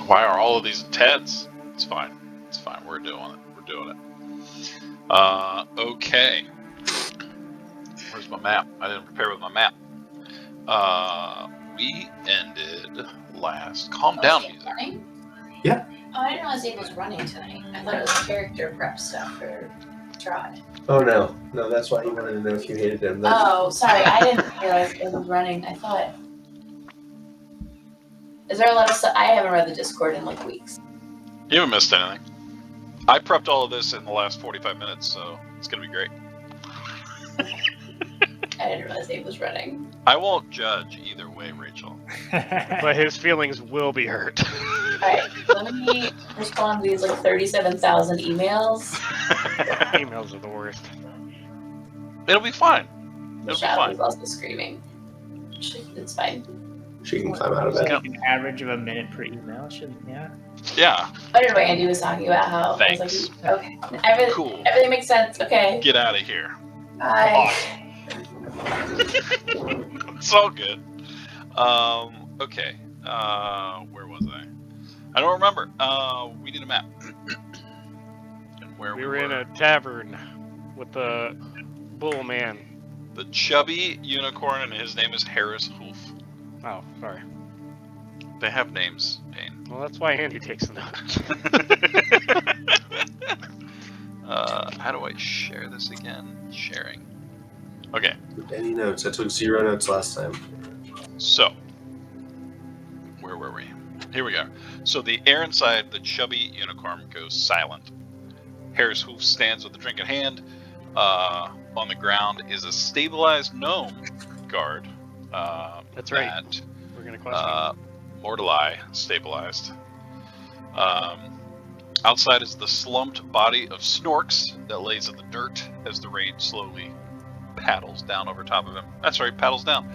Why are all of these Teds? It's fine. It's fine. We're doing it. We're doing it. Okay. Where's my map? I didn't prepare with my map. We ended last. Calm down, music. Running? Yeah. Oh, I didn't realize he was running tonight. I thought it was character prep stuff for Trod. Oh no, that's why you wanted to know if you hated him. Oh, sorry, I didn't realize it was running. I thought. Is there a lot of stuff? I haven't read the Discord in like weeks. You haven't missed anything. I prepped all of this in the last 45 minutes, so it's gonna be great. I didn't realize Abe was running. I won't judge either way, Rachel. But his feelings will be hurt. Alright, let me respond to these like 37,000 emails. Emails are the worst. It'll be fine. The It'll be shadow fine. is also screaming. It's fine. She can climb out of Like bed. an average of a minute per email, shouldn't? Yeah. Yeah. But anyway, Andy was talking about how I was Thanks. like, okay, everything, Cool. everything makes sense. Okay, Get out of here. bye. It's all good. Okay. Where was I? I don't remember. We need a map. And where We were in a tavern with the bull man. the chubby unicorn, and his name is Harris Hoof. Oh, sorry. They have names, Payne. Well, that's why Andy takes the notes. How do I share this again? Sharing. Okay. Any notes? I took 0 notes last time. So, where were we? Here we go. So the air inside the chubby unicorn goes silent. Harris Hoof stands with a drink in hand. On the ground is a stabilized gnome guard. That's right. That, We're gonna question. Mortali stabilized. Outside is the slumped body of Snorks that lays in the dirt as the rain slowly paddles down over top of him. That's right, paddles down.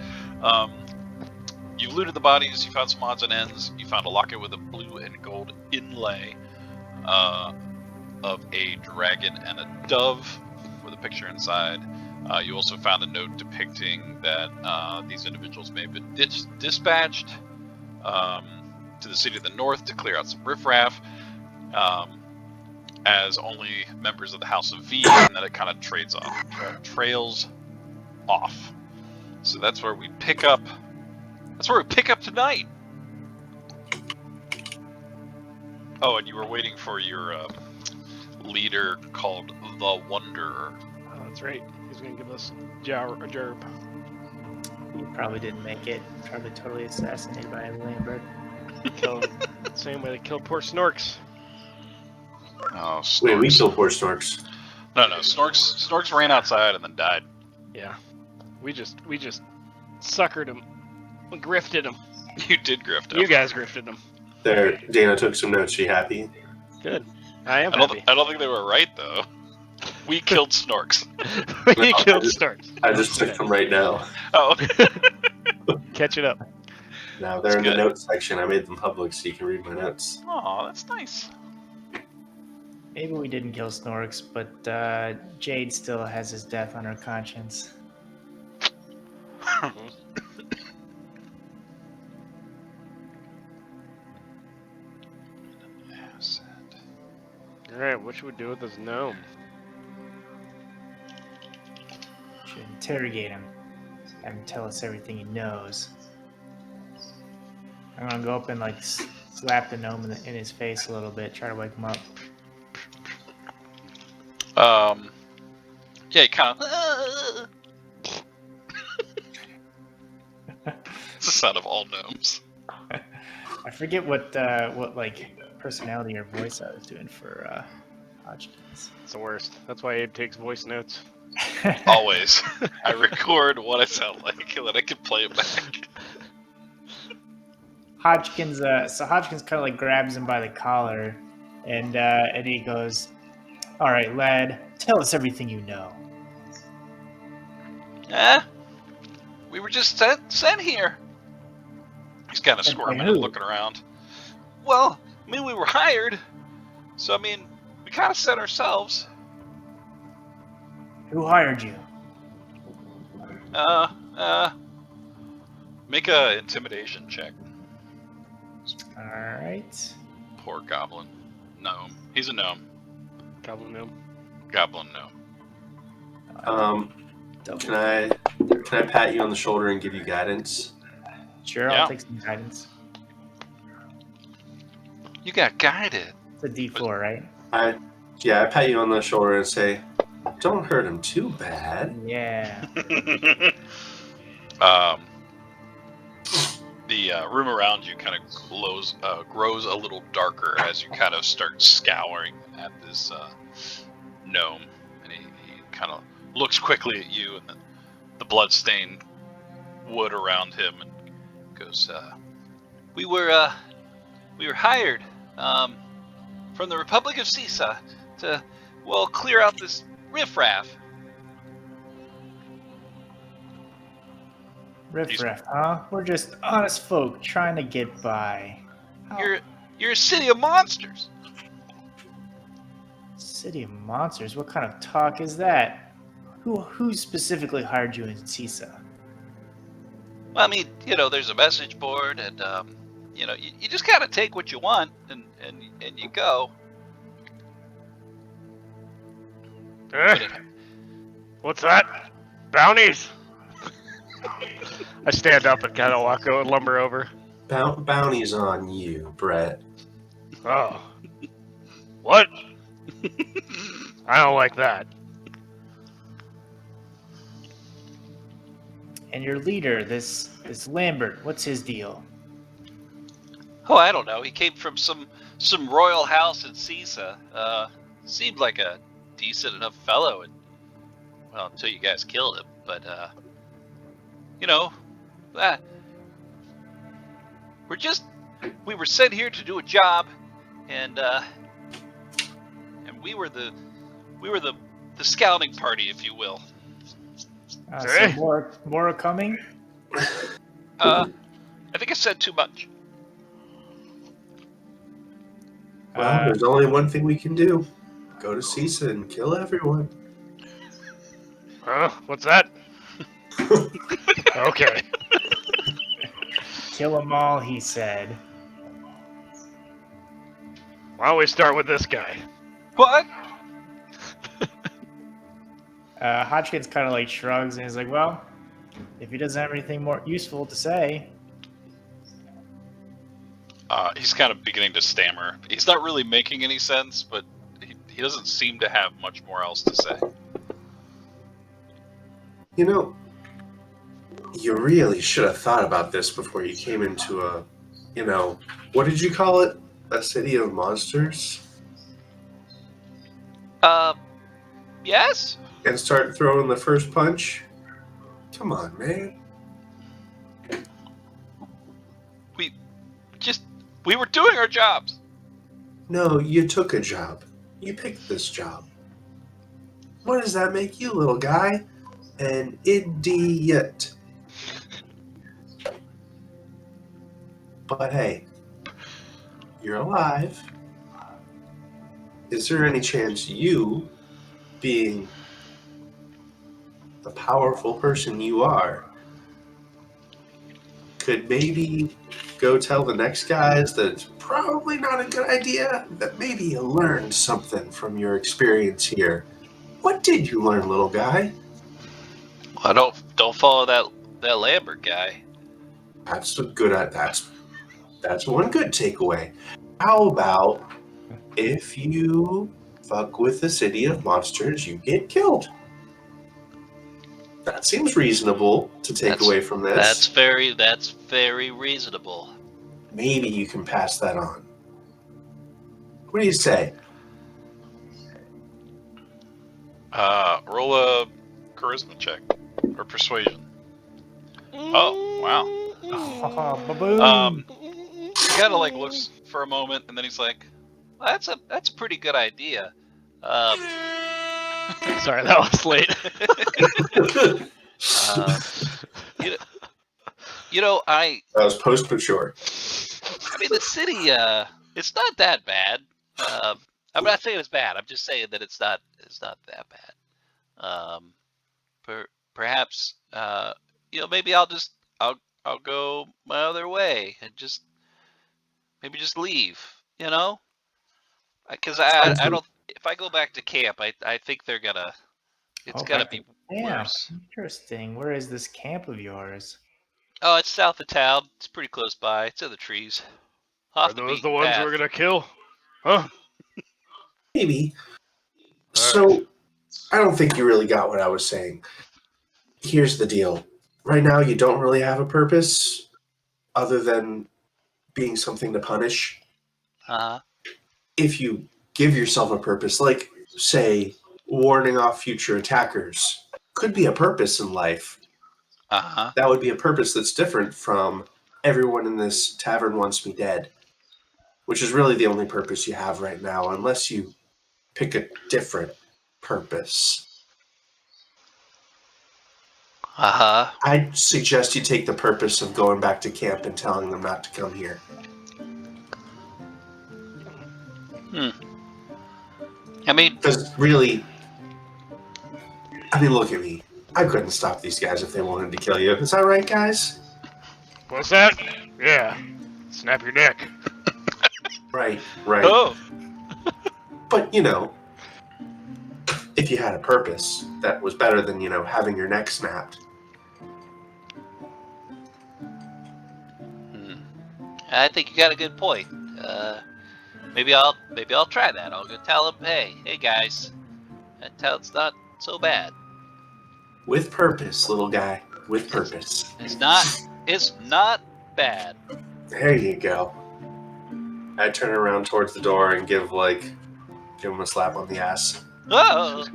You've looted the bodies, you found some odds and ends, you found a locket with a blue and gold inlay of a dragon and a dove with a picture inside. You also found a note depicting that these individuals may have been dispatched to the city of the north to clear out some riffraff as only members of the House of V, and then it kind of trails off. So that's where we pick up. That's where we pick up tonight. Oh, and you were waiting for your leader called the Wanderer. Oh, that's right. He's gonna give us a gerb. He probably didn't make it. Probably totally assassinated by a Lambert. Kill him. Same way they killed poor Snorks. Oh, Snorks. Wait, we killed poor Snorks. No, Snorks ran outside and then died. Yeah. We just suckered him. We grifted him. You did grift him. You guys grifted him. There, Dana took some notes. She happy? Good. I am I happy. don't think they were right though. We killed Snorks. We killed Snorks. I just took them right now. Oh. Catch it up. Now they're in That's the good. notes section. I made them public so you can read my notes. Oh, that's nice. Maybe we didn't kill Snorks, but Jade still has his death on her conscience. Alright, what should we do with this gnome? Should interrogate him. Have him tell us everything he knows. I'm gonna go up and like slap the gnome in his face a little bit, try to wake him up. Yeah, you kind of. It's the sound of all gnomes. I forget what like personality or voice I was doing for Hodgkins. It's the worst. That's why Abe takes voice notes. Always. I record what I sound like, and then I can play it back. Hodgkins, so Hodgkins kind of like grabs him by the collar, and he goes, "All right, lad, tell us everything you know." We were just sent here. He's kind of Sent by squirming who? and looking around. Well, I mean, we were hired, so I mean, we kind of sent ourselves. Who hired you? Make a intimidation check. All right. poor goblin. Gnome. He's a gnome. Goblin gnome. Goblin gnome. Can I pat you on the shoulder and give you guidance? Sure, Yeah. I'll take some guidance. You got guided. It's a D4, right? I pat you on the shoulder and say, "Don't hurt him too bad." Yeah. The room around you kind of grows a little darker as you kind of start scouring at this gnome, and he kind of looks quickly at you, and then the bloodstained wood around him, and goes, "We were hired from the Republic of Sisa to clear out this riffraff." Riff-raff, huh? We're just honest folk trying to get by. You're a city of monsters. City of monsters? What kind of talk is that? Who specifically hired you in Sisa? Well, I mean, there's a message board, and you just gotta take what you want, and you go. What's that? Bounties. I stand up and kind of lumber over. Bounties on you, Brett. Oh. What? I don't like that. And your leader, this Lambert, what's his deal? Oh, I don't know. He came from some royal house in Sisa. Seemed like a decent enough fellow, and well, until you guys killed him. But we were sent here to do a job, and we were the scouting party, if you will. So more are coming? I think I said too much. Well, there's only one thing we can do. Go to Sisa and kill everyone. Huh? What's that? Okay. Kill them all, he said. Why don't we start with this guy? What? Hodgkins kind of like shrugs and is like, well, if he doesn't have anything more useful to say. He's kind of beginning to stammer. He's not really making any sense, but he doesn't seem to have much more else to say. You really should have thought about this before you came into what did you call it? A city of monsters? Yes? And start throwing the first punch? Come on, man. We were doing our jobs. No, you took a job. You picked this job. What does that make you, little guy? An idiot. But hey, you're alive. Is there any chance you, being the powerful person you are, could maybe go tell the next guys that it's probably not a good idea, that maybe you learned something from your experience here? What did you learn, little guy? Well, don't follow that Lambert guy. That's a good. That's one good takeaway. How about if you fuck with the city of monsters, you get killed? That seems reasonable to take away from this. That's very reasonable. Maybe you can pass that on. What do you say? Roll a charisma check or persuasion. Oh, wow. Oh, ba-boom. He kind of like looks for a moment, and then he's like, well, "That's a pretty good idea." Sorry, that was late. That was post mature. I mean, the city, it's not that bad. I'm not saying it's bad. I'm just saying that it's not that bad. Perhaps, maybe I'll go my other way and just leave. You know, because I don't. If I go back to camp, I think they're gonna. It's Oh, gonna back to be camp. worse. Interesting. Where is this camp of yours? Oh, it's south of town. It's pretty close by. It's in the trees. Are Off the those the beaten ones path. we're gonna kill? Huh? Maybe. All right. So, I don't think you really got what I was saying. Here's the deal. Right now, you don't really have a purpose other than being something to punish. Uh-huh. If you give yourself a purpose, like, say, warning off future attackers, could be a purpose in life. Uh-huh. That would be a purpose that's different from everyone in this tavern wants me dead, which is really the only purpose you have right now, unless you pick a different purpose. Uh-huh. I'd suggest you take the purpose of going back to camp and telling them not to come here. I mean, Because really, I mean, look at me. I couldn't stop these guys if they wanted to kill you. Is that right, guys? What's that? Yeah. Snap your neck. Right, right. oh, But, you know, if you had a purpose, that was better than, you know, having your neck snapped. I think you got a good point. Maybe I'll try that. I'll go tell them, hey guys, that town's not so bad. With purpose, little guy. With purpose. It's not bad. There you go. I turn around towards the door and give him a slap on the ass. Oh.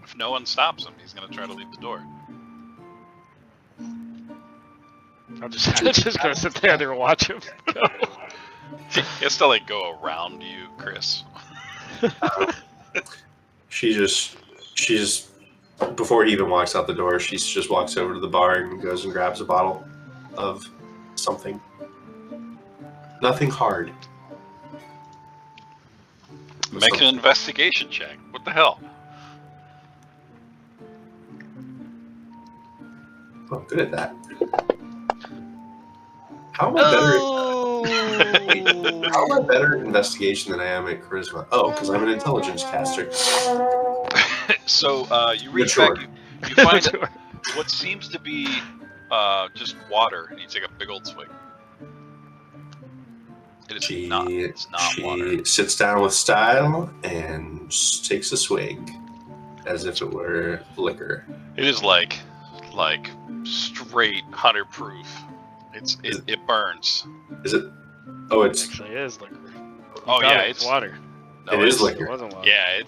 If no one stops him, he's gonna try to leave the door. I'm just gonna sit there and watch him go. He has to like go around you, Chris. She just before he even walks out the door, she just walks over to the bar and goes and grabs a bottle of something. Nothing hard. Make an investigation check. What the hell? Oh, I'm good at that. How am I better? How am I better at investigation than I am at charisma? Oh, because I'm an intelligence caster. So you reach Mature. back, you find what seems to be just water, and you take a big old swig. It's She not water. sits down with style and takes a swig, as if it were liquor. It is like straight 100 proof. It burns. Is it? Oh, It it's actually is liquor. Oh yeah, it's it's water. No, It is it's- liquor. It wasn't water. Yeah,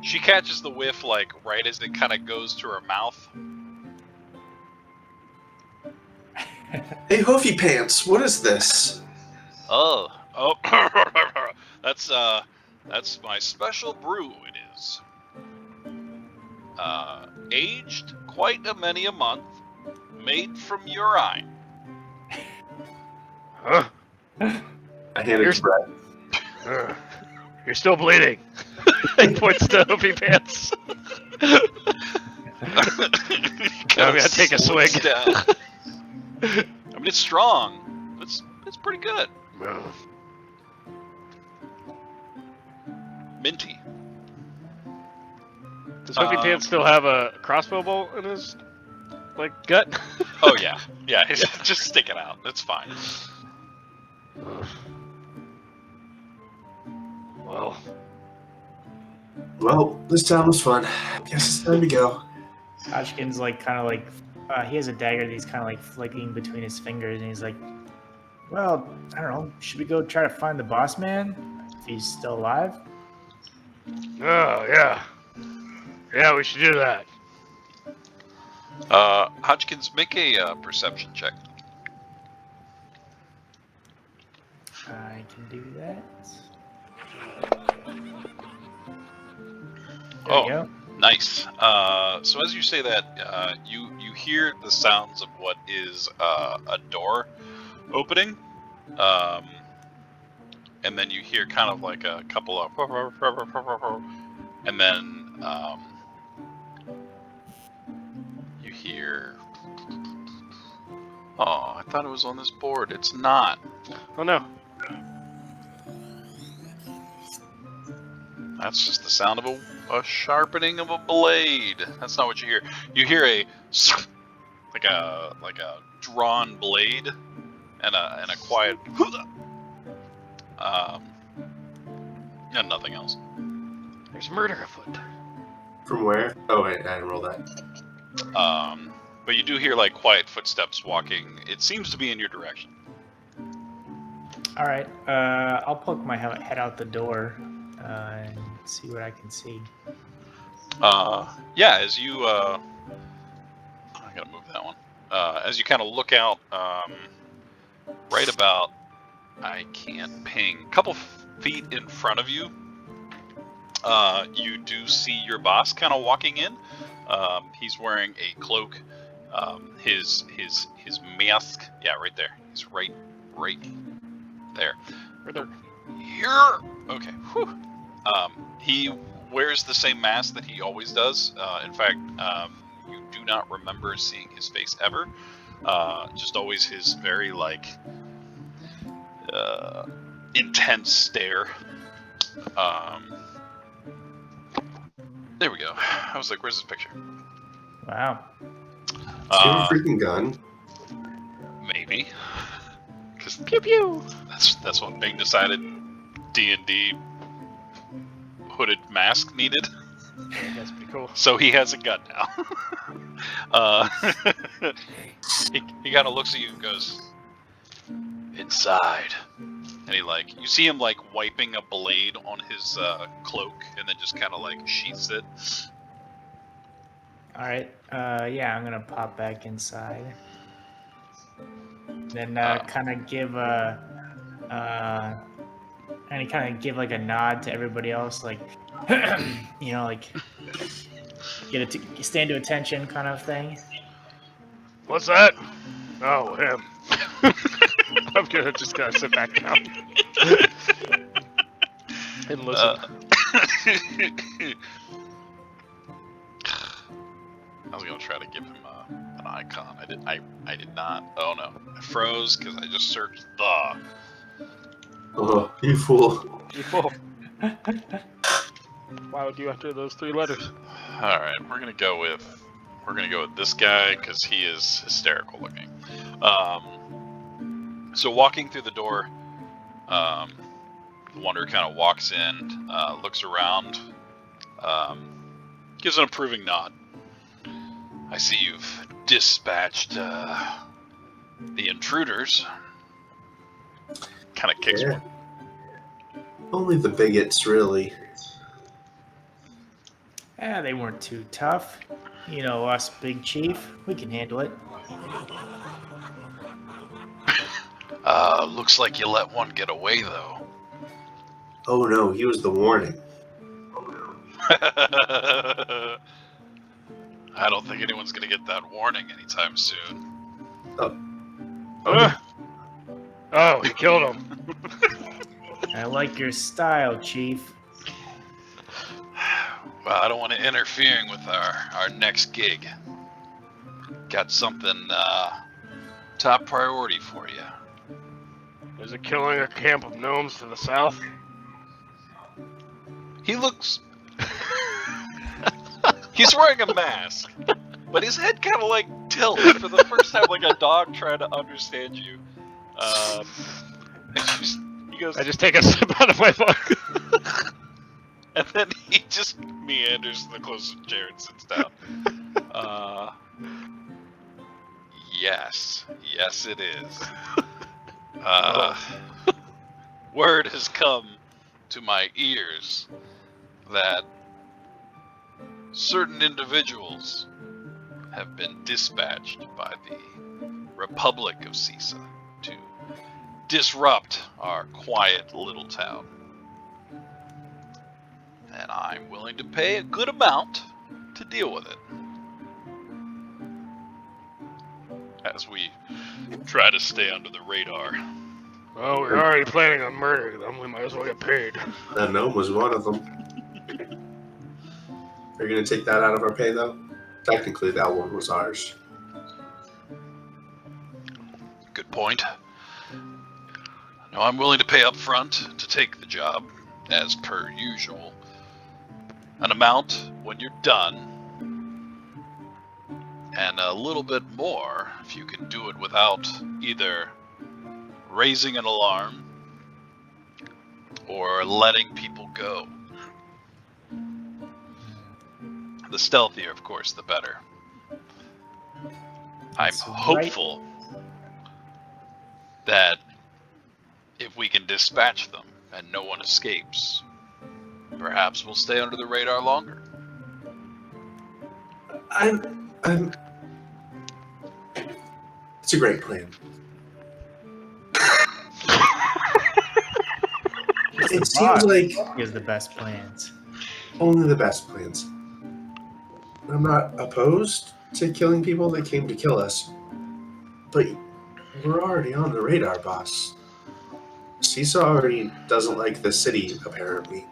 she catches the whiff like right as it kind of goes to her mouth. Hey, Hoofy Pants, what is this? Oh, that's my special brew. It is aged quite a many a month, made from urine. Huh? I hand it to Brett. You're still bleeding. He points to Hoopy Pants. I'm gonna take a swig. Down. I mean, it's strong. It's pretty good. Minty. Does Hoopy Pants still have a crossbow bolt in his gut? Oh yeah, just stick it out. That's fine. Well, this time was fun. Guess it's time to go. Hodgkin's he has a dagger that he's kind of like flicking between his fingers, and he's like, well, I don't know, should we go try to find the boss man if he's still alive? Oh, yeah. Yeah, we should do that. Hodgkins, make a perception check. I can do that. There Oh. we go. Nice. So as you say that, you hear the sounds of what is a door opening, and then you hear kind of like a couple of, and then you hear. Oh, thought it was on this board. It's not. Oh no. That's just the sound of a sharpening of a blade. That's not what you hear. You hear a like a drawn blade and a quiet and nothing else. There's murder afoot. From where? Oh, wait, I didn't roll that. But you do hear like quiet footsteps walking. It seems to be in your direction. All right. I'll poke my head out the door and see what I can see. Yeah, as you I gotta move that one. As you kind of look out, right about, I can't ping, a couple feet in front of you, you do see your boss kind of walking in. He's wearing a cloak. His mask, yeah, right there. He's right there. Right there. Here. Okay. Whew. He wears the same mask that he always does. In fact, you do not remember seeing his face ever. Just always his very intense stare. There we go. I was like, "Where's this picture?" Wow. Do you have a freaking gun? Maybe. Because Pew pew. that's what Bing decided D&D hooded mask needed. That's pretty cool. So he has a gun now. He kind of looks at you and goes, "Inside." And you see him wiping a blade on his cloak and then just kind of sheaths it. All right. Yeah, I'm gonna pop back inside. Then kind of give a nod to everybody else, stand to attention kind of thing. What's that? Oh, him. I'm gonna just gotta sit back now and listen. I was gonna try to give him an icon. I did not. Oh no, I froze because I just searched the. Oh, you fool. You fool. Why would you enter those 3 letters? All right, we're gonna go with this guy because he is hysterical looking. So walking through the door, the Wanderer kind of walks in, looks around, gives an approving nod. I see you've dispatched the intruders. Kind of kicks one. Only the bigots, really. They weren't too tough. You know, us, Big Chief, we can handle it. Looks like you let one get away, though. Oh no, he was the warning. I don't think anyone's gonna get that warning anytime soon. Oh, he killed him. I like your style, Chief. Well, I don't want to interfering with our next gig. Got something top priority for you. Is it killing a camp of gnomes to the south? He looks... He's wearing a mask, but his head kind of tilts for the first time, like a dog trying to understand you. He goes... I just take a sip out of my book. And then he just meanders to the closest chair and sits down. Yes, it is. Word has come to my ears that certain individuals have been dispatched by the Republic of Cisa to disrupt our quiet little town. And I'm willing to pay a good amount to deal with it. As we try to stay under the radar. Well, we're already planning on murdering them. We might as well get paid. That gnome was one of them. Are you going to take that out of our pay, though? Technically, that one was ours. Good point. Now, I'm willing to pay up front to take the job, as per usual. An amount when you're done, and a little bit more if you can do it without either raising an alarm or letting people go. The stealthier, of course, the better. I'm That's hopeful that if we can dispatch them and no one escapes, perhaps we'll stay under the radar longer. I'm. It's a great plan. It seems like He has the best plans. only the best plans. I'm not opposed to killing people that came to kill us, but we're already on the radar, boss. Seesaw already doesn't like the city, apparently.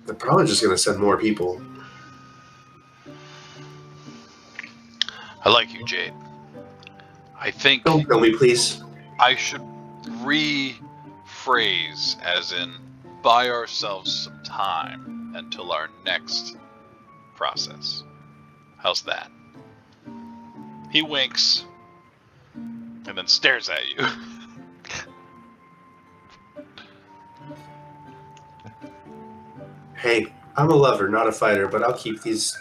They're probably just going to send more people. I like you, Jade. I think Don't kill me, please. I should rephrase as in buy ourselves some time until our next process. How's that? He winks and then stares at you. Hey, I'm a lover, not a fighter, but I'll keep these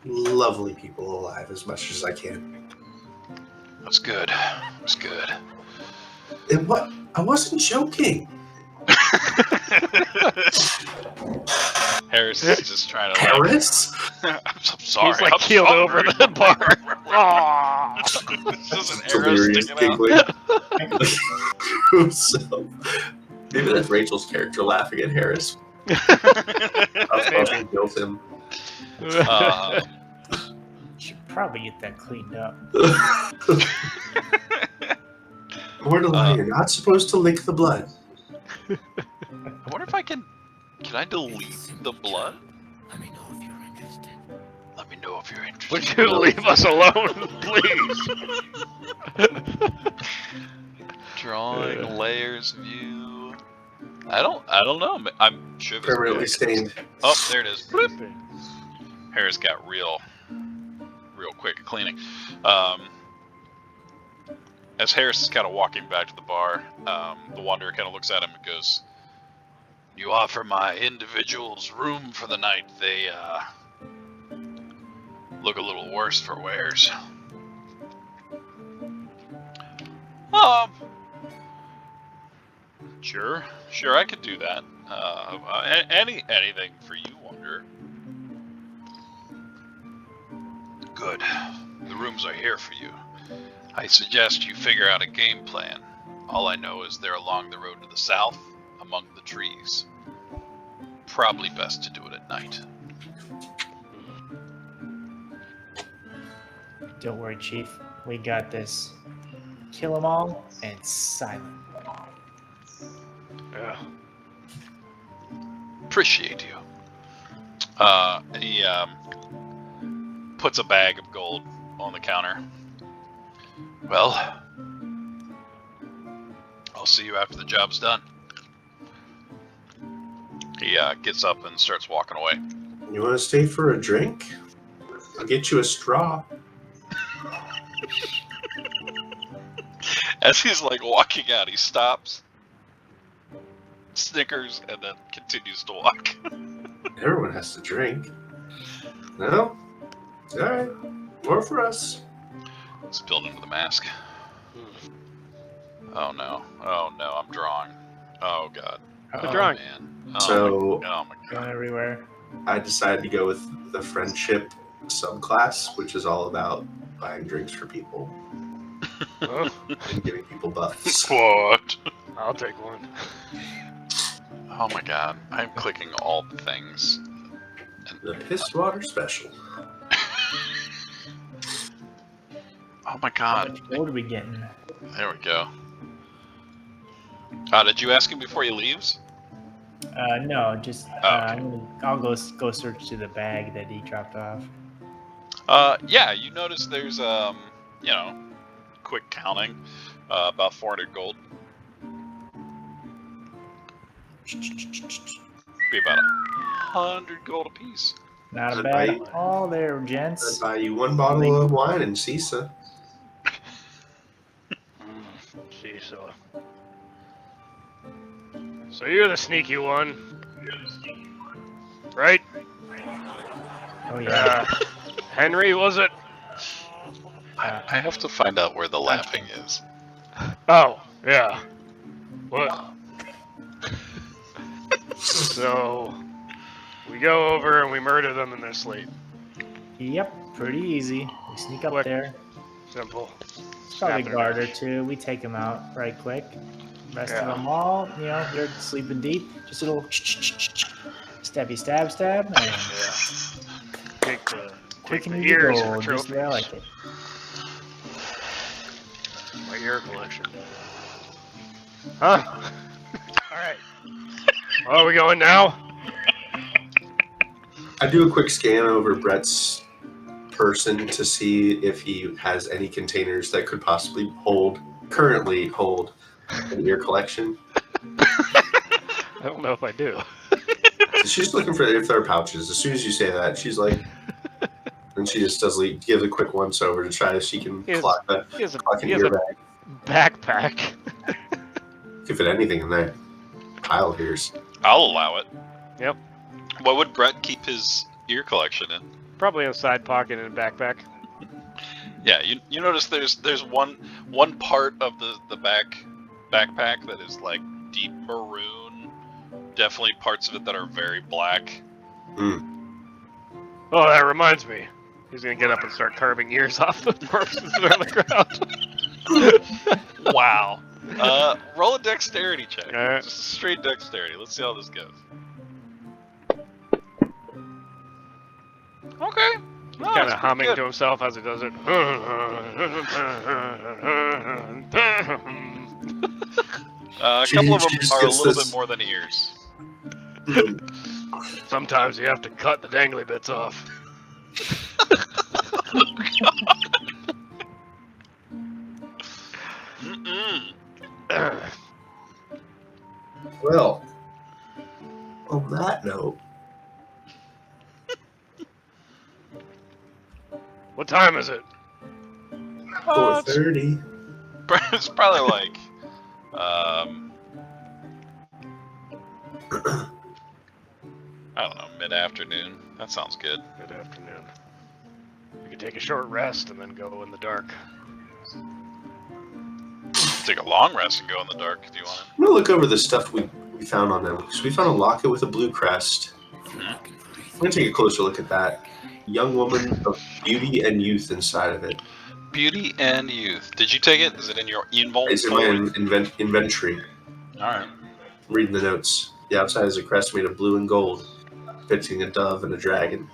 lovely people alive as much as I can. That's good. That's good. And what? I wasn't joking. Harris is just trying to Harris? I'm sorry. He's like I'm keeled sorry. over the bar. Aww. This is an arrow Delirious sticking out. giggling. So, maybe that's Rachel's character laughing at Harris. I'll guilt him. Should probably get that cleaned up. Mordelai, you're not supposed to lick the blood. I wonder if I can I delete the blood? Let me know if you're interested. Let me know if you're interested. Would you leave us alone, please? Drawing layers of you. I don't know. I'm sure this Permanently stained. Oh, there it is. Bloop. Harris got real quick at cleaning. As Harris is kind of walking back to the bar, the Wanderer kind of looks at him and goes, "You offer my individuals room for the night. They look a little worse for wears." Sure, I could do that. Anything for you, Wanderer. Good. The rooms are here for you. I suggest you figure out a game plan. All I know is they're along the road to the south, among the trees. Probably best to do it at night. Don't worry, Chief. We got this. Kill them all and silent. Yeah. Appreciate you. He puts a bag of gold on the counter. Well, I'll see you after the job's done. He gets up and starts walking away. You want to stay for a drink? I'll get you a straw. As he's like walking out, he stops, snickers, and then continues to walk. Everyone has to drink. No? Alright. More for us. Spilled into the mask. Oh no, I'm drawing. Oh god. You're drawing. Man. So- oh my Going god. everywhere. I decided to go with the friendship subclass, which is all about buying drinks for people Oh, and giving people buffs. What? I'll take one. Oh my god. I'm clicking all the things. The pissed water special. Oh my How god. much gold are we getting? There we go. Did you ask him before he leaves? No, just okay. I'll go search to the bag that he dropped off. Yeah, you notice there's you know, quick counting, about 400 gold. Be about 100 gold apiece. Not a I'd bad buy- haul there, I'd gents. buy you one bottle of wine and Sisa. See, so you're the sneaky one, right? Oh yeah. Henry, was it? I have to find out where the laughing is. Oh, yeah. What? So we go over and we murder them in their sleep. Yep, pretty easy. We sneak up Quick. there. Simple. It's probably a Snap their guard or neck. two. We take them out right quick. Rest of Yeah. them all, they're sleeping deep. Just a little stabby stab stab. And Yeah. Take the quick and the easy ears gold, for just the way I trophies. like it. My ear collection. Huh? All right. Well, are we going now? I do a quick scan over Brett's person to see if he has any containers that could possibly currently hold an ear collection. I don't know if I do. So she's looking for if there are pouches. As soon as you say that, she's like, and she just gives a quick once over to try if she can He has, clock an he has ear a bag. backpack. Could fit anything in there. Pile of ears. I'll allow it. Yep. What would Brett keep his ear collection in? Probably in a side pocket in a backpack. Yeah, you notice there's one part of the backpack that is like deep maroon. Definitely parts of it that are very black. Oh, that reminds me. He's gonna get up and start carving ears off the corpses that are on the ground. Wow. Roll a dexterity check. Alright. Just a straight dexterity. Let's see how this goes. Okay. He's kind of humming to himself as he does it. A couple of them She are a gets little this- bit more than ears. Sometimes you have to cut the dangly bits off. Mm-mm. Well, on that note, What time is it? 4:30. It's probably like, I don't know, mid-afternoon. That sounds good. Good afternoon. We could take a short rest and then go in the dark. Take a long rest and go in the dark if you want. I'm gonna look over the stuff we found on them. So we found a locket with a blue crest. I'm gonna take a closer look at that. Young woman of beauty and youth inside of it. Beauty and youth. Did you take it? Is it in your inventory? It's in my inventory. All right. Reading the notes. The outside is a crest made of blue and gold, depicting a dove and a dragon.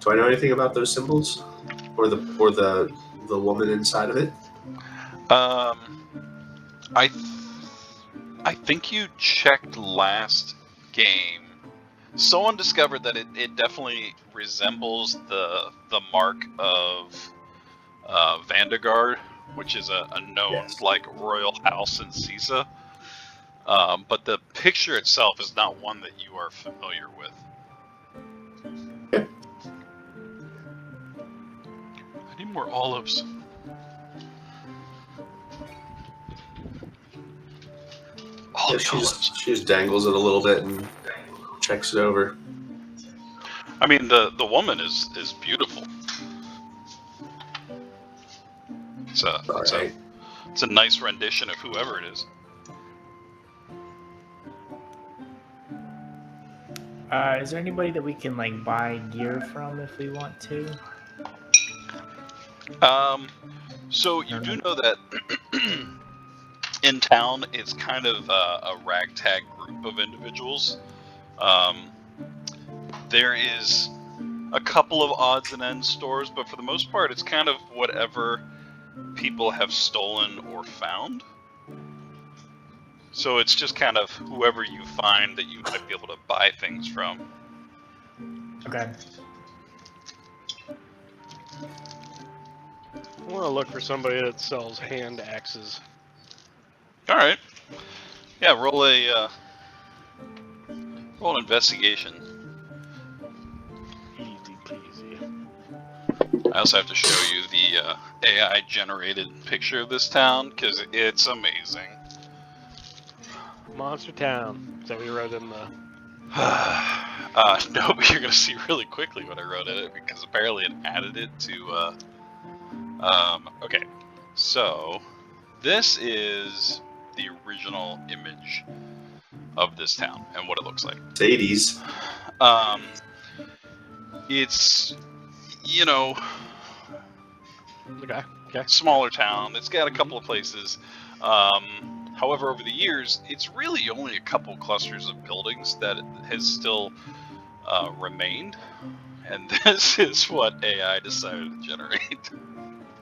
Do I know anything about those symbols, or the woman inside of it? I think you checked last game. Someone discovered that it definitely resembles the mark of Vandergaard, which is a known Yes. like royal house in Sisa. But the picture itself is not one that you are familiar with. I need more olives. Yeah, Olives. she just dangles it a little bit and checks it over. I mean, the woman is beautiful. It's a nice rendition of whoever it is. Is there anybody that we can like buy gear from if we want to? So you do know that in town it's kind of a ragtag group of individuals. There is a couple of odds and ends stores, but for the most part it's kind of whatever people have stolen or found. So it's just kind of whoever you find that you might be able to buy things from. Okay. I want to look for somebody that sells hand axes. All right. Yeah, roll an investigation. Easy peasy. I also have to show you the AI generated picture of this town because it's amazing. Monster Town. Is that what you wrote in the... No, but you're gonna see really quickly what I wrote in it because apparently it added it to. Okay, so this is the original image of this town and what it looks like. Sadie's. It's, you know, Okay. Okay. smaller town. It's got a couple of places. However, over the years, it's really only a couple clusters of buildings that has still remained, and this is what AI decided to generate.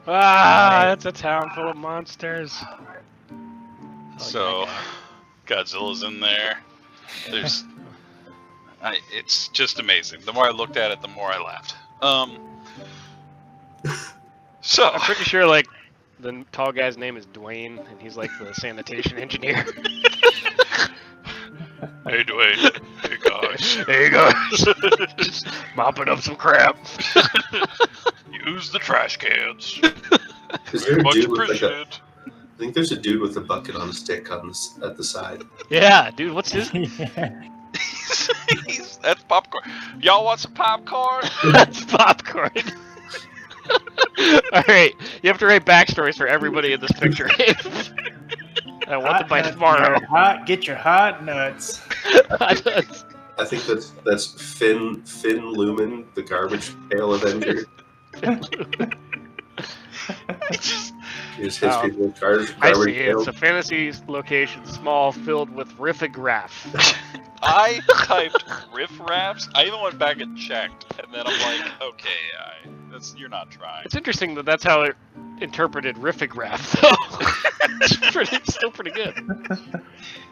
Ah, that's a town full of monsters. So, Godzilla's in there. There's, it's just amazing. The more I looked at it, the more I laughed. So I'm pretty sure, like, the tall guy's name is Dwayne, and he's like the sanitation engineer. Hey Dwayne. Hey guys. Hey guys, just mopping up some crap. Use the trash cans. Is there a Much dude with like a? appreciated. I think there's a dude with a bucket on a stick on this, at the side. Yeah, dude, what's his? That's popcorn. Y'all want some popcorn? That's popcorn. All right, you have to write backstories for everybody in this picture. I want them by tomorrow. Get your hot nuts. I think that's Finn Lumen, the garbage pail Avenger. He just hits people with garbage I see. pails. It's a fantasy location, small, filled with riffraff. I typed riffraffs. I even went back and checked, and then I'm like, okay, you're not trying. It's interesting that that's how it interpreted riffraff, though. It's still pretty good.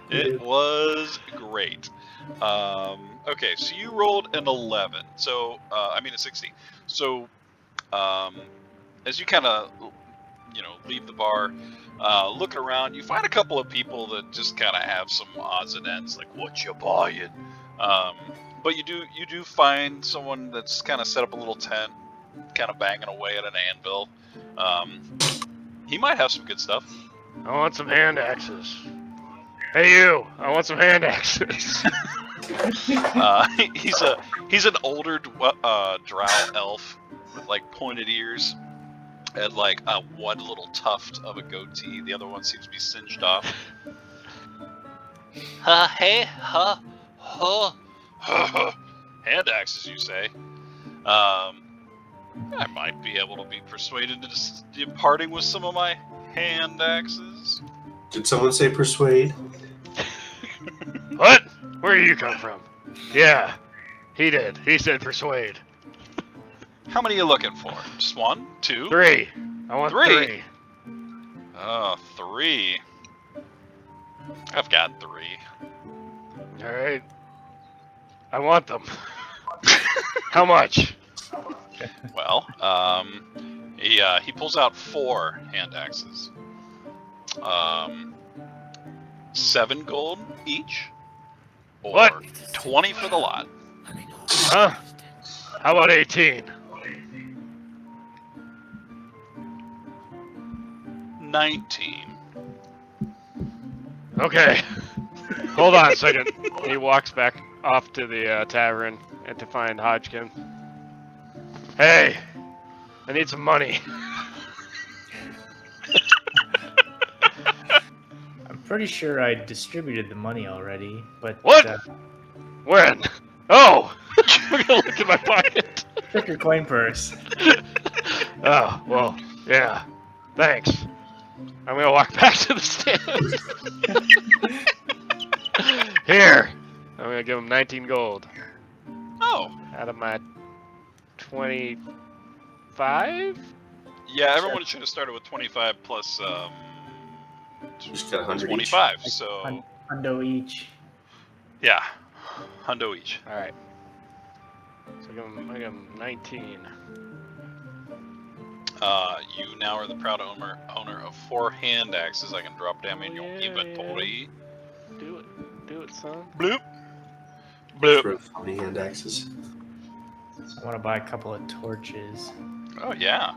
It was great. Okay, so you rolled an 11. So, I mean a 16. So, as you kind of, leave the bar, looking around, you find a couple of people that just kind of have some odds and ends, like what you buying. But you do find someone that's kind of set up a little tent, kind of banging away at an anvil. He might have some good stuff. I want some hand axes. Hey you! I want some hand axes. He's an older drow elf with like pointed ears and like one little tuft of a goatee. The other one seems to be singed off. Hey, hand axes, you say? I might be able to be persuaded into parting with some of my hand axes. Did someone say persuade? What? Where do you come from? Yeah, he did. He said persuade. How many are you looking for? Just one? Two? 3. I want 3. Oh, 3. I've got 3. Alright. I want them. How much? Well, he pulls out 4 hand axes. 7 gold each, or What? 20 for the lot. Huh? How about 18? 19. Okay. Hold on a second. He walks back off to the tavern and to find Hodgkin. Hey, I need some money. I'm pretty sure I distributed the money already, but What? When? Oh! I'm gonna look in my pocket. check your coin purse. Oh, well, yeah. Thanks. I'm gonna walk back to the stand. Here. I'm gonna give him 19 gold. Oh, Out of my 25? yeah. Everyone should have started with 25 plus Just got 100 each. 25. So Hundo each. yeah, hundo each. All right. So I give him 19. You now are the proud owner of 4 hand axes. I can drop them in Oh, your yeah, inventory. Do it, son. Bloop. Bloop. For 20 hand axes. I want to buy a couple of torches. Oh yeah.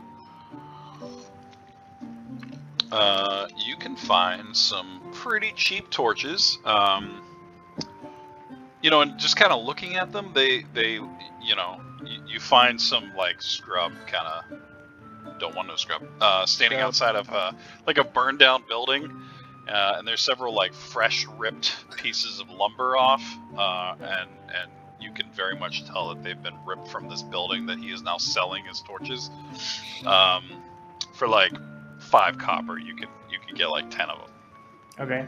You can find some pretty cheap torches. And just kind of looking at them, they you find some like scrub kind of don't want no scrub standing Scrub. outside of like a burned down building, and there's several like fresh ripped pieces of lumber off, and you can very much tell that they've been ripped from this building that he is now selling as torches. For like 5 copper, you could get like 10 of them. Okay.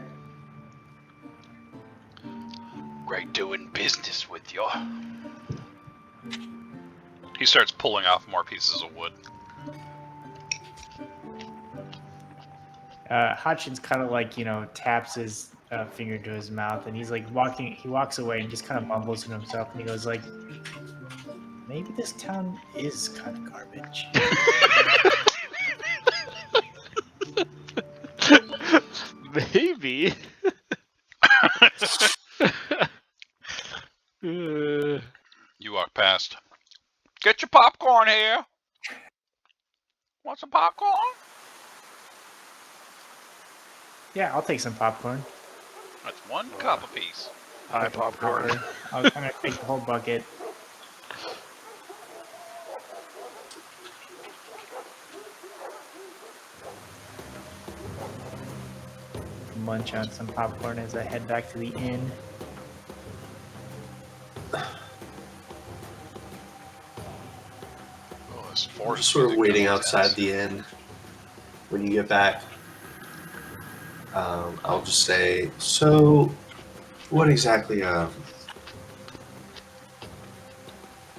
Great doing business with you. He starts pulling off more pieces of wood. Hodgins kind of like, taps his finger to his mouth, and he's like he walks away and just kind of mumbles to himself, and he goes like, maybe this town is kind of garbage. Maybe. You walk past. Get your popcorn here. Want some popcorn? Yeah, I'll take some popcorn. That's 1 cup apiece. Hi, popcorn. I'll kind of take the whole bucket. Munch on some popcorn as I head back to the inn. Oh, this I'm forest just sort of music waiting does outside intense. the inn. When you get back, I'll just say, so what exactly, the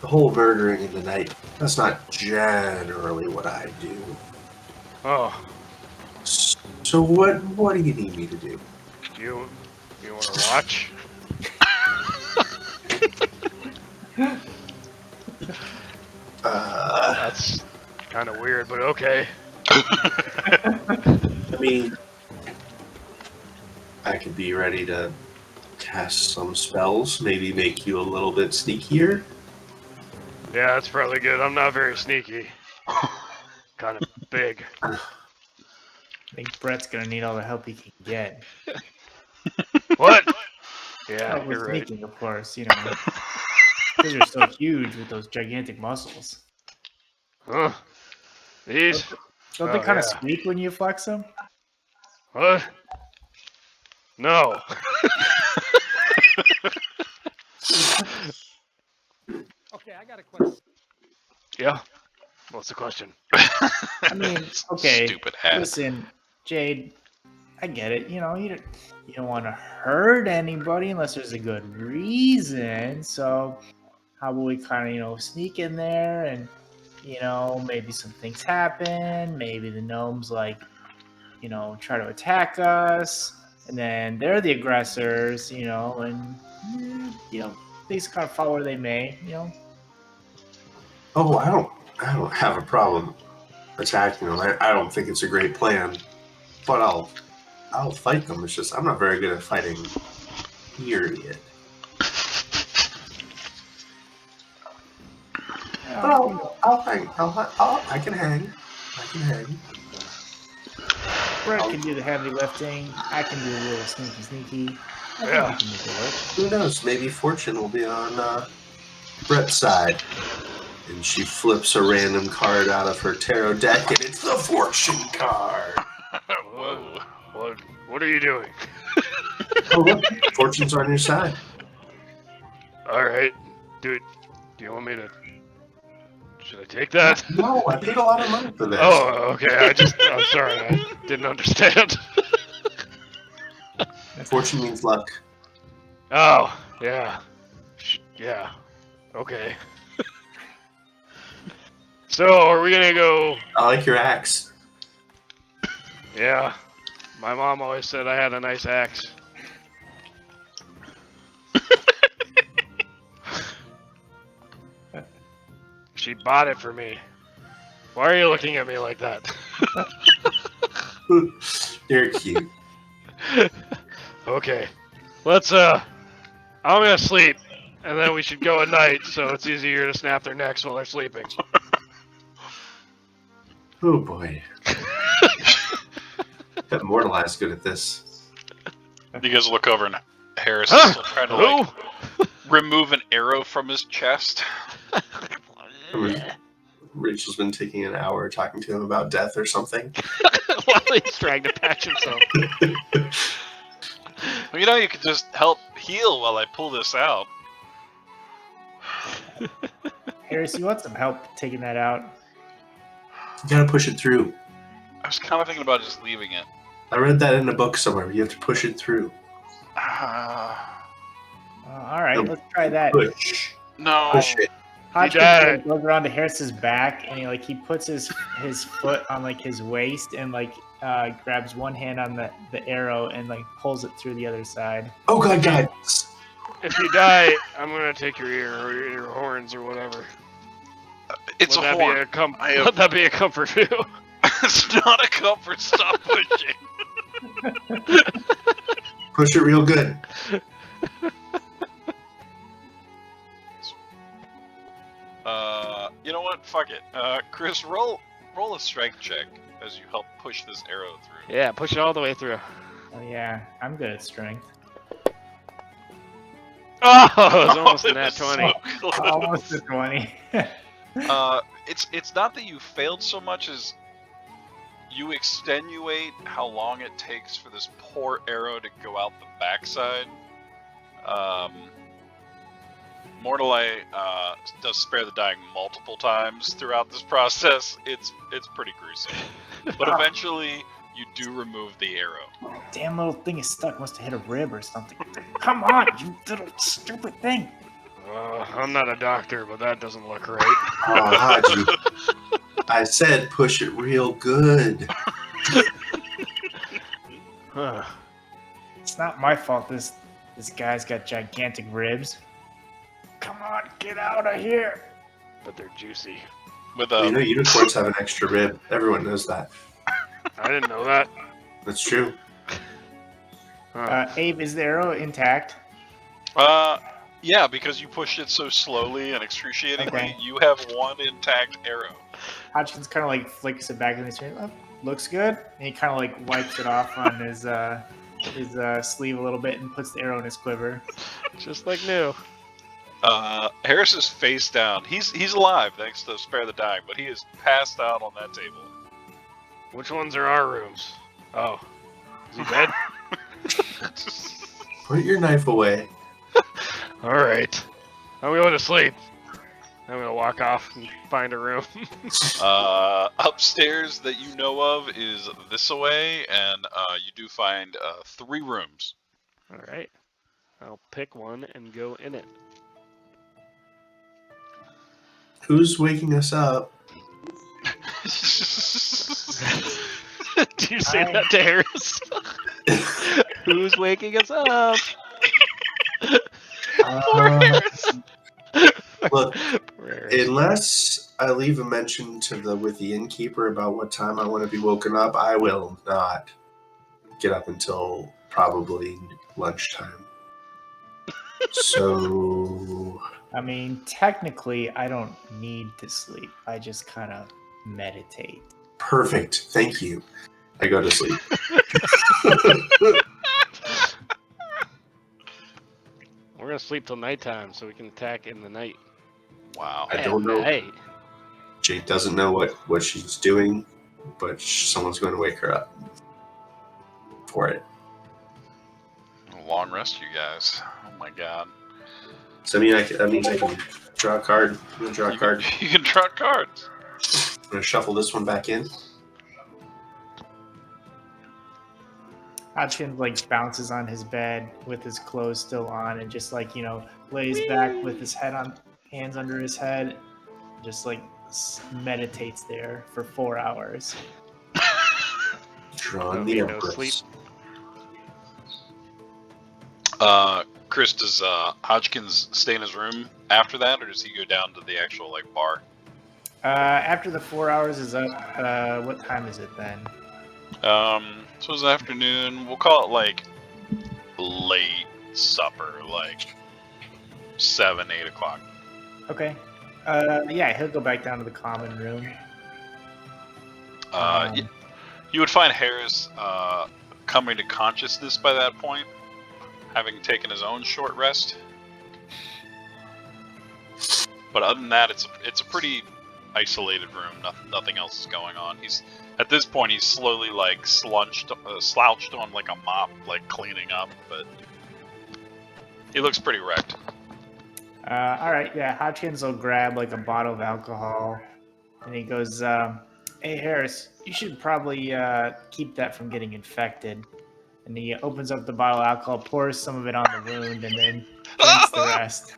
whole murdering in the night, that's not generally what I do. Oh, So what do you need me to do? you want to watch? That's kind of weird, but okay. I mean, I could be ready to cast some spells, maybe make you a little bit sneakier. Yeah, that's probably good. I'm not very sneaky. Kind of big. I think Brett's gonna need all the help he can get. What? Yeah, Well, with you're right. sneaking, of course, because you're so huge with those gigantic muscles. Huh? These? Don't they Oh, kind of yeah. squeak when you flex them? What? No. Okay, I got a question. Yeah. What's the question? I mean, okay. Stupid hat. Listen, Jade, I get it. You don't want to hurt anybody unless there's a good reason. So, how about we kind of, sneak in there and, maybe some things happen. Maybe the gnomes try to attack us, and then they're the aggressors. And things kind of fall where they may. Oh, I don't have a problem attacking them. I don't think it's a great plan, but I'll fight them. It's just I'm not very good at fighting. Period. But I'll hang. I can hang. I can hang. Brett can do the heavy lifting. I can do a little sneaky. I think Yeah. we can make it work. Who knows? Maybe fortune will be on Brett's side. And she flips a random card out of her tarot deck, and it's the fortune card. Whoa. What are you doing? Oh, look, fortune's on your side. All right, dude. Do you want me to? Should I take that? No, I paid a lot of money for this. Oh, okay. I'm sorry. I didn't understand. Fortune means luck. Oh, yeah. Yeah. Okay. So, are we gonna go? I like your axe. Yeah. My mom always said I had a nice axe. She bought it for me. Why are you looking at me like that? You're cute. Okay. Let's, I'm gonna sleep. And then we should go at night so it's easier to snap their necks while they're sleeping. Oh boy. Got Mortalized good at this. You guys look over and Harris is still trying to like Who? remove an arrow from his chest. Rachel's been taking an hour talking to him about death or something. While he's trying to patch himself. Well, you know, you could just help heal while I pull this out. Harris, you want some help taking that out? You gotta push it through. I was kind of thinking about just leaving it. I read that in a book somewhere. You have to push it through. All right, No. let's try that. Push. No. Push it. Hodgkin died. goes around to Harris's back, and he puts his foot on like his waist, and grabs one hand on the arrow and like pulls it through the other side. Oh god, guys. If you die, I'm gonna take your ear or your horns or whatever. It's Would a that horn. Be a I have- Would that be a comfort to you? It's not a comfort. Stop pushing. Push it real good. You know what? Fuck it. Chris, roll a strength check as you help push this arrow through. Yeah, push it all the way through. Oh yeah, I'm good at strength. Oh, it was almost It a nat was 20. so close. Almost a 20. It's not that you failed so much as you extenuate how long it takes for this poor arrow to go out the backside. Mortalite does spare the dying multiple times throughout this process. It's pretty gruesome, but eventually you do remove the arrow. Damn little thing is stuck. Must have hit a rib or something. Come on, you little stupid thing. I'm not a doctor, but that doesn't look right. Oh, Haji. I said push it real good. It's not my fault. This guy's got gigantic ribs. Come on, get out of here. But they're juicy. With You know unicorns have an extra rib. Everyone knows that. I didn't know that. That's true. Abe, is the arrow intact? yeah, because you pushed it so slowly and excruciatingly, Okay. you have one intact arrow. Hodgkins kind of like flicks it back in his hand. Oh, looks good. And he kind of like wipes it off on his sleeve a little bit and puts the arrow in his quiver. Just like new. Harris is face down. He's alive thanks to Spare the Dying, but he is passed out on that table. Which ones are our rooms? Oh. Is he dead? Put your knife away. Alright. I'm going to sleep. I'm going to walk off and find a room. Upstairs that you know of is this away, and you do find 3 rooms. Alright. I'll pick one and go in it. Who's waking us up? Do you say that to Harris? Who's waking us up? Look, Poor Harris. unless I leave a mention with the innkeeper about what time I want to be woken up, I will not get up until probably lunchtime. So I mean, technically, I don't need to sleep. I just kind of meditate. perfect. Thank you. I go to sleep. We're going to sleep till nighttime so we can attack in the night. Wow. I don't know. Hey. Jake doesn't know what she's doing, but someone's going to wake her up for it. A long rest, you guys. Oh my god. So that means I can draw a card. I'm going to draw a card. You can draw cards. I'm going to shuffle this one back in. Hodgkins like bounces on his bed with his clothes still on and just lays back with his hands under his head, just meditates there for 4 hours. Drawing Don't the need no Empress. sleep. Chris, does Hodgkins stay in his room after that, or does he go down to the actual like bar? After the 4 hours is up, what time is it then? So it's afternoon. We'll call it like late supper, like 7, 8 o'clock. Okay. Yeah, he'll go back down to the common room. You would find Harris coming to consciousness by that point, having taken his own short rest. But other than that, it's a pretty isolated room. Nothing else is going on. He's at this point he's slowly like slouched on like a mop, like cleaning up, but he looks pretty wrecked. All right, yeah, Hodgkins will grab like a bottle of alcohol, and he goes, "Hey Harris, you should probably keep that from getting infected." And he opens up the bottle of alcohol, pours some of it on the wound, and then drinks the rest.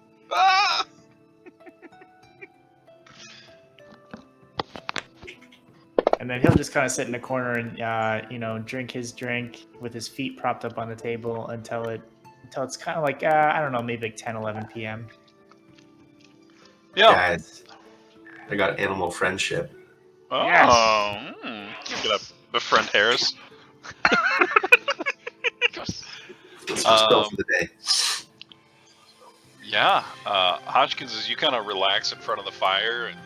And then he'll just kind of sit in the corner and drink his drink with his feet propped up on the table until it's kind of like I don't know, maybe like 10, 11 p.m. Yeah. Guys, I got animal friendship. Oh, Yes. You gonna befriend Harris? Let's go for the day. Yeah, Hodgkins, as you kind of relax in front of the fire and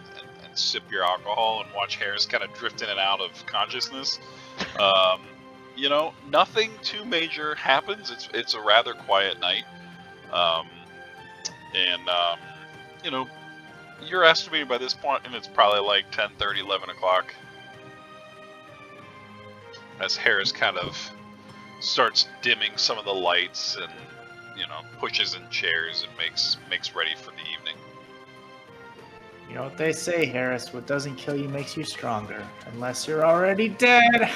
sip your alcohol and watch Harris kind of drift in and out of consciousness, nothing too major happens. It's a rather quiet night, you're estimating by this point, and it's probably like 10:30, 11 o'clock, as Harris kind of starts dimming some of the lights and pushes in chairs and makes ready for the evening. You know what they say, Harris, what doesn't kill you makes you stronger, unless you're already dead.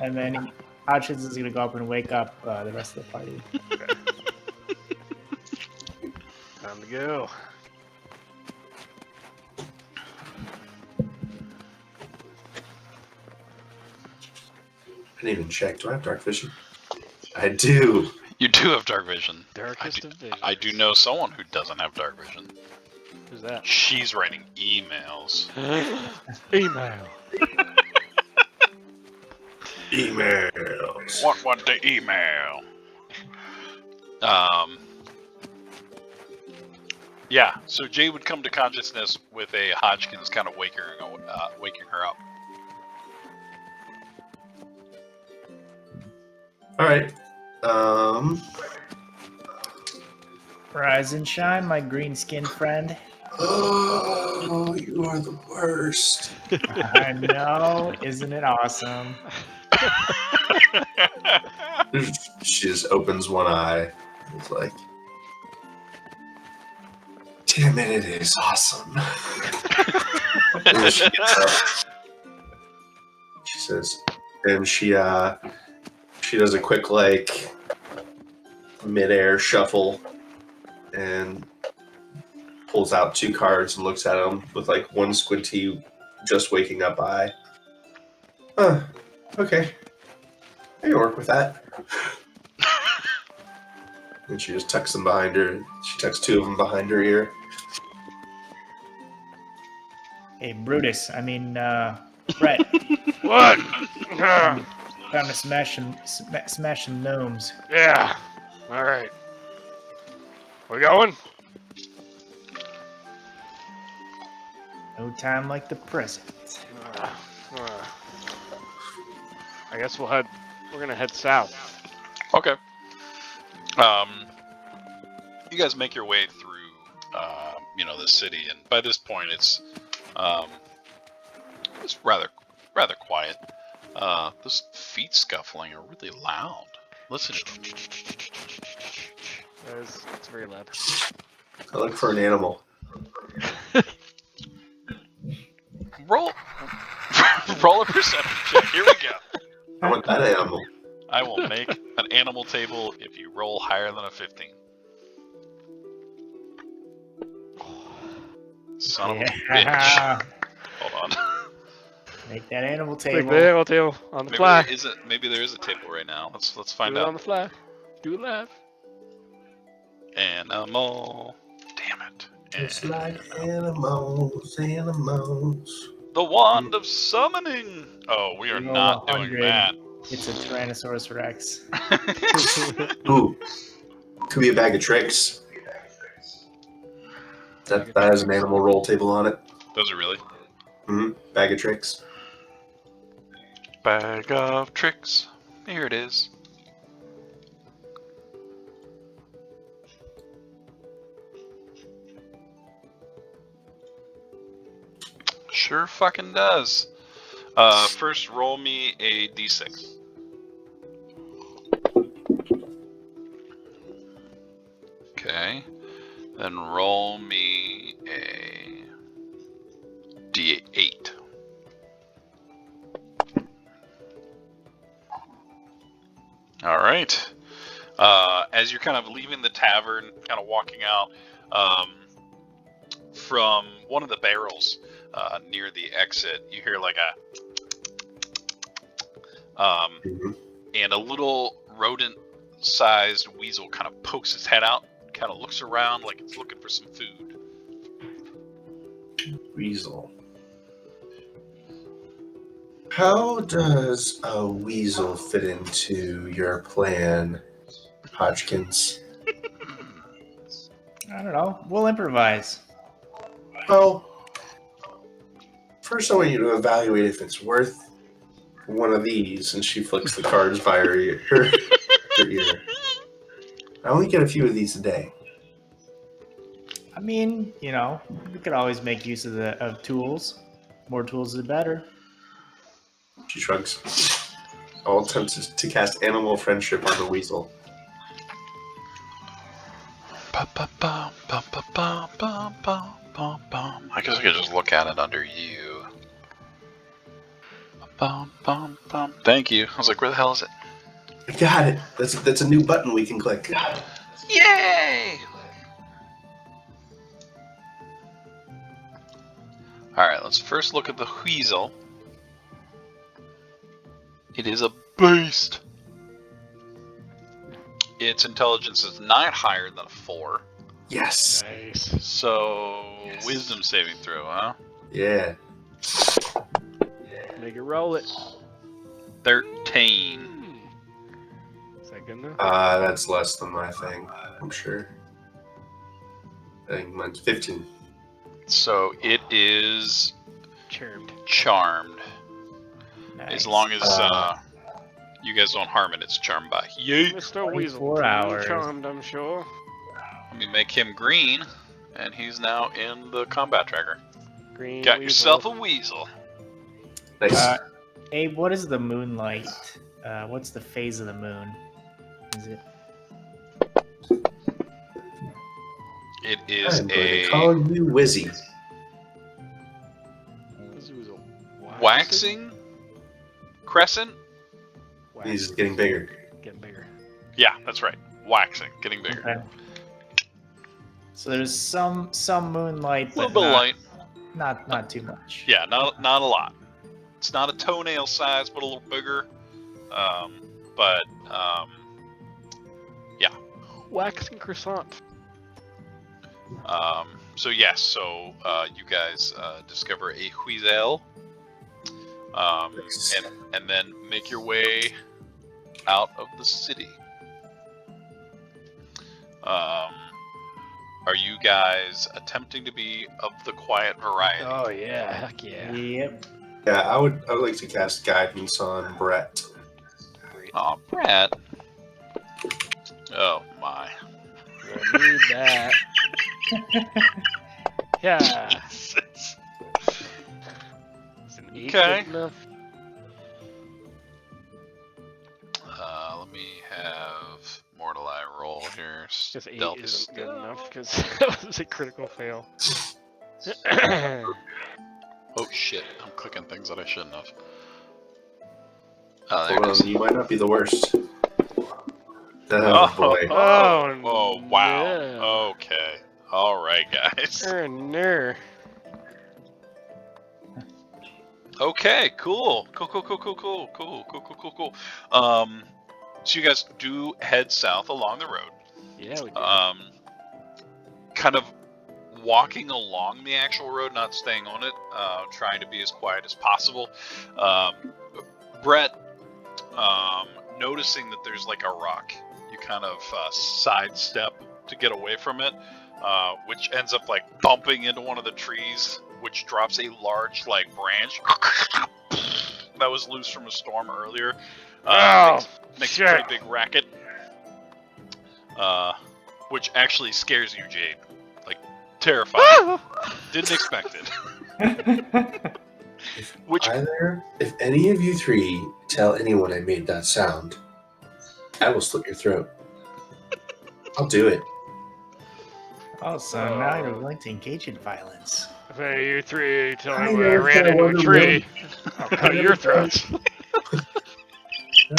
And then Hodgkins is going to go up and wake up the rest of the party. Time to go. I didn't even check. Do I have dark vision? I do. You do have dark vision. Darkest of visions. I do know someone who doesn't have dark vision. Who's that? She's writing emails. Email. Emails. What the email? Yeah. So Jay would come to consciousness with a Hodgkins kind of waking her up. All right. Rise and shine, my green-skinned friend. Oh, you are the worst. I know, isn't it awesome? She just opens one eye. It's like, damn it, it is awesome. And then she gets up. She says, and she does a quick like mid-air shuffle and pulls out 2 cards and looks at them with like one squinty, just waking up eye. Okay. I can work with that. And she just tucks them behind her. She tucks 2 of them behind her ear. Hey, Brutus, Brett, What? time to smash some gnomes. Yeah. All right. We going? No time like the present. I guess we're gonna head south. Okay. You guys make your way through, the city, and by this point, it's rather quiet. Those feet scuffling are really loud. Listen to them. It's very loud. I look for an animal. Roll a perception check. Here we go. I want that animal. I will make an animal table if you roll higher than a 15. Son of a bitch. Yeah. Hold on. Make that animal Take table. the animal tail on the fly. Maybe there is a table right now. Let's find Do it out. on the fly. Do laugh. Animal. Damn it. It's like animals. The wand of summoning. Oh, we are Roll not doing 100. that. It's a Tyrannosaurus Rex. Ooh, could be a bag of tricks. That has an animal roll table on it. Those are really Bag of tricks. bag of tricks. Here it is. Sure fucking does. First roll me a d6. Okay. Then roll me a d8. All right. As you're kind of leaving the tavern, kind of walking out from one of the barrels near the exit, you hear like a and a little rodent-sized weasel kind of pokes its head out, kind of looks around like it's looking for some food. Weasel. How does a weasel fit into your plan, Hodgkins? I don't know. We'll improvise. Well, first I want you to evaluate if it's worth one of these, and she flicks the cards by her ear. I only get a few of these a day. I mean, you know, we could always make use of tools. More tools the better. She shrugs. All attempts to cast animal friendship on the weasel. I guess I could just look at it under you. Thank you. I was like, where the hell is it? I got it. That's a new button we can click. Yay! Alright, let's first look at the weasel. It is a beast. Its intelligence is not higher than a 4. Yes. Nice. So, wisdom saving throw, huh? Yeah. Make it roll it. 13. Is that good enough? That's less than my thing, I'm sure. I think mine's 15. So, it is Charmed. charmed. Nice. As long as you guys don't harm it, it's charmed by. Yay! Mr. Weasel. 24 pretty hours. Charmed, I'm sure. Let me make him green, and he's now in the combat tracker. Green Got weasel. yourself a weasel. Nice. Abe, what is the moonlight? What's the phase of the moon? Is it? It is I'm going to a call you Wizzy. Weasel. waxing crescent. He's just getting bigger. Getting bigger. Yeah, that's right. Waxing, getting bigger. Okay. So there's some moonlight, A little but bit of light. not too much. Yeah, not a lot. It's not a toenail size, but a little bigger. Yeah. Waxing croissant. So yes, you guys discover a weasel, Nice. and then make your way out of the city. Are you guys attempting to be of the quiet variety? Oh yeah, heck yeah. Yep. Yeah, I would like to cast guidance on Brett. Aw, Brett. Oh my. We'll need that. Yeah. Is an 8 Okay. good enough? Let me have Mortal Eye roll here. Just 8 Stealth isn't good stealth. enough because that was a critical fail. Oh shit, I'm clicking things that I shouldn't have. There it Hold goes. on, you might not be the worst. Oh boy. Oh, Oh, wow. no. Okay. Alright, guys. No. Okay, cool. Cool. So you guys do head south along the road. Yeah, we do. Kind of walking along the actual road, not staying on it, trying to be as quiet as possible. Brett, noticing that there's like a rock, you kind of sidestep to get away from it, which ends up like bumping into one of the trees, which drops a large like branch that was loose from a storm earlier. Makes a pretty big racket, which actually scares you, Jade. Like, terrifying. Didn't expect it. Which If any of you three tell anyone I made that sound, I will slit your throat. I'll do it. Oh, so now you're willing to engage in violence. If any of you three tell I me when I never ran said I into a wasn't tree, I'll cut your throats. I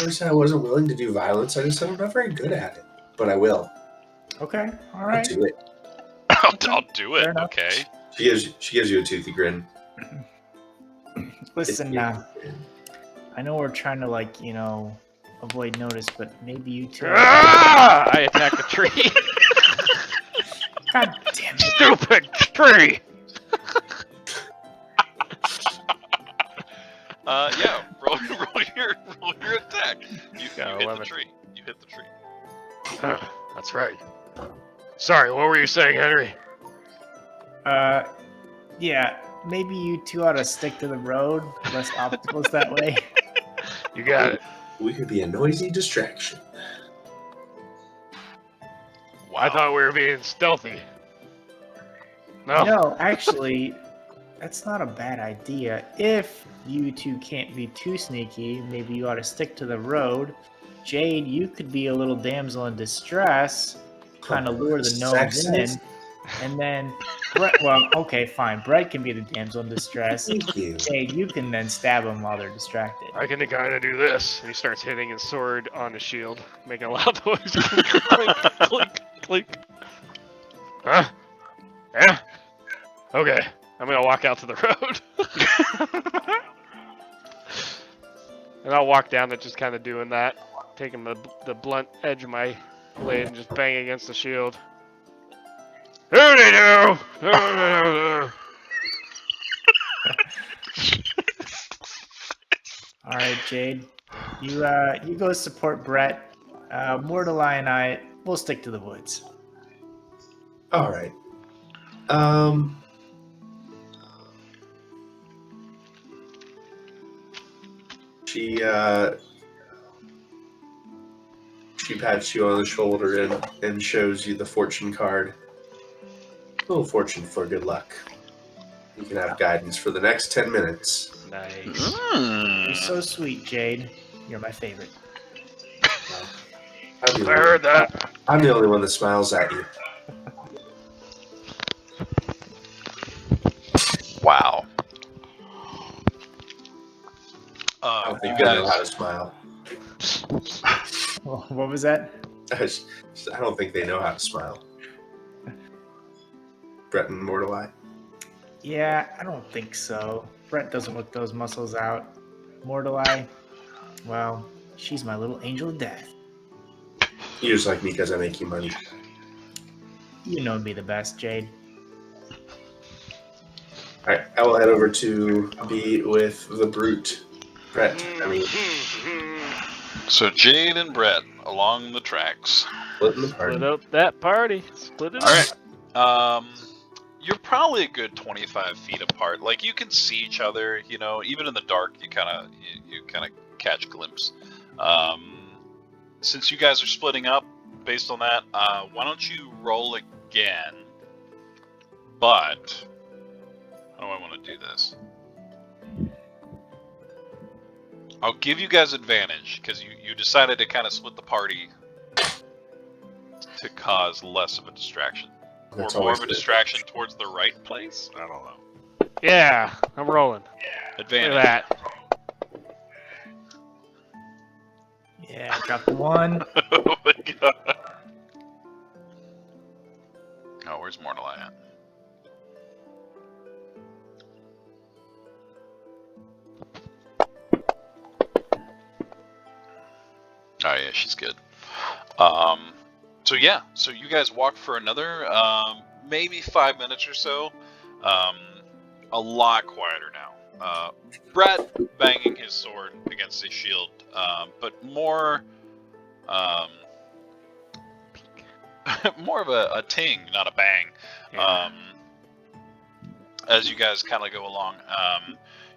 never said I wasn't willing to do violence. I just said I'm not very good at it. But I will. Okay, all I'll right. do it. I'll do Fair it, enough. okay? She gives you a toothy grin. Listen, I know we're trying to, like, you know, avoid notice, but maybe you two. I attack the tree. God damn it. Stupid tree! Yeah, roll your attack. You Got hit 11. the tree. You hit the tree. That's right. Sorry, what were you saying, Henry? Yeah, maybe you two ought to stick to the road. Less obstacles that way. You got it. We could be a noisy distraction. Wow. I thought we were being stealthy. No. No, actually, that's not a bad idea. If you two can't be too sneaky, maybe you ought to stick to the road. Jade, you could be a little damsel in distress, kind of lure the gnomes in, Sexist? and then Brett. Well, okay, fine. Brett can be the damsel in distress. Thank you. Jade, you can then stab them while they're distracted. I can kind of do this. And he starts hitting his sword on his shield, making a loud noise. Clink, clink, clink, clink. Huh? Yeah? Okay. I'm gonna walk out to the road. And I'll walk down it just kind of doing that. Taking the blunt edge of my blade and just bang against the shield. Howdy-do! All right, Jade, you go support Brett. Mortali and I, we'll stick to the woods. All right. She pats you on the shoulder and shows you the fortune card. A little fortune for good luck. You can have guidance for the next 10 minutes. Nice. You're so sweet, Jade. You're my favorite. I'm the I heard that. I'm the only one that smiles at you. Wow. I don't think You they know how to guys, smile. What was that? I don't think they know how to smile. Brett and Mortali. Yeah, I don't think so. Brett doesn't look those muscles out. Mortali, well, she's my little angel of death. You just like me because I make you money. You know me the best, Jade. Alright, I will head over to be with the brute. Brett, I mean, so Jade and Brett along the tracks. splitting the party. Split up that party. Split it All up. right. You're probably a good 25 feet apart. Like, you can see each other, you know, even in the dark, you kind of catch a glimpse. Since you guys are splitting up, based on that, why don't you roll again? But how do I want to do this? I'll give you guys advantage because you decided to kind of split the party to cause less of a distraction. That's Or more always of a good. distraction towards the right place? I don't know. Yeah, I'm rolling. Look Advantage. at that. Yeah, drop the one. Oh my god. Oh, where's Mortali at? Oh yeah, she's good. So yeah, so you guys walk for another maybe 5 minutes or so. A lot quieter now. Brett banging his sword against his shield, but more more of a ting, not a bang. Yeah. As you guys kind of go along,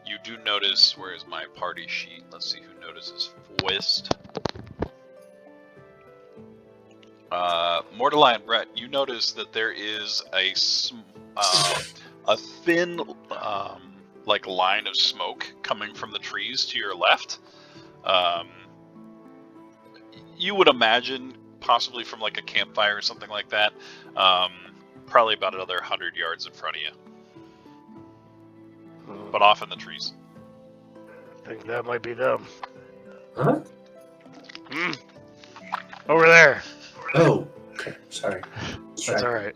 you do notice, where is my party sheet? Let's see who notices first. Mordelai and Brett, you notice that there is a thin, like line of smoke coming from the trees to your left. You would imagine possibly from like a campfire or something like that. Probably about another 100 yards in front of you, but off in the trees. I think that might be them. Huh? Over there. Oh, okay. Sorry. That's all right.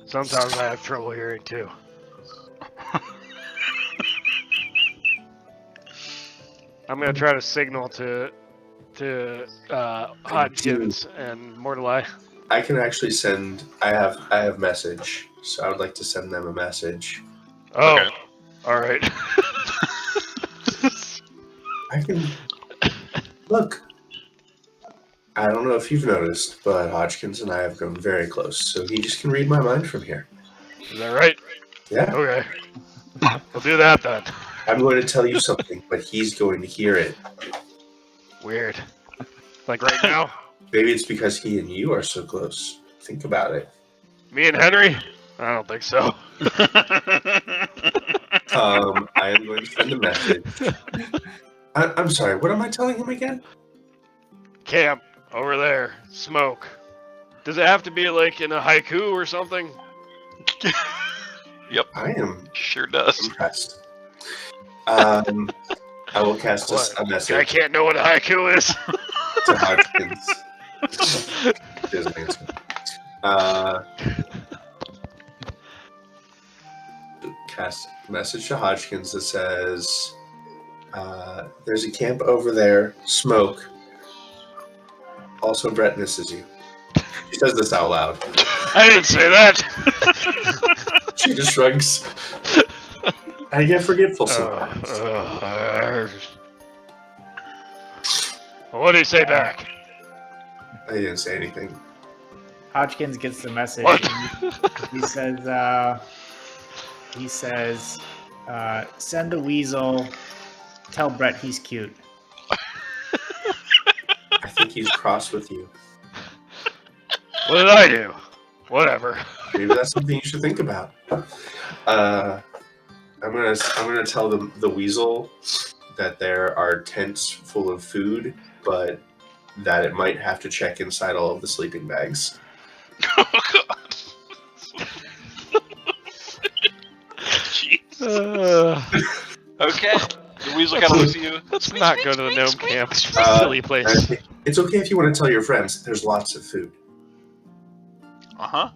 Sometimes I have trouble hearing too. I'm gonna try to signal to Hodgkins and Mordelai. I can actually send. I have message, so I would like to send them a message. Oh, Okay. all right. I can look. I don't know if you've noticed, but Hodgkins and I have grown very close, so he just can read my mind from here. Is that right? Yeah. Okay. We'll do that then. I'm going to tell you something, but he's going to hear it. Weird. Like right now? Maybe it's because he and you are so close. Think about it. Me and Henry? I don't think so. I am going to send a message. I'm sorry, what am I telling him again? Camp over there. Smoke. Does it have to be like in a haiku or something? Yep, I am sure does. impressed. I will cast What? a I message can't know what a haiku is. to Hodgkins. He doesn't answer. Cast a message to Hodgkins that says, there's a camp over there, smoke. Also, Brett misses you. She says this out loud. I didn't say that. She just shrugs. I get forgetful sometimes. What did he say back? I didn't say anything. Hodgkins gets the message. What? And he says, send a weasel. Tell Brett he's cute. I think he's cross with you. What did I do? Whatever. Maybe that's something you should think about. I'm gonna tell the weasel that there are tents full of food, but that it might have to check inside all of the sleeping bags. Oh god. Jeez. Okay. The weasel kind of looks at you. Let's not go to the gnome camp. It's a silly place. It's okay if you want to tell your friends. There's lots of food. Uh-huh.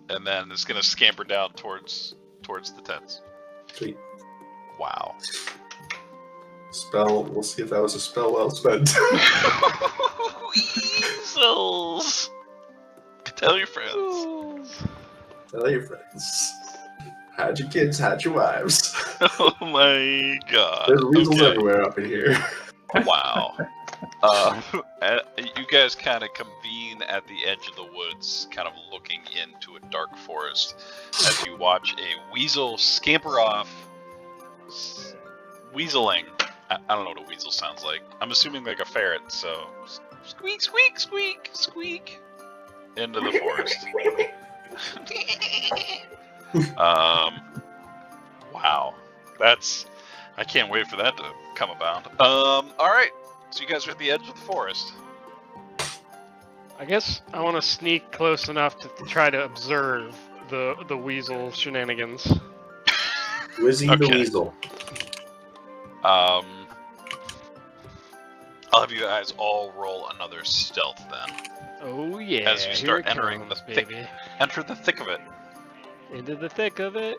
And then it's gonna scamper down towards the tents. Sweet. Wow. Spell. We'll see if that was a spell well spent. Weasels. Tell your friends. Tell your friends. Hide your kids, hide your wives. Oh my god. There's weasels Okay. everywhere up in here. Wow. You guys kind of convene at the edge of the woods, kind of looking into a dark forest, as you watch a weasel scamper off, weaseling. I don't know what a weasel sounds like. I'm assuming like a ferret, so squeak, squeak, squeak, squeak, into the forest. Wow. I can't wait for that to come about. Alright. So you guys are at the edge of the forest. I guess I want to sneak close enough to try to observe the weasel shenanigans. Wizzy the Okay. weasel. I'll have you guys all roll another stealth then. Oh yeah. As you start here it entering comes, the thick- baby. Enter the thick of it. Into the thick of it.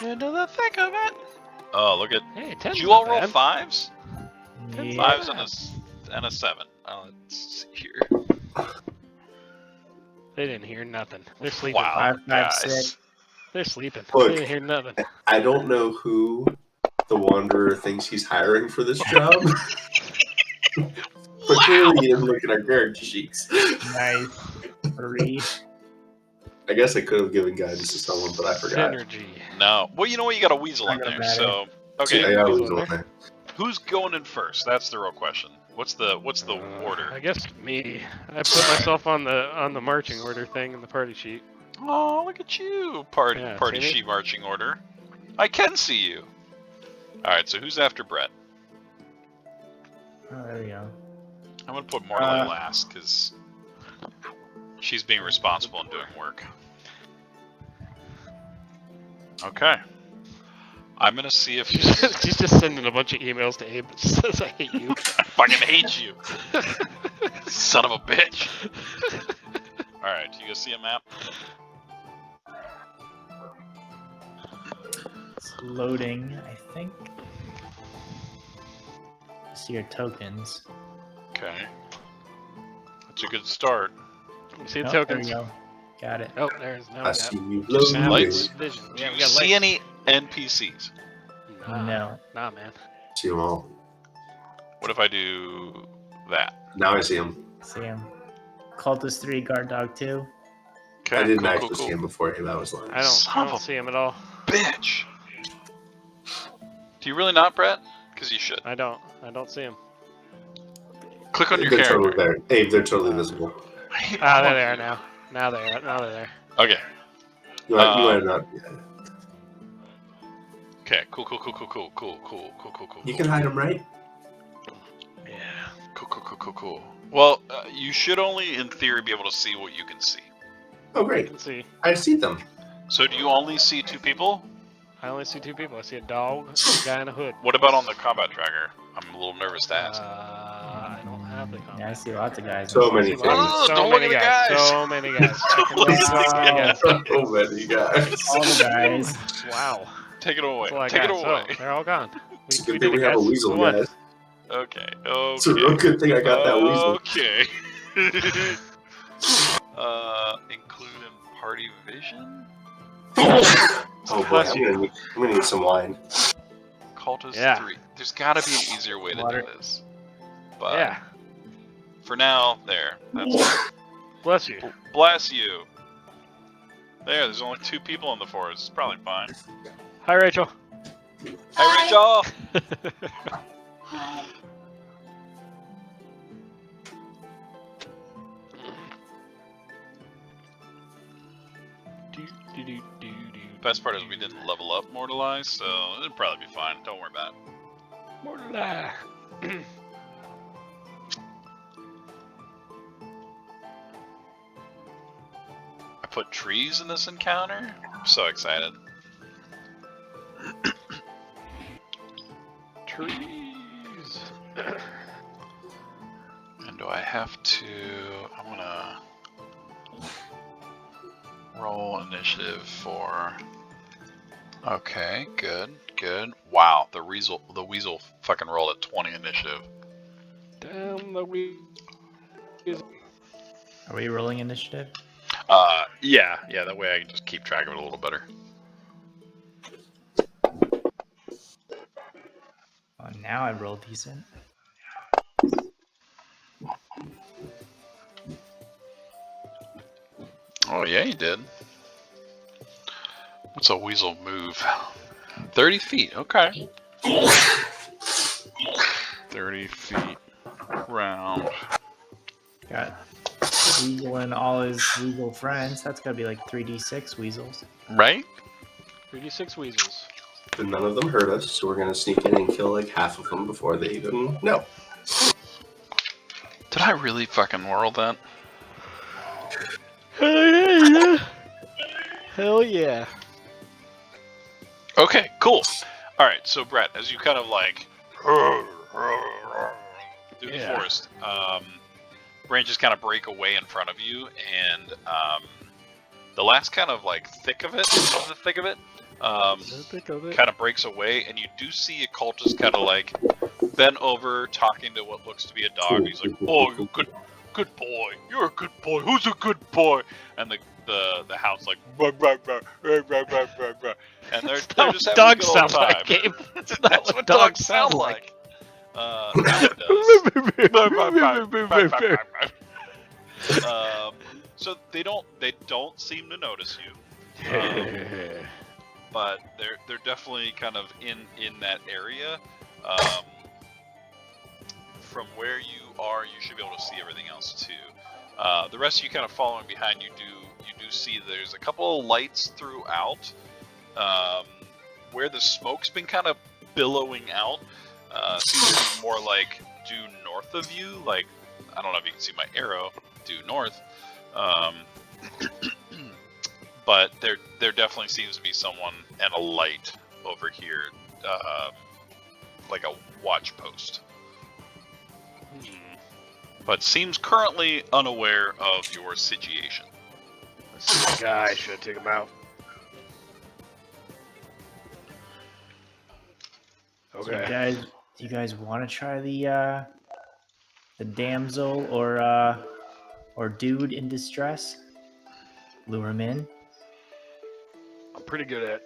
Into the thick of it. Oh, look at. Hey, Did 10's you all not roll bad. fives? Yeah. Fives and a and a 7. Let's see here. They didn't hear nothing. They're sleeping. Wow, 5, 5, guys. 6. They're sleeping. Look. They didn't hear nothing. I don't know who the Wanderer thinks he's hiring for this job. But clearly he didn't look at our character sheets. Nice. 3. I guess I could have given guidance to someone, but I forgot. Synergy. No. Well, you know what? You got a weasel Not in gonna there. matter. So, I okay. got a Weasel weasel in in there. Who's going in first? That's the real question. What's the order? I guess me. I put myself on the marching order thing in the party sheet. Oh, look at you. Party Yeah, see me? sheet marching order. I can see you. All right. So who's after Brett? Oh, there we go. I'm gonna put Morley last because she's being responsible and doing work. Okay. I'm gonna see if She's just sending a bunch of emails to Abe that says I hate you. I fucking hate you, son of a bitch. All right, you guys see a map? It's loading, I think. See your tokens. Okay. That's a good start. You see the Oh, tokens? There we go. Got it. Oh, there's no I gap. see you Just loading. lights? Vision. Do Yeah, you we got see lights. any NPCs? No. Nah, man. See them all. What if I do that? Now I see them. See him. Cultist 3, guard dog 2. Okay. I didn't cool, actually cool, see cool. him before that was lying. I Son of don't a see him at all. bitch. Do you really not, Brett? Because you should. I don't see him. Click on your They're character. totally there. Abe, they're totally visible. I hate Ah, all there of they are you. now. Now they're there. Okay. You might have not. Okay. Cool. You can hide them, right? Yeah. Cool. Well, you should only, in theory, be able to see what you can see. Oh, You great. can see. I see them. So do you only see 2 people? I only see 2 people. I see a dog, a guy in a hood. What about on the combat tracker? I'm a little nervous to ask. I don't have the comment. Yeah, I see lots of guys. So many I see lots- things. Oh, don't look at the guys. So many guys. So many guys. All the guys. Wow. Take it away. That's a lot of Take it guys. away. Oh, they're all gone. It's a We good did thing it, we have a guys. weasel, We won. guys. Okay. It's a real good thing I got that weasel. Okay. Include in party vision? Oh boy, Bless I'm gonna need some wine. Cultist Yeah. 3. There's gotta be an easier way to Water. do this. But Yeah. for now, there. That's Bless you. bless you. There's only 2 people in the forest. It's probably fine. Hi, Rachel. Hi, Rachel! Best part is we didn't level up Mortalize, so it'll probably be fine. Don't worry about it. Mortala. I put trees in this encounter. I'm so excited. Trees. And do I have to... I'm gonna... roll initiative for... Okay, good. Wow, the weasel fucking rolled at 20 initiative. Damn the weed. Are we rolling initiative? Yeah, that way I can just keep track of it a little better. Oh, now I roll decent. Oh yeah, you did. What's a weasel move? 30 feet, okay. 30 feet round. Got Weasel and all his weasel friends. That's gotta be like 3d6 weasels. Right? 36 weasels. But none of them hurt us, so we're gonna sneak in and kill like half of them before they even know. Did I really fucking whirl that? Hell yeah. Hell yeah. Okay, cool. Alright, so Brett, as you kind of like through the Yeah. forest, branches kind of break away in front of you, and the last kind of like thick of it, Think of it. kind of breaks away, and you do see a cultist kind of like bent over talking to what looks to be a dog. He's like, "Oh, you good boy. You're a good boy. Who's a good boy?" And the hound's like, "Rah, rah, rah, rah, rah, rah, rah, rah." And they're just having a dogs good old sound time. like, Gabe. That's not That's what dogs sound like. Now it does. So they don't seem to notice you. But they're definitely kind of in that area. From where you are, you should be able to see everything else too. The rest of you kind of following behind, you do see there's a couple of lights throughout. Where the smoke's been kind of billowing out, seems to be more like due north of you. Like, I don't know if you can see my arrow due north. But there definitely seems to be someone and a light over here, like a watch post. But seems currently unaware of your situation. This guy should take him out. So Okay. do you guys want to try the damsel or dude in distress? Lure him in. I'm pretty good at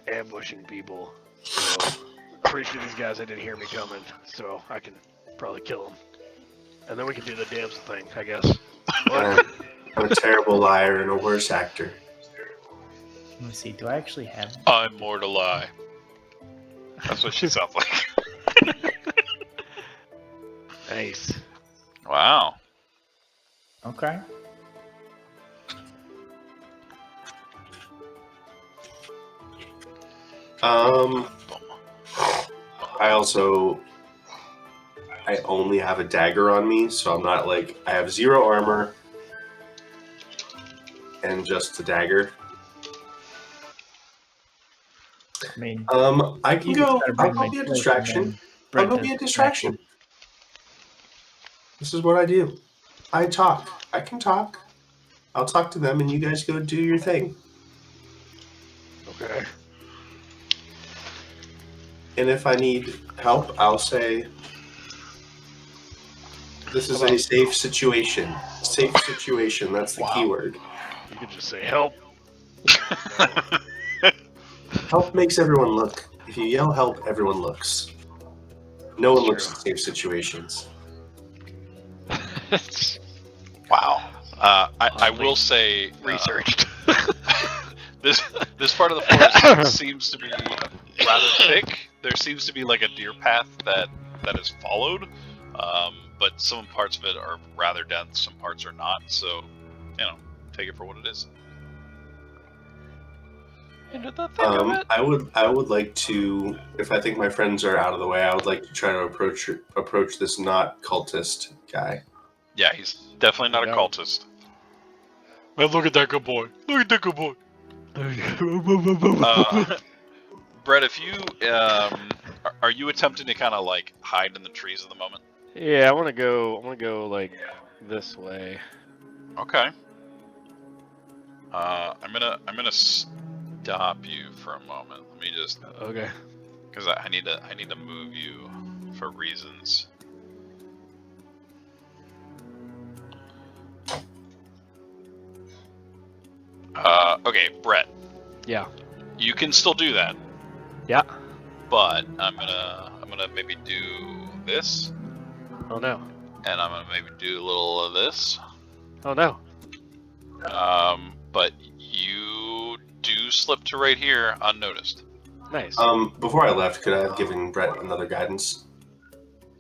ambushing people. So pretty sure these guys didn't hear me coming, so I can probably kill them. And then we can do the damsel thing, I guess. I'm a terrible liar and a worse actor. Let me see. Do I actually have? I'm more to lie. That's what she sounds like. Nice. Wow. Okay. I only have a dagger on me, so I'm not like, I have 0 armor and just a dagger. I mean, I can you go. just gotta I'll bring go my be a cloak and distraction. then I'll Brett go does be a the distraction. This is what I do. I talk. I can talk. I'll talk to them, and you guys go do your thing. Okay. And if I need help, I'll say, "This is a safe situation." Safe situation. That's the key word. You could just say help. Help makes everyone look. If you yell help, everyone looks. No one looks at safe situations. Wow. I will say Researched. this part of the forest seems to be rather thick. There seems to be like a deer path that is followed, but some parts of it are rather dense, some parts are not. So, take it for what it is. Into the thick of it. I would like to, if I think my friends are out of the way, I would like to try to approach this not cultist guy. Yeah, he's definitely not a cultist. Well, look at that good boy. Look at that good boy. Brett, if you are you attempting to kind of like hide in the trees at the moment? Yeah, I want to go like this way. Okay. I'm gonna stop you for a moment. Let me just Okay. because I need to move you for reasons. Okay, Brett. Yeah. You can still do that. Yeah. But I'm gonna maybe do this. Oh no. And I'm gonna maybe do a little of this. Oh no. But you do slip to right here unnoticed. Nice. Before I left, could I have given Brett another guidance?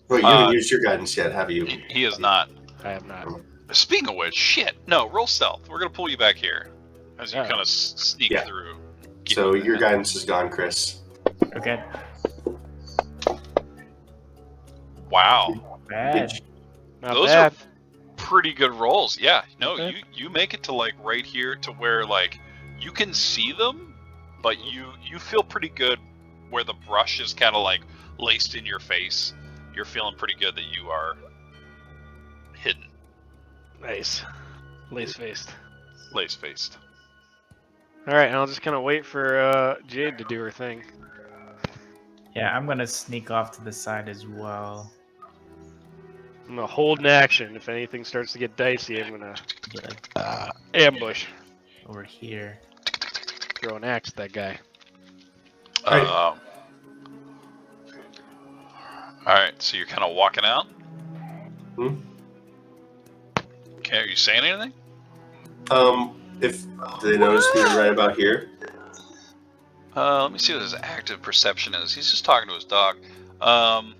Wait, you haven't used your guidance yet, have you? He has not. I have not. Speaking of which, shit. No, roll stealth. We're gonna pull you back here as you kind of sneak through. So your guidance is gone, Chris. Okay. Wow. Bad. Not Those bad. are pretty good rolls. Yeah. No, Okay. you make it to like right here to where like you can see them, but you feel pretty good where the brush is kind of like laced in your face. You're feeling pretty good that you are hidden. Nice. Lace-faced. Lace-faced. Alright, and I'll just kind of wait for Jade to do her thing. Yeah, I'm gonna sneak off to the side as well. I'm gonna hold an action. If anything starts to get dicey, I'm gonna Get like ambush. over here. Throw an axe at that guy. Right. All right, so you're kind of walking out. Hmm? Okay, are you saying anything? If they notice me right about here, Let me see what his active perception is. He's just talking to his dog. I'm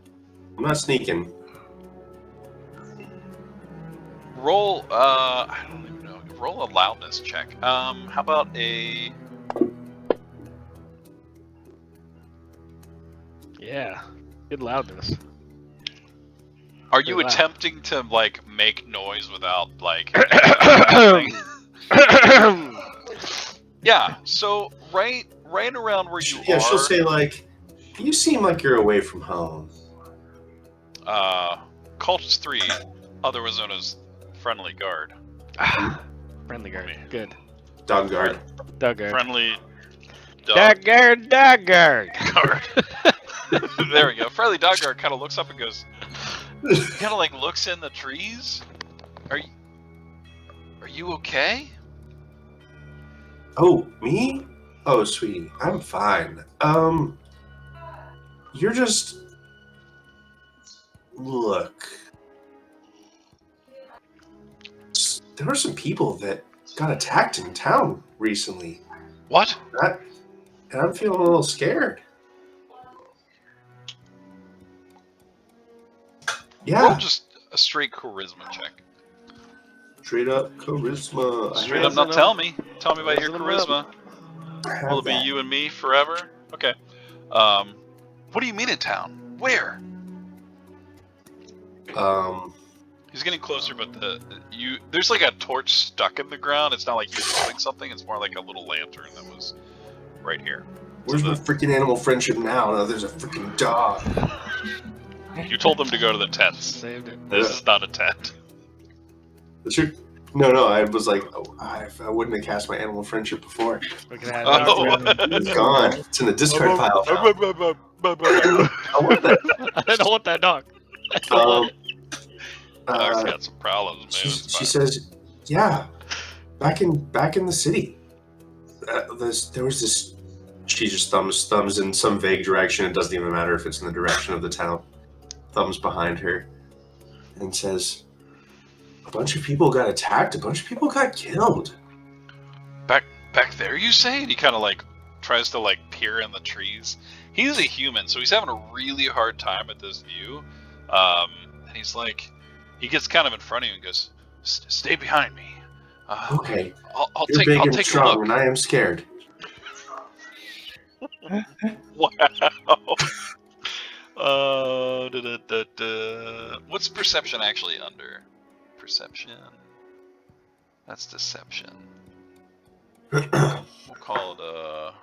not sneaking. Roll. I don't even know. Roll a loudness check. How about a? Yeah. Good loudness. Are you Pretty loud. attempting to like make noise without like? Yeah. So right around where you Yeah, are. she'll say like, "You seem like you're away from home." Cultist 3, otherwise known as Friendly Guard. Friendly guard. Good. Dog guard. Dog guard. Friendly dog Dog guard. Dog guard. guard. There we go. Friendly dog guard kind of looks up and goes, kind of like looks in the trees. Are you okay? Oh, me? Oh, sweetie, I'm fine. You're just... Look. There were some people that got attacked in town recently. What? And I'm feeling a little scared. Roll Yeah, just a straight charisma check. straight up charisma. I Straight have- up, not tell me. Tell me about your Raising them charisma. I have Will it be that. you and me forever? Okay. What do you mean in town? Where? He's getting closer, but there's like a torch stuck in the ground. It's not like he's holding something. It's more like a little lantern that was right here. Where's my freaking animal friendship now? Now there's a freaking dog. You told them to go to the tents. Saved it. This is not a tent. That's your... No, I was like, oh, I wouldn't have cast my animal friendship before. We can have Oh. It's gone. It's in the discard pile. I I want that. I don't want that dog. I don't want it. Dog's Uh, got some problems, man. she It's fine. says, yeah, back in the city, there was this. She just thumbs in some vague direction. It doesn't even matter if it's in the direction of the town. Thumbs behind her, and says, a bunch of people got attacked. A bunch of people got killed. Back there, you say? And he kind of like tries to like peer in the trees. He's a human, so he's having a really hard time at this view. And he's like, he gets kind of in front of you and goes, "Stay behind me. Okay, I'll you're take big a and strong, look." and I am scared. Wow. What's perception actually under? Perception. That's deception. We'll call it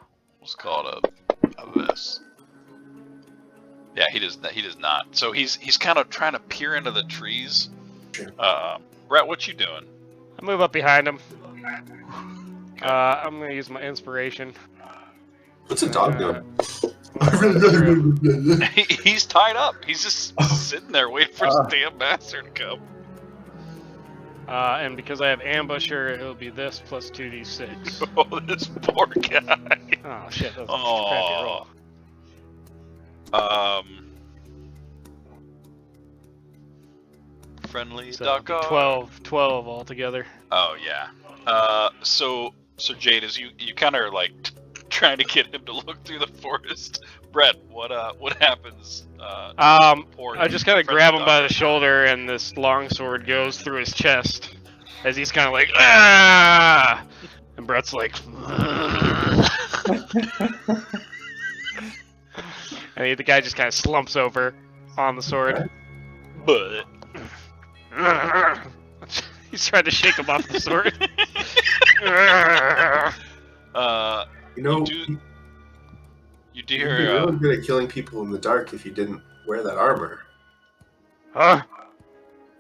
let's call it a this. Yeah, he does not. So he's kind of trying to peer into the trees. Brett, what you doing? I move up behind him. I'm gonna use my inspiration. What's a dog doing? He's tied up. He's just sitting there waiting for his damn master to come. And because I have ambusher, it'll be this plus 2d6. Oh, this poor guy. Oh shit, that was a Oh. crappy roll. Friendly So dog. 12 altogether. Oh yeah. So Jade, as you kind of are like trying to get him to look through the forest. Brett, what happens? I just kind of grab him by the shoulder, and this longsword goes through his chest as he's kind of like, ah! And Brett's like, and the guy just kind of slumps over on the sword. But He's trying to shake him off the sword. You know, you you'd do be hear. really good at killing people in the dark if you didn't wear that armor. Huh?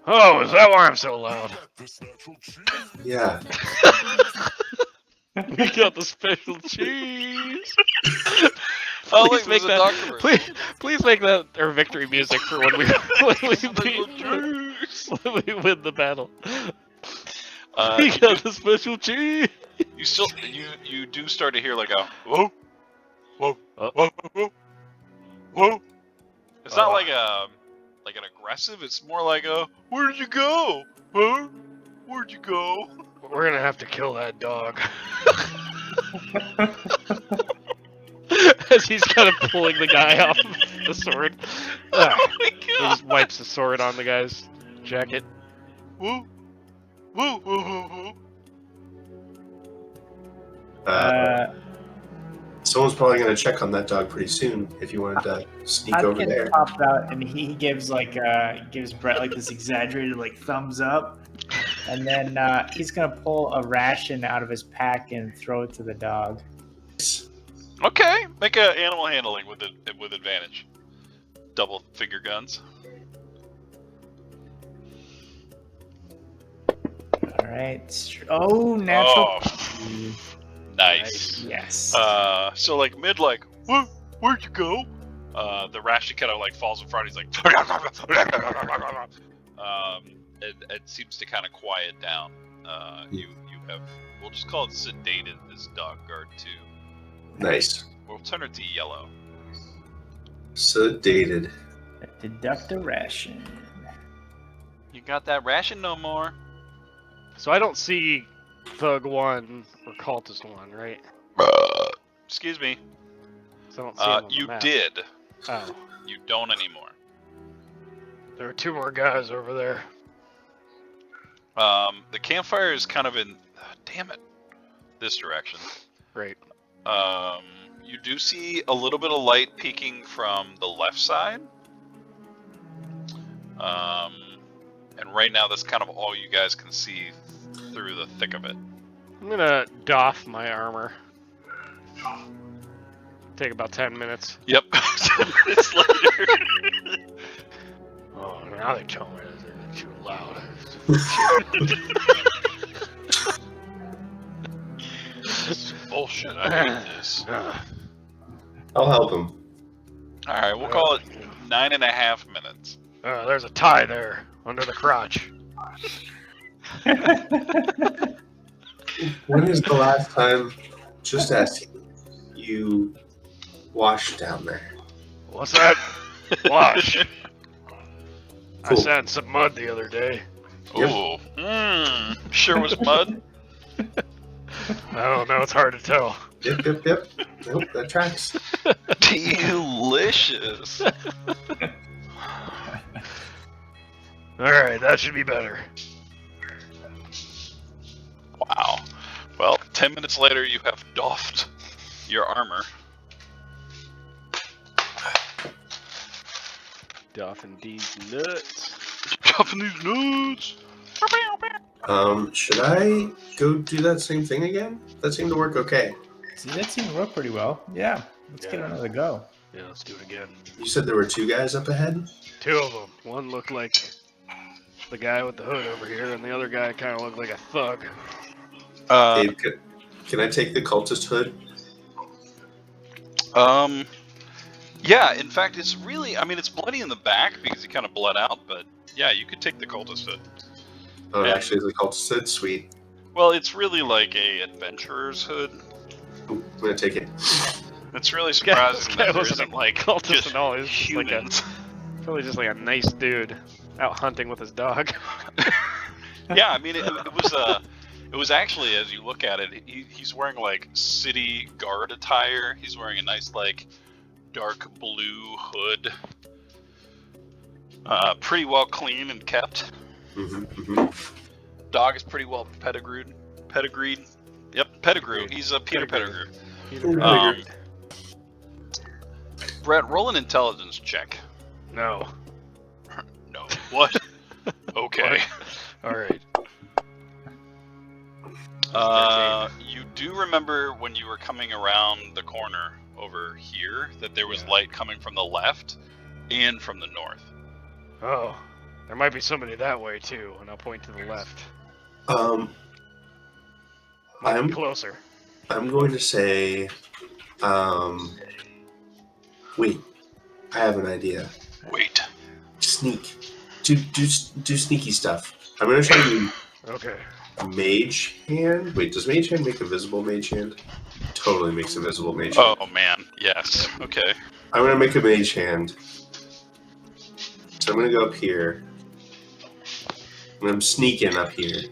Oh, is that why I'm so loud? Yeah. We got the special cheese. Oh, Please look, make there's a that. dog commercial. Please make that our victory music for when we Special juice. when we win the battle. You We do- got the special cheese. You still you do start to hear like a whoa, whoa, Oh. whoa, whoa, whoa. It's not Oh. like an aggressive. It's more like a where did you go? Huh? Where'd you go? We're gonna have to kill that dog. As he's kind of pulling the guy off the sword. Ah, Oh my he god! just wipes the sword on the guy's jacket. Whoa, whoa, whoa, whoa, whoa. Someone's probably going to check on that dog pretty soon if you wanted to sneak over Hodgkin there. pops out and he gives gives Brett like this exaggerated like thumbs up, and then he's gonna pull a ration out of his pack and throw it to the dog. Okay, make a animal handling with advantage. Double finger guns. All right. Oh, natural. Oh, nice. Yes. So like mid where'd you go? The ration kind of like falls in front. He's like, it seems to kind of quiet down. You have, we'll just call it sedated this dog guard too. Nice. We'll turn it to yellow. Sedated. Deduct a ration. You got that ration no more. So I don't see Thug 1 or Cultist 1, right? Excuse me. So I don't see him on the You map. did. Oh, You don't anymore. there are 2 more guys over there. The campfire is kind of in, damn it, this direction. Right. You do see a little bit of light peeking from the left side. And right now that's kind of all you guys can see through the thick of it. I'm gonna doff my armor. Take about 10 minutes. Yep. 10 minutes later. Oh, now they tell me they're too loud. This is bullshit. I hate this. I'll help him. Alright, we'll call it 9.5 minutes. There's a tie there under the crotch. When is the last time, just asking, you washed down there? What's that? Wash. I Cool. sat in some mud the other day. Yep. Ooh. Sure was mud. I don't know, it's hard to tell. Yep. Nope, that tracks. Delicious. Alright, that should be better. Wow. Well, 10 minutes later, you have doffed your armor. Doffing these nuts. Doffing these nuts. Should I go do that same thing again? That seemed to work okay. See, that seemed to work pretty well. Yeah. Let's give it another go. Yeah, let's do it again. You said there were 2 guys up ahead? 2 of them. One looked like the guy with the hood over here, and the other guy kind of looked like a thug. Dave, can I take the cultist hood? Yeah, in fact, it's really, I mean, it's bloody in the back because he kind of bled out, but yeah, you could take the cultist hood. Oh, it Yeah. actually is a cultist hood? Sweet. Well, it's really like a adventurer's hood. Ooh, I'm gonna take it. It's really This guy surprising that there wasn't isn't a like cultist just and all. He was just like a, humans. probably just like a nice dude out hunting with his dog. Yeah, I mean, it was actually, as you look at it, he's wearing like city guard attire. He's wearing a nice like dark blue hood. Pretty well clean and kept. Dog is pretty well pedigreed. Yep, Pettigrew. He's a Peter Pettigrew. Brett, roll an intelligence check. No. No. What? Okay. Alright. You do remember when you were coming around the corner over here that there was light coming from the left and from the north. Oh. There might be somebody that way too, and I'll point to the left. I'm Closer. going to say, Wait, I have an idea. Wait. Sneak. Do sneaky stuff. I'm gonna try to do Okay. mage hand. Wait, does mage hand make a visible mage hand? Totally makes a visible mage hand. Oh man, yes. Okay. I'm gonna make a mage hand. So I'm gonna go up here. And I'm sneaking up here.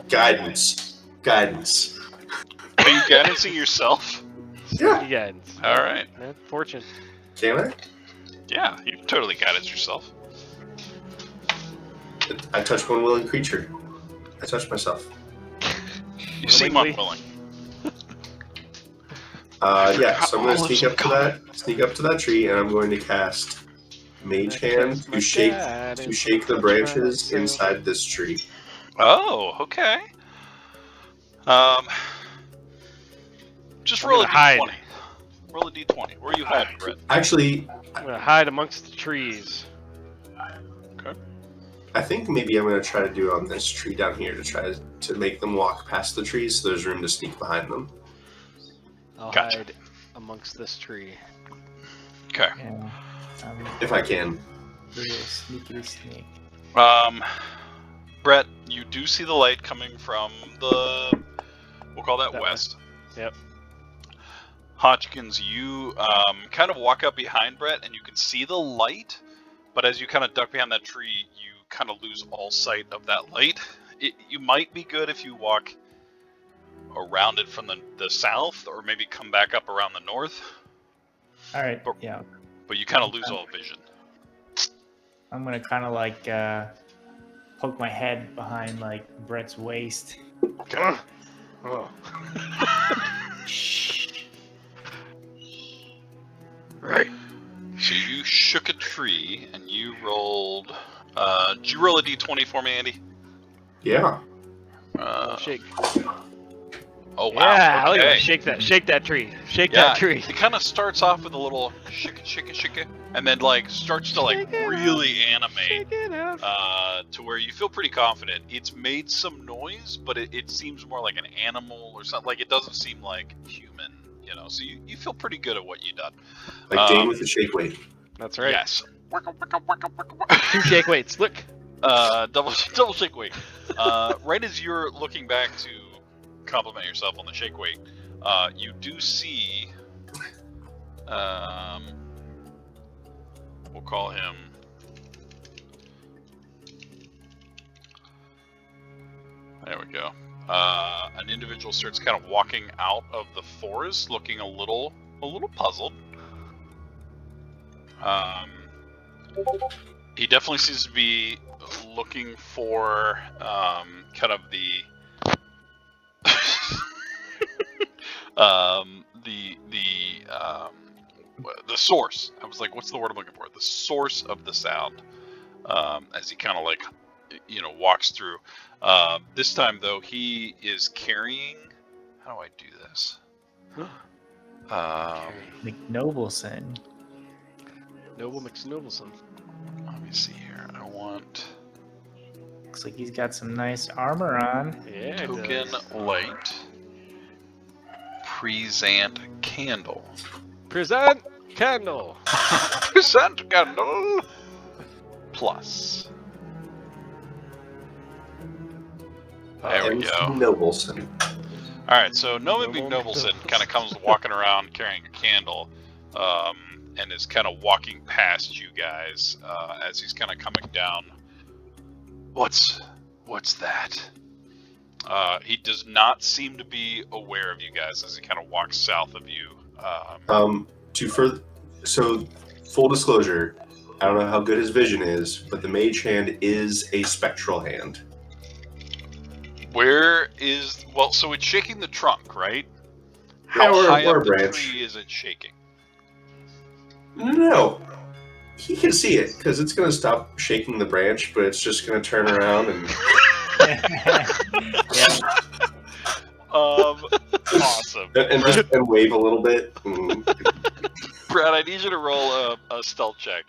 Guidance. Guidance. Are you guidancing yourself? Yeah. Sneaky guidance. All right. Yeah, fortune. Can I? Yeah, you totally guidance yourself. I touch one willing creature. I touch myself. You seem Willingly? unwilling. Yeah, so I'm gonna Olives sneak up to coming. that tree, and I'm going to cast Mage Hand to shake the branches inside this tree. Oh, okay. Just I'm roll a gonna hide. d20. Roll a d20. Where are you hiding, Brett? Actually, I'm gonna hide amongst the trees. I think maybe I'm gonna try to do it on this tree down here to try to make them walk past the trees so there's room to sneak behind them. I'll Gotcha. hide amongst this tree. Okay. Yeah. If I can. Real sneaky sneak. Brett, you do see the light coming from the, we'll call that That west. Yep. Hodgkins, you kind of walk up behind Brett and you can see the light, but as you kind of duck behind that tree, you kind of lose all sight of that light. You might be good if you walk around it from the south, or maybe come back up around the north, All right. But- Yeah. but you kind of lose all vision. I'm gonna kind of like poke my head behind like Brett's waist. Okay. Oh. Right. So you shook a tree and you rolled. Did you roll a d20 for me, Andy? Yeah. Shake. Oh wow. Yeah, look at Okay. that. Shake that tree. Shake Yeah, that tree. it kind of starts off with a little shake, and then like starts to like Shake it really animate Shake it out. to where you feel pretty confident. It's made some noise, but it seems more like an animal or something. Like it doesn't seem like human, you know. So you feel pretty good at what you done. Like Dane with the shake weight. That's right. Yes. 2 shake weights. Look. Double shake weight. Right as you're looking back to compliment yourself on the shake weight, you do see. We'll call him. There we go. An individual starts kind of walking out of the forest, looking a little puzzled. He definitely seems to be looking for kind of the the source. I was like, what's the word I'm looking for? The source of the sound. As he kind of like, walks through. This time though, he is carrying. How do I do this? McNobleson. Noble McNobleson. Let me see here. I want Looks like he's got some nice armor on. Yeah. it token does. light. Present candle. Present candle. Present candle. Plus. There we MC go. Nobleson. All right, so Noman Noble McNobleson kind of comes walking around carrying a candle, and is kind of walking past you guys as he's kind of coming down. What's that? He does not seem to be aware of you guys as he kind of walks south of you. So full disclosure, I don't know how good his vision is, but the mage hand is a spectral hand. So it's shaking the trunk, right? Yeah, How or high a up the branch. tree is it shaking? No, he can see it because it's going to stop shaking the branch, but it's just going to turn around and. Awesome. and wave a little bit. Brad, I need you to roll a stealth check.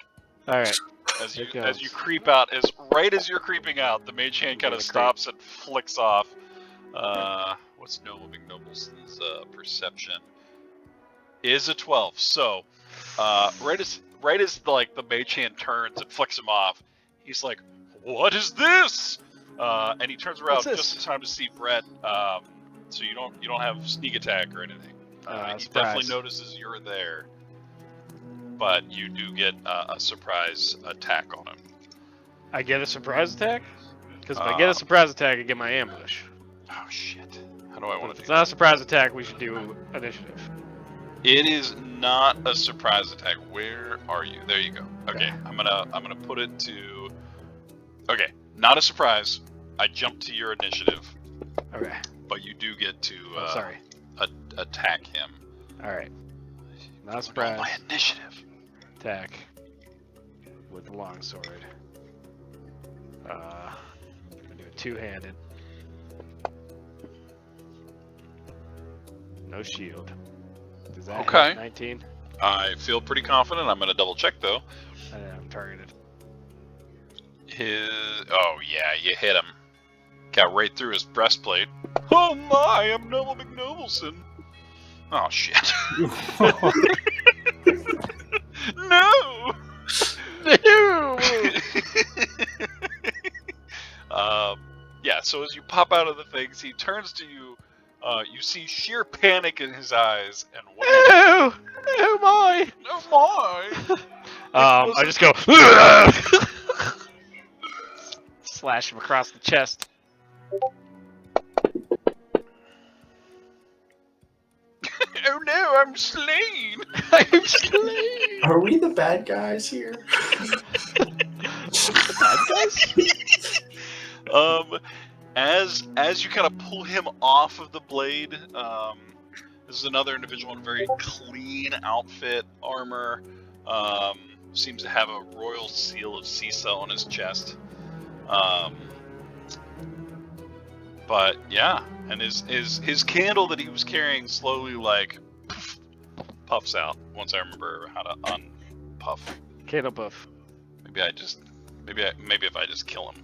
All right. As Here you it as goes. you creep out, right as you're creeping out, the mage hand kind of Gonna creep. stops and flicks off. What's Noble McNoble's perception? Is a 12. So right as like the mage hand turns and flicks him off, he's like, "What is this?" And he turns around What's this? just in time to see Brett. So you don't have sneak attack or anything. He Surprise. definitely notices you're there, but you do get a surprise attack on him. I get a surprise attack? Because if I get a surprise attack, I get my ambush. Oh shit! How do I But want if to it's do not a this? surprise attack, we should do initiative. It is not a surprise attack. Where are you? There you go. Okay, I'm gonna put it to. Okay, not a surprise. I jumped to your initiative, Okay. but you do get to Sorry. attack him. All right. Not a On surprise my initiative. attack with the longsword. I'm gonna do it two-handed. No shield. Does that Okay. hit 19? I feel pretty confident. I'm gonna double check though. I'm targeted. Oh yeah, you hit him. Got right through his breastplate. Oh my! I'm Noble McNobleson. Oh shit! No! No! Yeah, so as you pop out of the things, he turns to you. You see sheer panic in his eyes, and what? No! Oh my! Oh my! I just go slash him across the chest. Oh no! I'm slain! I'm slain. Are we the bad guys here? Bad guys? As you kind of pull him off of the blade, this is another individual in a very clean outfit, armor. Seems to have a royal seal of Sisa on his chest. But yeah, and his candle that he was carrying slowly like puffs out. Once I remember how to unpuff. Candle buff. Maybe if I just kill him.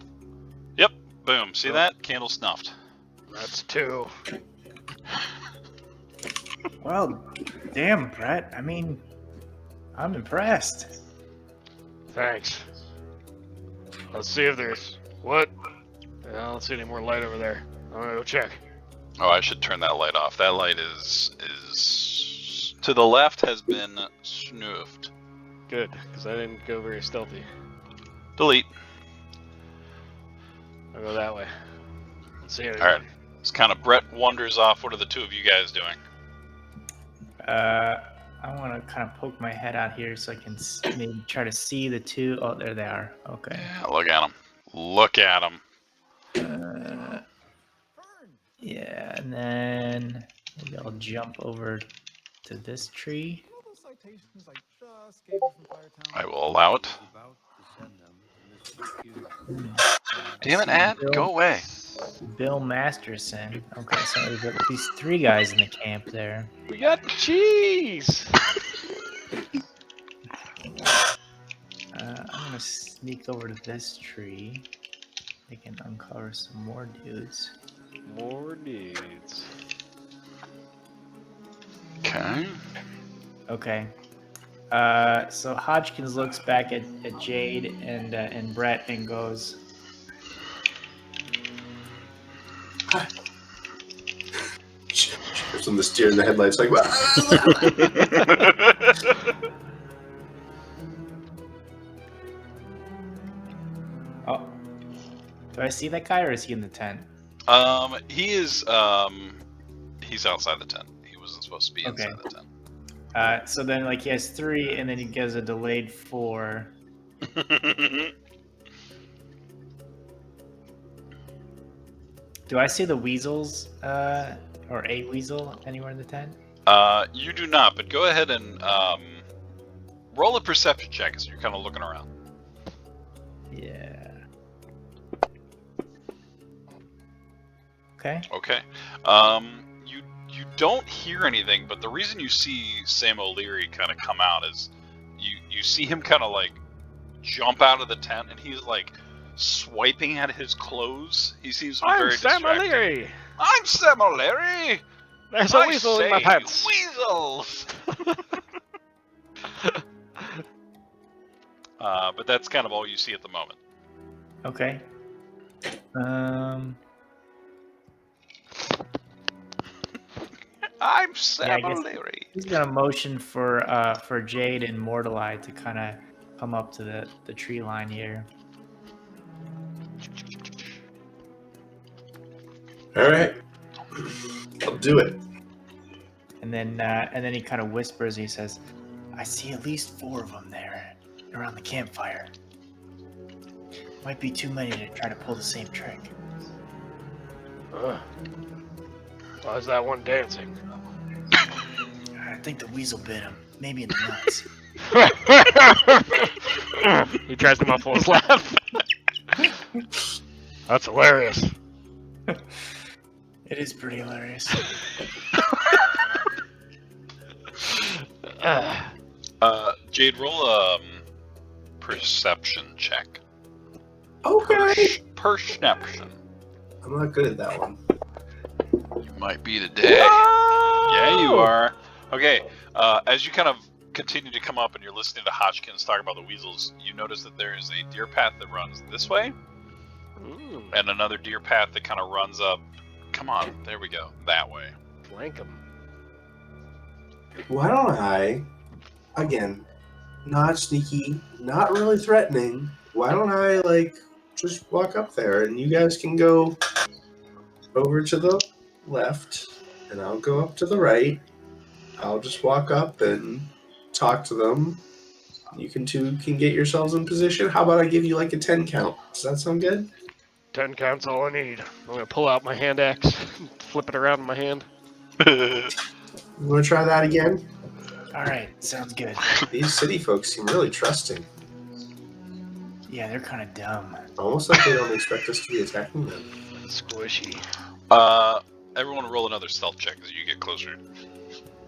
Yep. Boom. See that? Candle snuffed. That's 2. Well, damn, Brett. I mean, I'm impressed. Thanks. Let's see if there's what? I don't see any more light over there. I'm gonna go check. Oh, I should turn that light off. That light is to the left has been snuffed. Good, because I didn't go very stealthy. Delete. I'll go that way. Let's see anything. All right. It's kind of Brett wanders off. What are the two of you guys doing? I want to kind of poke my head out here so I can maybe try to see the two. Oh, there they are. Okay. Yeah, look at him. Look at him. Yeah, and then maybe I'll jump over to this tree. I will allow it. Damn it, Ad. Go away. Bill Masterson. Okay, so there's at least 3 guys in the camp there. We got cheese! I'm gonna sneak over to this tree. They can uncover some more dudes. More dudes. Okay. Okay. So Hodgkins looks back at Jade and Brett and goes, Gives him the steer in the headlights, like, "Oh, do I see that guy, or is he in the tent?" He is he's outside the tent. He wasn't supposed to be inside the tent. So then, like, he has 3, and then he gives a delayed 4. Do I see the weasels, or a weasel anywhere in the tent? You do not, but go ahead and roll a perception check as you're kind of looking around. Yeah. Okay. Okay. You don't hear anything, but the reason you see Sam O'Leary kind of come out is you see him kind of like jump out of the tent, and he's like swiping at his clothes. He seems I'm very Sam distracted. O'Leary! I'm Sam O'Leary. There's a weasel in my say pants! Weasels. But that's kind of all you see at the moment. Okay. I'm Yeah, I guess- Sam O'Leary. He's gonna motion for Jade and Mortalai to kind of come up to the tree line here. All right, I'll do it. And then he kind of whispers. He says, "I see at least 4 of them there around the campfire. Might be too many to try to pull the same trick." Why is that one dancing? I think the weasel bit him, maybe in the nuts. He tries to muffle his laugh. That's hilarious. It is pretty hilarious. Jade, roll a perception check. Okay. Perception. I'm not good at that one. You might be today. Yeah, you are. Okay, as you kind of continue to come up and you're listening to Hodgkins talk about the weasels, you notice that there is a deer path that runs this way, and another deer path that kind of runs up. Come on, there we go, that way. Flank him. Why don't I, again, not sneaky, not really threatening, why don't I, just walk up there and you guys can go over to the left and I'll go up to the right. I'll just walk up and talk to them. You can get yourselves in position. How about I give you a 10 count? Does that sound good? 10 counts all I need. I'm gonna pull out my hand axe, flip it around in my hand. You want to try that again? All right, sounds good. These city folks seem really trusting. Yeah, they're kind of dumb. Almost like they don't expect us to be attacking them. Squishy. Everyone roll another stealth check as you get closer.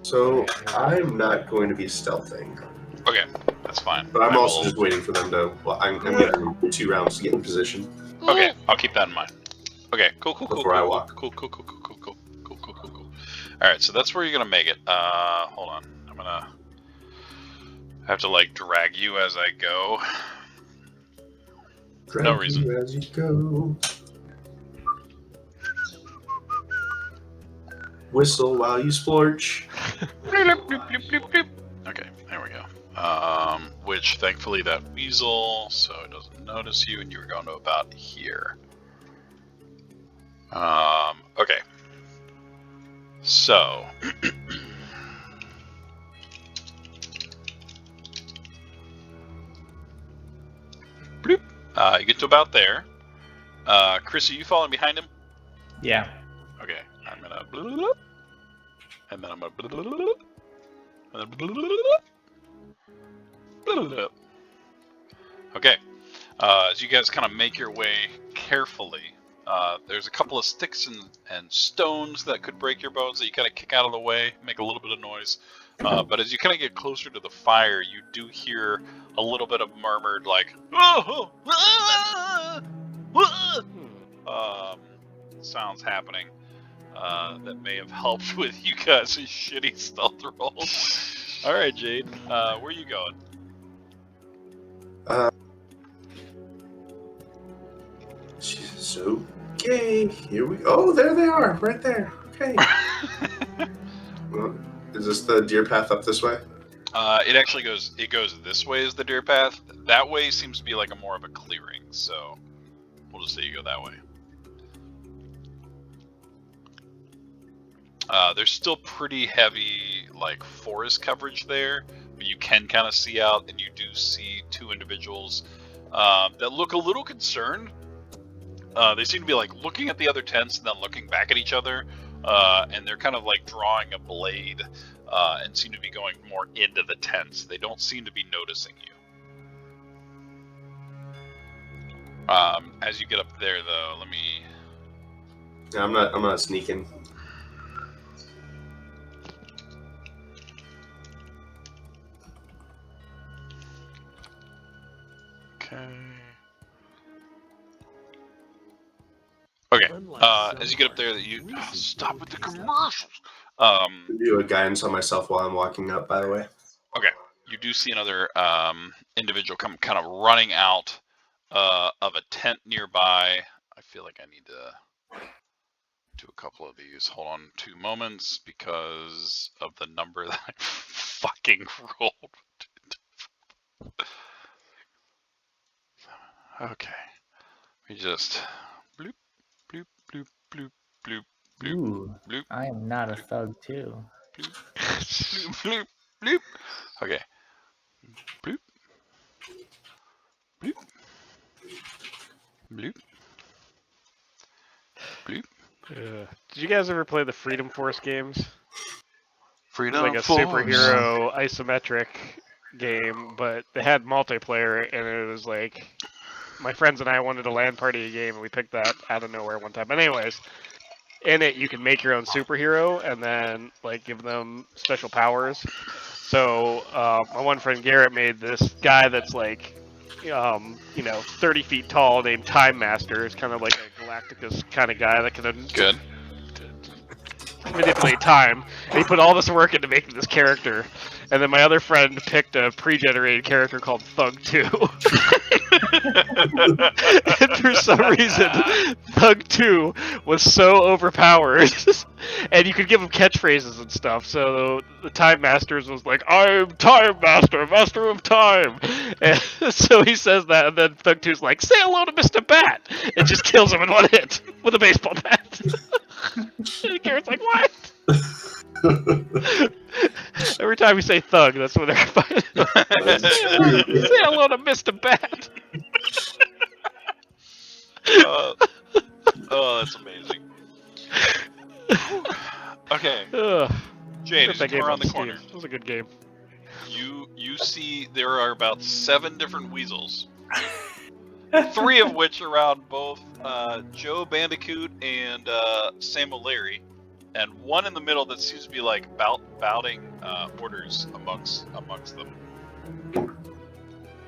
So I'm not going to be stealthing. Okay, that's fine. But I'm I also will- just waiting for them to. Well, I'm giving them 2 rounds to get in position. Okay, I'll keep that in mind. Okay, cool. Before I walk. Cool. Alright, so that's where you're gonna make it. Hold on. I'm gonna have to drag you as I go. Drag No you reason. As you go. Whistle while you splorch. Okay, there we go. Which thankfully that weasel, so it doesn't notice you, and you were going to about here. Okay. So. Bloop. You get to about there. Chris, are you following behind him? Yeah. Okay, I'm gonna bloop, and then I'm gonna bloop, and then bloop. Okay, as you guys kind of make your way carefully, there's a couple of sticks and stones that could break your bones that you kind of kick out of the way, make a little bit of noise. But as you kind of get closer to the fire, you do hear a little bit of murmured sounds happening that may have helped with you guys' shitty stealth rolls. All right, Jade, where are you going? Jesus, okay. Here we go. Oh, there they are, right there. Okay. Well, is this the deer path up this way? It actually goes this way as the deer path. That way seems to be a more of a clearing, so we'll just say you go that way. There's still pretty heavy forest coverage there, but you can kind of see out, and you do see 2 individuals that look a little concerned. They seem to be looking at the other tents and then looking back at each other, and they're kind of drawing a blade and seem to be going more into the tents. They don't seem to be noticing you. As you get up there, though, let me. Yeah, I'm not sneaking. Okay. As you get up there, stop with the commercials. Do a guidance on myself while I'm walking up. By the way. Okay. you do see another individual come kind of running out of a tent nearby. I feel like I need to do a couple of these. Hold on 2 moments because of the number that I fucking rolled. Okay. We just bloop, bloop, bloop, bloop, bloop, bloop, Ooh, bloop, I am not a thug too. bloop, bloop, bloop, bloop. Okay. Bloop, bloop, bloop, bloop. Did you guys ever play the Freedom Force games? It Freedom was like a Force. superhero isometric game, but they had multiplayer, and it was like my friends and I wanted to LAN party a game, and we picked that out of nowhere one time. But anyways, in it you can make your own superhero and then like give them special powers. So my one friend Garrett made this guy that's like 30 feet tall named Time Master. It's kind of like a Galacticus kind of guy that can Good. manipulate time. And he put all this work into making this character. And then my other friend picked a pre-generated character called Thug 2. And for some reason, Thug 2 was so overpowered. And you could give him catchphrases and stuff. So the Time Masters was like, I'm Time Master, Master of Time. And so he says that, and then Thug 2's like, say hello to Mr. Bat. And just kills him in one hit with a baseball bat. And Garrett's like, what? Every time we say thug, that's what they're fighting. Say hello to Mr. Bat. Oh, that's amazing. Okay, Ugh. Jade, as you That game come around on the corner, Steam. It was a good game. you see there are about 7 different weasels. 3 of which are around both Joe Bandicoot and Sam O'Leary, and one in the middle that seems to be like bouting orders amongst them.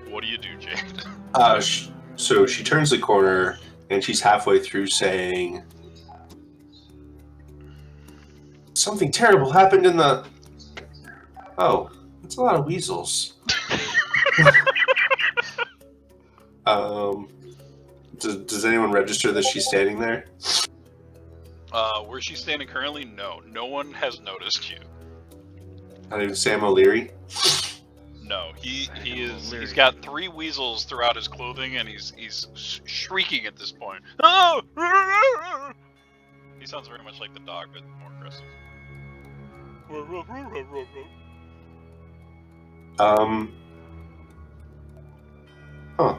What do you do, Jade? So she turns the corner and she's halfway through saying, something terrible happened in the... Oh, that's a lot of weasels. Does anyone register that she's standing there? Where she's standing currently, no one has noticed you. Not even Sam O'Leary? No, he's got 3 weasels throughout his clothing, and he's shrieking at this point. Oh! He sounds very much like the dog, but more aggressive. Huh.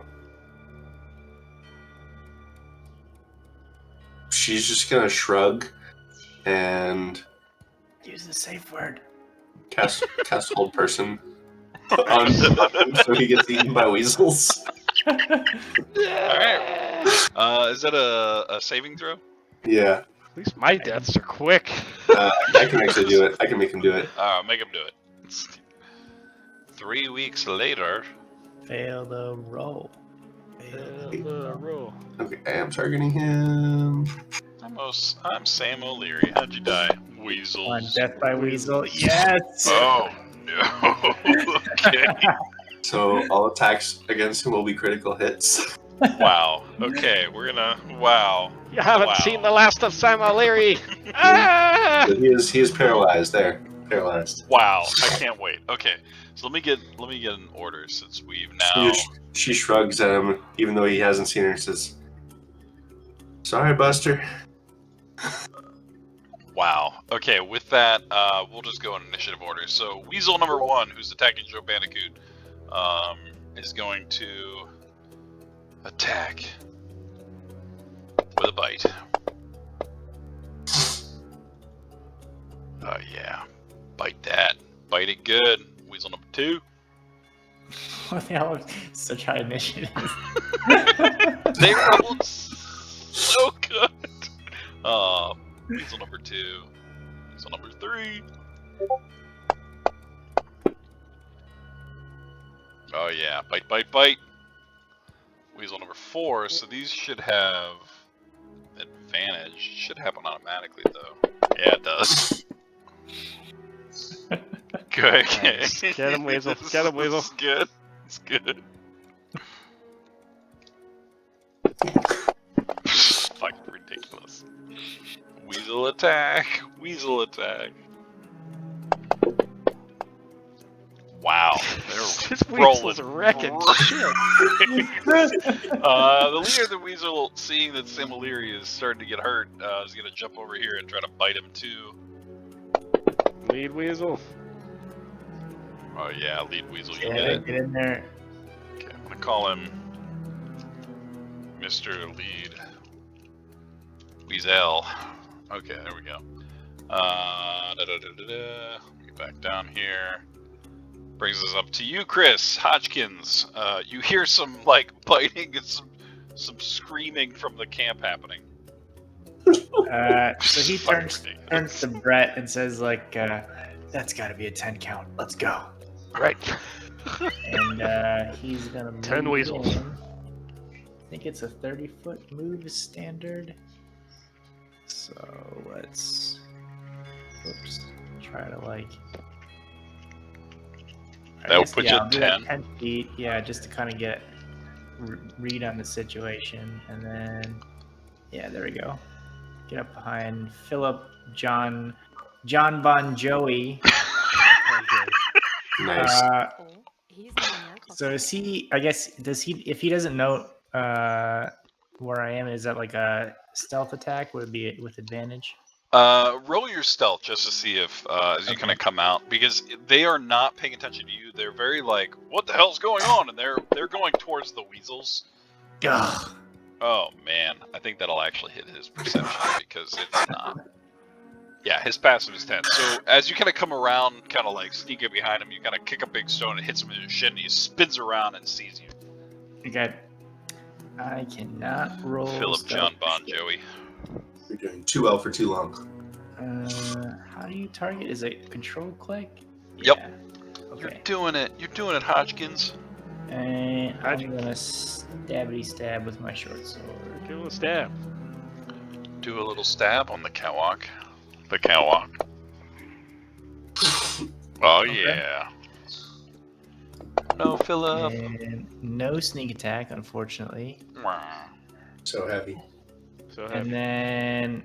She's just gonna shrug and Use the safe word. cast hold person on him so he gets eaten by weasels. Alright. Is that a saving throw? Yeah. At least my deaths are quick. I can actually do it. I can make him do it. Make him do it. 3 weeks later. Fail the roll. Roll. Okay, I'm targeting him. I'm Sam O'Leary. How'd you die? Weasels. On death by weasel. Yes. Oh no. Okay. So all attacks against him will be critical hits. Wow. Okay, we're gonna. Wow. You haven't Wow. seen the last of Sam O'Leary. Ah! But he is paralyzed there. Paralyzed. Wow. I can't wait. Okay. So let me get an order since we've now. She shrugs at him, even though he hasn't seen her, and says, "Sorry, Buster." Wow. Okay, with that, we'll just go in initiative order. So Weasel number 1, who's attacking Joe Bandicoot, is going to attack with a bite. Oh yeah, bite that. Bite it good. Weasel number 2. What the hell? Such high initiative. They rolled so good. Weasel number 2. Weasel number 3. Oh yeah, bite, bite, bite. Weasel number 4. So these should have advantage. Should happen automatically though. Yeah, it does. Okay. Nice. Get him, Weasel. Get him, Weasel. This is good. It's good. Fucking ridiculous. Weasel attack. Weasel attack. Wow. This They're Weasel's rolling. wrecking shit. The leader of the weasel, seeing that Samaleary is starting to get hurt, is going to jump over here and try to bite him too. Lead Weasel. Oh yeah, lead weasel, you Yeah, get it. get in there. Okay, I'm going to call him Mr. Lead Weasel. Okay, there we go. Get back down here. Brings us up to you, Chris Hodgkins. You hear some like biting and some screaming from the camp happening. So he turns to Brett and says, like, "That's got to be a 10 count. Let's go." Right. And he's gonna move 10 weasels. in. I think it's a 30-foot move is standard. So let's, try to like. That would put you at I'll do that 10. 10 feet, yeah, just to kind of get read on the situation, and then yeah, there we go. Get up behind Philip John Bon Joey. Nice. He's in the miracle. So is he? I guess does he? If he doesn't know where I am, is that like a stealth attack? Would it be with advantage? Roll your stealth just to see if as you kind of come out, because they are not paying attention to you. They're very like, "What the hell's going on?" And they're going towards the weasels. Ugh. Oh man, I think that'll actually hit his perception because it's not. Yeah, his passive is 10. So as you kind of come around, kind of like sneak up behind him, you kind of kick a big stone and hits him in his shin, and he spins around and sees you. Okay. I cannot roll. Philip John Bon Joey. You're doing too well for too long. How do you target? Is it control click? Yep. Yeah. You're Okay. doing it. You're doing it, Hodgkins. And I'm gonna stabby stab with my short sword. Give him a stab. Do a little stab on the catwalk. The catwalk. Oh Okay. yeah. No, Philip. And no sneak attack, unfortunately. So heavy. So And heavy. then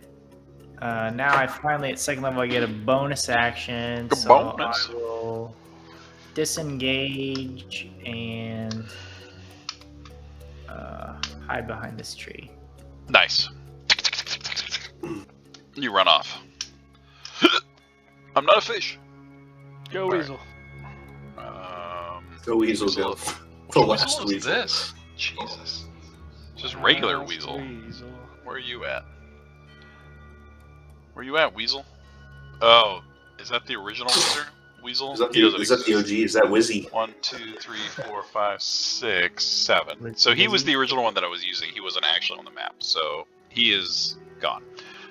now I finally at second level I get a bonus action. Good So bonus. I will disengage and hide behind this tree. Nice. You run off. I'm not a fish. Go Alright. Weasel. Go weasel, go. Which The weasel last is weasel. this? Jesus. Just regular Last weasel. Weasel. Where are you at? Where you at, Weasel? Oh, is that the original Weasel? Is that He doesn't the exist. OG? Is that Wizzy? 1, 2, 3, 4, 5, 6, 7. So he was the original one that I was using. He wasn't actually on the map, so he is gone.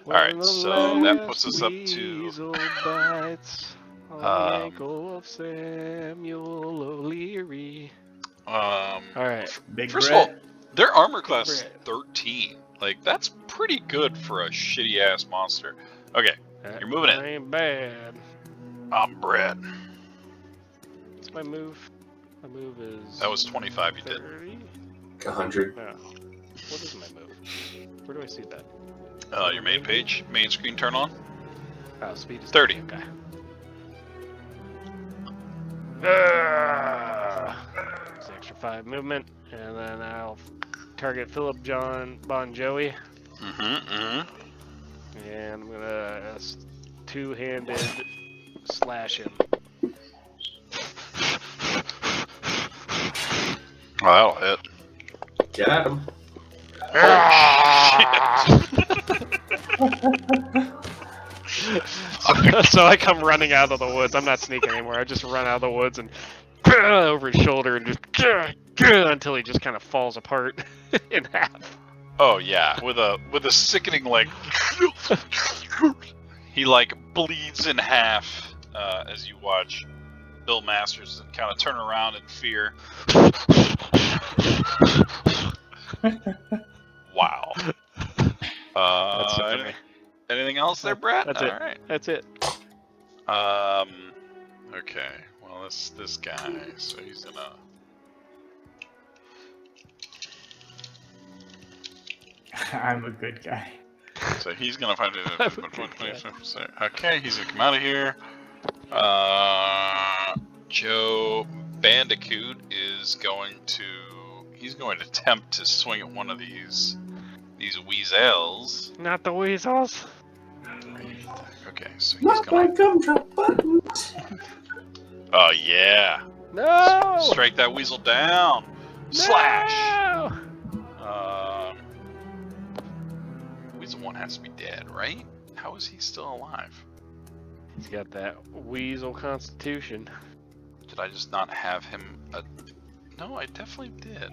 Alright, so that puts us up to Weasel bites on the ankle of Samuel O'Leary. Alright. Big First of all, Brett. their armor class is Brett. 13. Like, that's pretty good for a shitty ass monster. Okay, You're moving in. Ain't bad. I'm Brett. What's my move? My move is. That was 25 you did. 30? 100. No. What is my move? Where do I see that? Your main page, main screen turn on. Oh, speed is 30. Okay. It's extra 5 movement, and then I'll target Philip John Bon Joey, and I'm gonna two-handed slash him. Oh, that'll hit. Got him. So I come running out of the woods. I'm not sneaking anymore. I just run out of the woods and over his shoulder and just until he just kind of falls apart in half. Oh yeah, with a sickening like he like bleeds in half as you watch Bill Masters kind of turn around in fear. Wow. That's it for me. Anything else there, Brett? That's it. All right. That's it. Okay, well this guy, so he's gonna. I'm a good guy. So he's gonna find it. I'm a good guy. Okay, he's gonna come out of here. Joe Bandicoot is going to. He's going to attempt to swing at one of these weasels. Not the weasels. Okay, so he's Not my gonna. gumdrop buttons. Oh yeah. No. Strike that weasel down. Slash. No! Weasel 1 has to be dead, right? How is he still alive? He's got that weasel constitution. Did I just not have him? No, I definitely did.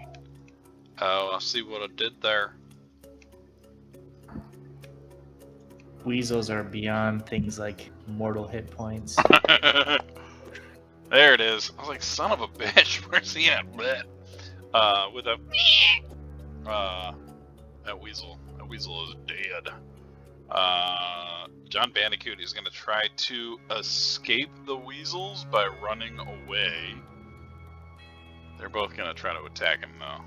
Oh, I see what I did there. Weasels are beyond things like mortal hit points. There it is. I was like, son of a bitch, where's he at? Blech. With a that weasel is dead. John Bandicoot is gonna try to escape the weasels by running away. They're both gonna try to attack him though.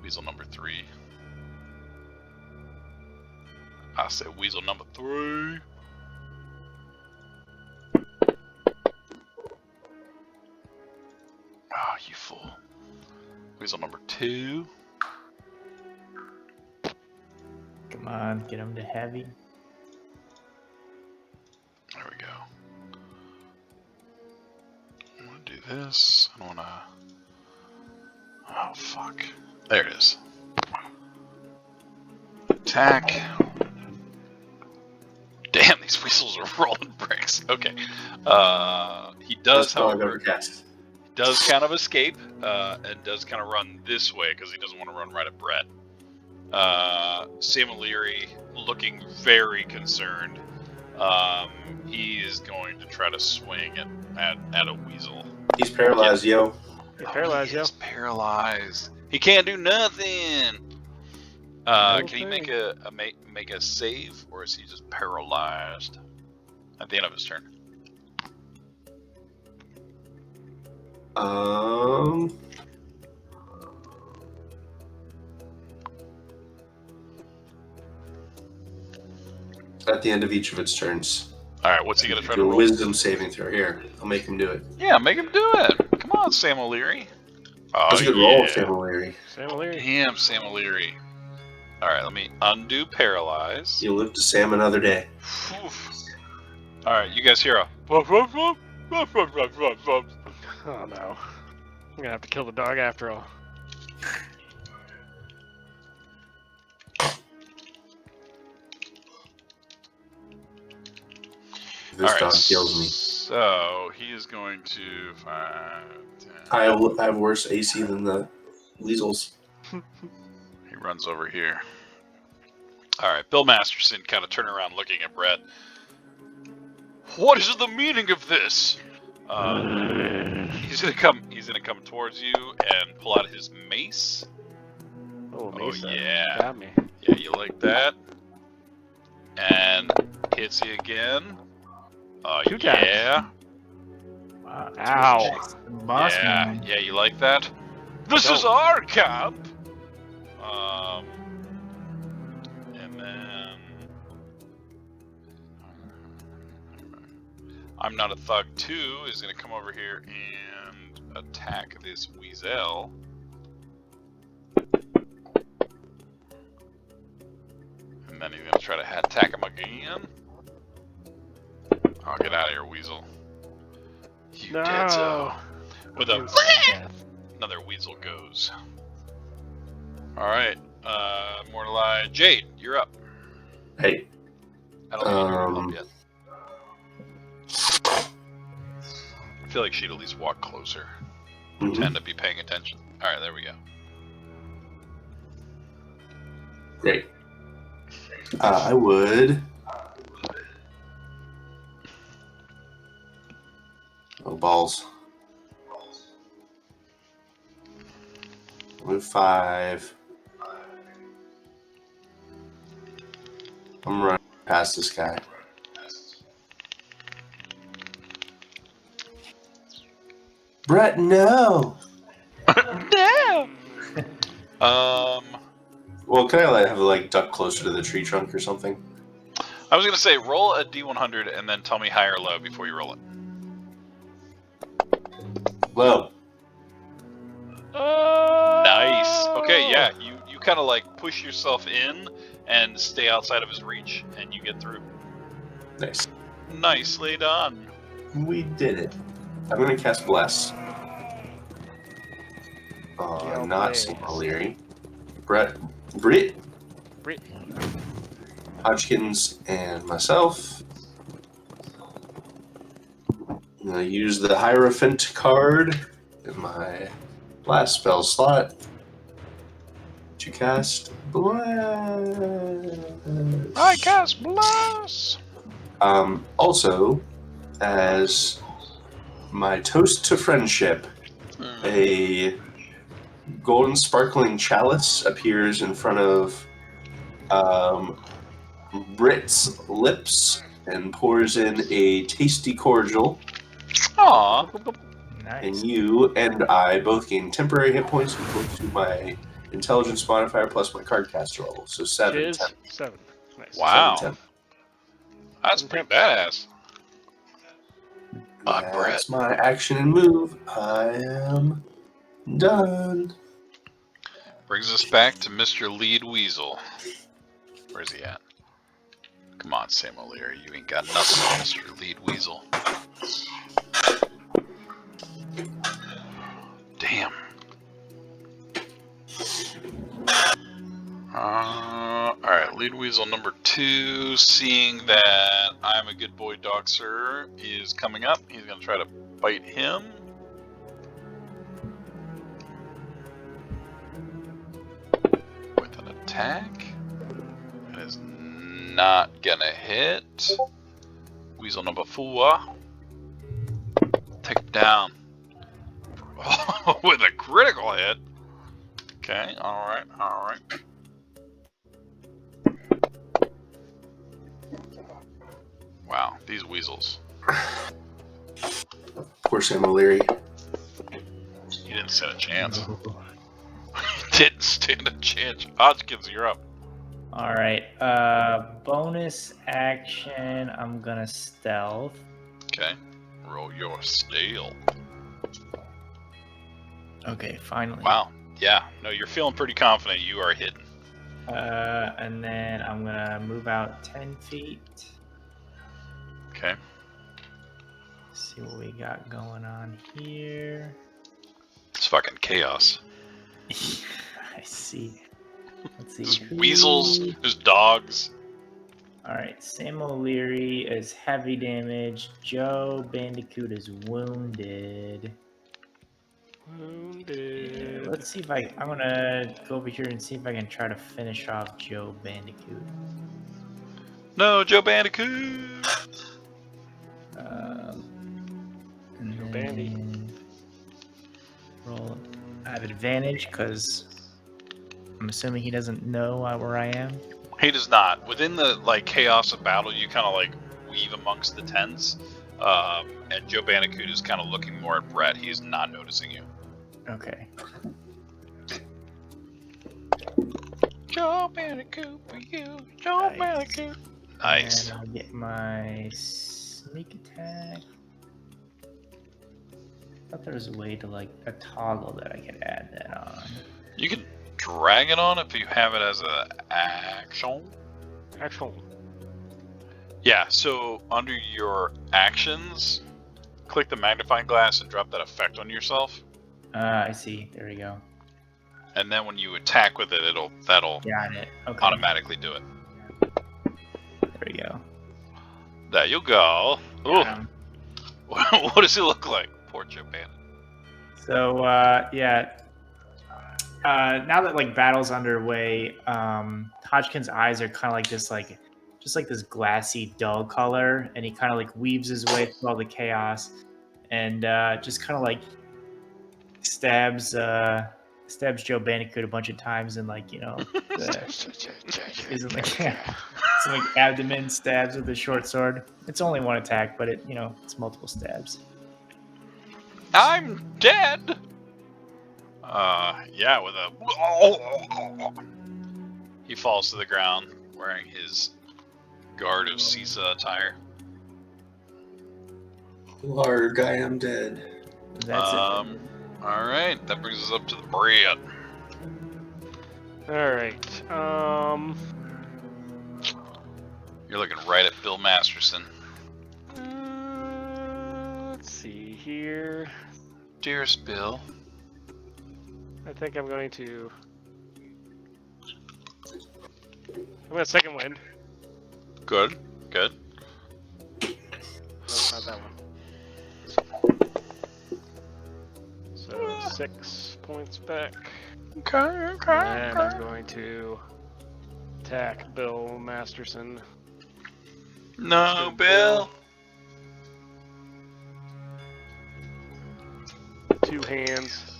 Weasel number 3. I said weasel number 3. Ah, you fool. Weasel number 2. Come on, get him to heavy. There we go. I want to do this. I don't want to. Oh, fuck. There it is. Attack. Damn, these weasels are rolling bricks. Okay. He does, That's all I've however, ever cast. does kind of escape and does kind of run this way because he doesn't want to run right at Brett. Sam O'Leary looking very concerned. He is going to try to swing at a weasel. He's paralyzed, yo. He's paralyzed, He yo. is paralyzed. He can't do nothing. Can he make a save, or is he just paralyzed at the end of his turn? At the end of each of its turns. All right, what's he gonna try to Do a roll? wisdom saving throw. Here, I'll make him do it. Yeah, make him do it. Come on, Sam O'Leary. Oh, That's a good roll, Sam O'Leary. Sam O'Leary. Damn, Sam O'Leary. All right, let me undo paralyze. You'll live to Sam another day. Oof. All right, you guys hear a. Oh no. I'm gonna have to kill the dog after all. This dog kills me. So he is going to 5, 10. I have worse AC than the weasels. He runs over here. All right, Bill Masterson kind of turn around, looking at Brett. What is the meaning of this? He's gonna come towards you and pull out his mace. Oh, Oh Mesa. yeah, Got me. yeah, you like that? And hits you again. Oh 2 times. yeah, Wow, Ow. boss yeah, man. yeah, you like that? This is Don't. our camp. And then I'm Not a Thug 2 is going to come over here and attack this weasel. And then he's going to try to attack him again. Oh, get out of here, weasel. You No. dead so. With a Death. another weasel goes. Alright, Mortali. Jade, you're up. Hey, I don't think you're up yet. I feel like she'd at least walk closer. Pretend to be paying attention. Alright, there we go. great. I would. Oh, balls. Move 5. I'm running past this guy. Brett, no. No. Well, can I have duck closer to the tree trunk or something? I was gonna say roll a d100 and then tell me high or low before you roll it. Low. Nice. Okay, yeah, you kind of push yourself in and stay outside of his reach, and you get through. Nice. Nicely done. We did it. I'm gonna cast Bless. Yo, Not bless. Sam O'Leary. Britt, Brit. Hodgkins, and myself. I'm gonna use the Hierophant card in my last spell slot to cast Bless. I cast Bless. Also, as my toast to friendship, a golden sparkling chalice appears in front of Brit's lips and pours in a tasty cordial. Aw. Nice. And you and I both gain temporary hit points equal to my intelligence modifier plus my card caster level. So 7, Which is 10. 7. Nice. Wow. 7, 10. That's pretty badass. Brett. That's my action and move. I am done. Brings us back to Mr. Lead Weasel. Where's he at? Come on, Sam O'Leary. You ain't got nothing, Mr. Lead Weasel. Damn. Alright, Lead Weasel number 2, seeing that I'm a good boy dog, sir, is coming up. He's going to try to bite him. With an attack. It is not gonna hit. Weasel number 4. Take it down. With a critical hit. Okay, alright. Wow, these weasels. Poor Sam O'Leary. He didn't stand a chance. He didn't stand a chance. Hodgkins, you're up. All right. Bonus action. I'm gonna stealth. Okay. Roll your steel. Okay, finally. Wow. Yeah. No, you're feeling pretty confident you are hidden. And then I'm gonna move out 10 feet. Okay. See what we got going on here. It's fucking chaos. I see. Let's see. There's weasels, there's dogs. Alright, Sam O'Leary is heavy damage. Joe Bandicoot is wounded. Wounded. Let's see if I'm gonna go over here and see if I can try to finish off Joe Bandicoot. No, Joe Bandicoot! And Joe then Bandy. roll at advantage because I'm assuming he doesn't know where I am. He does not. Within the chaos of battle, you kind of weave amongst the tents. And Joe Bandicoot is kind of looking more at Brett. He's not noticing you. Okay. Joe Bandicoot for you, Joe Nice. Bandicoot. Nice. And I'll get my sneak attack. I thought there was a way to a toggle that I could add that on. You can drag it on if you have it as an action. Actual. Yeah, so under your actions, click the magnifying glass and drop that effect on yourself. I see. There we go. And then when you attack with it, that'll Got it. Okay. automatically do it. There we go. There you go. Ooh. Um, What does it look like? Poor Joe Bandit. So yeah. Now that battle's underway, Hodgkin's eyes are kind of just this glassy dull color, and he kind of weaves his way through all the chaos, and just kind of stabs Joe Bandicoot a bunch of times, and some abdomen stabs with a short sword. It's only one attack, but it's multiple stabs. I'm dead. Yeah, with a. He falls to the ground wearing his guard of Sisa attire. Larg, I am dead. That's it. All right, that brings us up to the bread. Alright. You're looking right at Bill Masterson. Let's see here. Dearest Bill. I think I'm going to. I'm going to second wind. Good, good. No, not that one. So 6 points back. Okay, okay, And I'm going to attack Bill Masterson. No, Bill. 2 hands.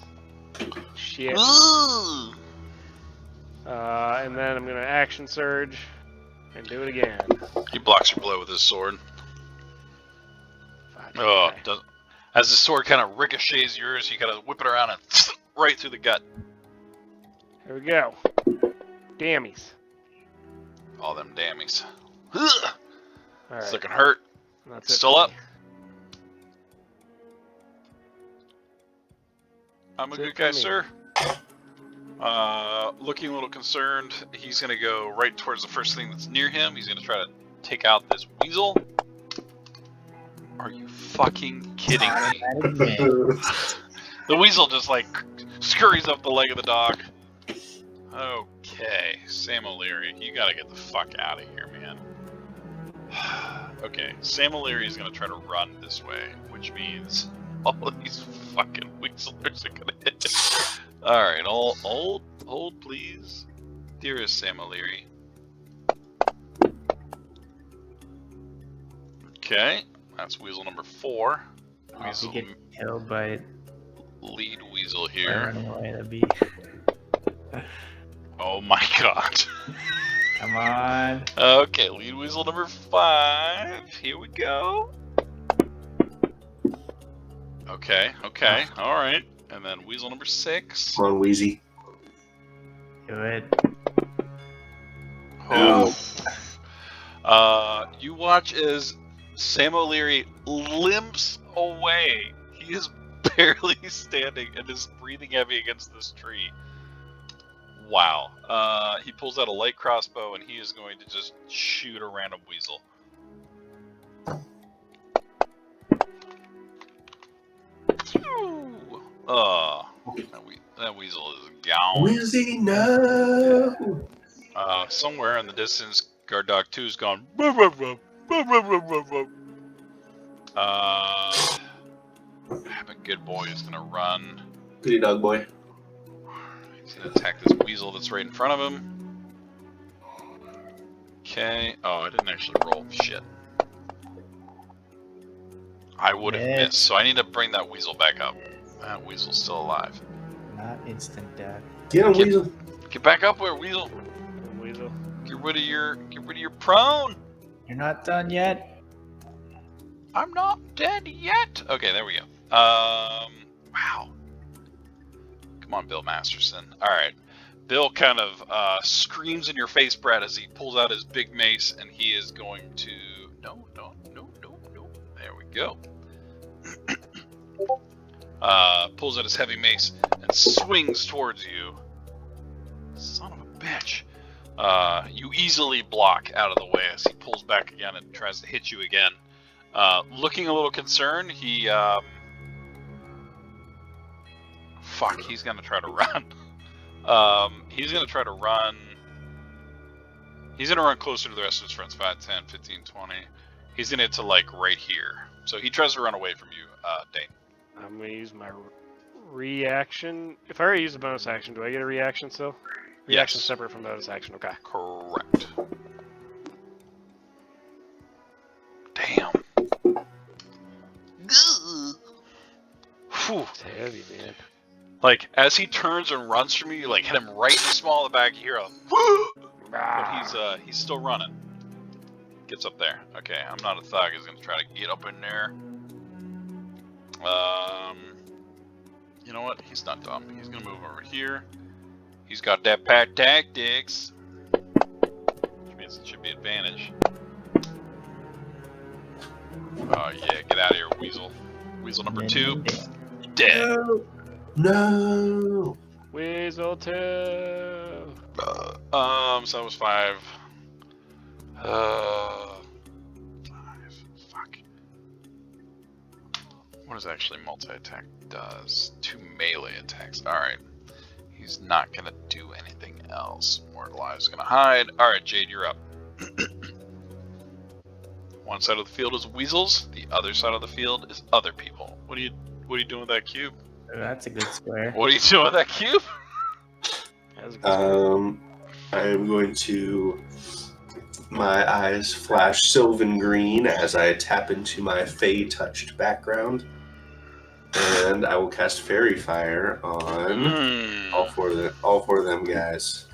Shit. Ooh. And then I'm going to action surge and do it again. He blocks your blow with his sword. Oh, Okay. does, as the sword kind of ricochets yours, you kind of whip it around and right through the gut. Here we go. Dammies. All them dammies. All It's right. looking hurt. That's it Still for up? me. I'm a That's it good for guy, me. sir. Looking a little concerned. He's gonna go right towards the first thing that's near him. He's gonna try to take out this weasel. Are you fucking kidding me? The weasel just like scurries up the leg of the dog. Okay, Sam O'Leary, you gotta get the fuck out of here, man. Okay, Sam O'Leary is gonna try to run this way, which means all of these fucking weaselers are gonna hit him. Alright, hold please. Dearest Sam O'Leary. Okay, that's weasel number 4. If you Weasel, get killed by lead weasel by here. running away, that'd be. Oh my god. Come on. Okay, lead weasel number 5. Here we go. Okay, alright. And then weasel number 6. Come on, Wheezy. Do it. Oh. You watch as Sam O'Leary limps away. He is barely standing and is breathing heavy against this tree. Wow. He pulls out a light crossbow and he is going to just shoot a random weasel. That weasel is gone. Wheezy, no! Somewhere in the distance, guard dog 2's gone. "Ruff, ruff, ruff, ruff, ruff, ruff, ruff, ruff." A good boy is gonna run. Goody dog boy. He's gonna attack this weasel that's right in front of him. Okay. Oh, I didn't actually roll. Shit. I would have Yes. missed, so I need to bring that weasel back up. That weasel's still alive. Not instant death. Get him, Get- Weasel. Get back up there, weasel. Weasel. Get rid of your prone. You're not done yet. I'm not dead yet. Okay, there we go. Wow. Come on, Bill Masterson. All right. Bill kind of screams in your face, Brad, as he pulls out his big mace, and he is going to. No. There we go. Pulls out his heavy mace and swings towards you. Son of a bitch. You easily block out of the way as he pulls back again and tries to hit you again. Looking a little concerned, he fuck, he's gonna try to run. He's gonna try to run. He's gonna run closer to the rest of his friends. 5, 10, 15, 20. He's gonna get to like right here. So he tries to run away from you, Dane. I'm gonna use my reaction. If I already use a bonus action, do I get a reaction still? Reaction Yes. separate from bonus action. Okay. Correct. Damn. Whew. It's heavy, man. Like, as he turns and runs from you, you like hit him right in the small of the back. You hear a but he's still running. Gets up there. Okay, I'm not a thug. He's gonna try to get up in there. You know what? He's not dumb. He's gonna move over here. He's got that pack tactics, which means it should be advantage. Oh yeah, get out of here, Weasel. Weasel number 2, dead. No. Weasel 2. So that was 5. 5. Fuck. What does actually multi-attack does? 2 melee attacks. Alright. He's not gonna do anything else. Mortalize gonna hide. Alright, Jade, you're up. One side of the field is weasels, the other side of the field is other people. What are you doing with that cube? That's a good square. What are you doing with that cube? That was a good square. I am going to. My eyes flash sylvan green as I tap into my Fey touched background, and I will cast Fairy Fire on all four of them guys.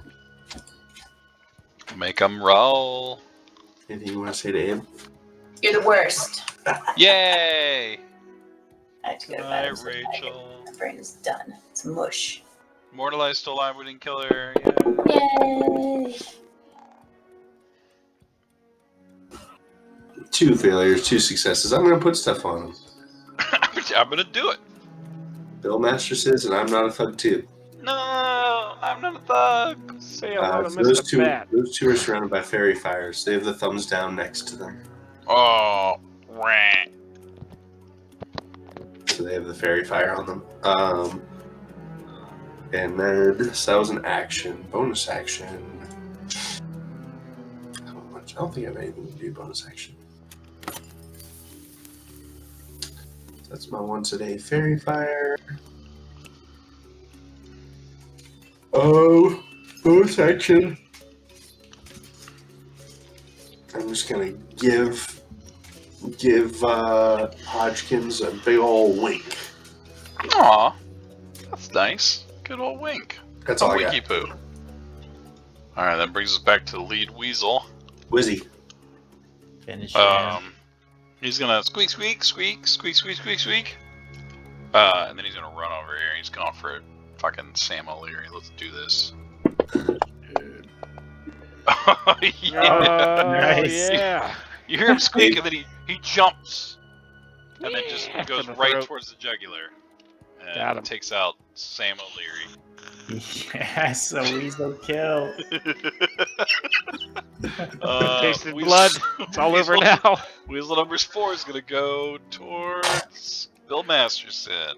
Make them roll. Anything you want to say to Abe? You're the worst. Yay! I have to go to Bye, bed. Rachel. My brain is done. It's mush. Mortalized still alive, we didn't kill her. Yay! 2 failures, 2 successes. I'm going to put stuff on them. I'm gonna do it. Bill Master says, and I'm not a thug too. No, I'm not a thug. Say hello to Those Mr. Bat. two are surrounded by fairy fires. They have the thumbs down next to them. Oh, rat. So they have the fairy fire on them. And then so that was an action. Bonus action. How much? I don't think I have anything to do bonus action. That's my once a day fairy fire. Oh, bonus action. I'm just gonna give Hodgkins a big ol' wink. Aw, that's nice. Good old wink. That's all I winky got. poo. Alright, that brings us back to the lead weasel. Wizzy. Finish him. He's gonna squeak, squeak, squeak, squeak, squeak, squeak, squeak. And then he's gonna run over here. He's going for it. Fucking Sam O'Leary. Let's do this. Oh, yeah. Nice. Yeah. You hear him squeak, and then he jumps. And then just Yeah. goes To the right throat. towards the jugular. Got And him. takes out Sam O'Leary. Yes, a weasel kill. Tasted blood. It's all over now. Weasel number 4 is gonna go towards Bill Masterson.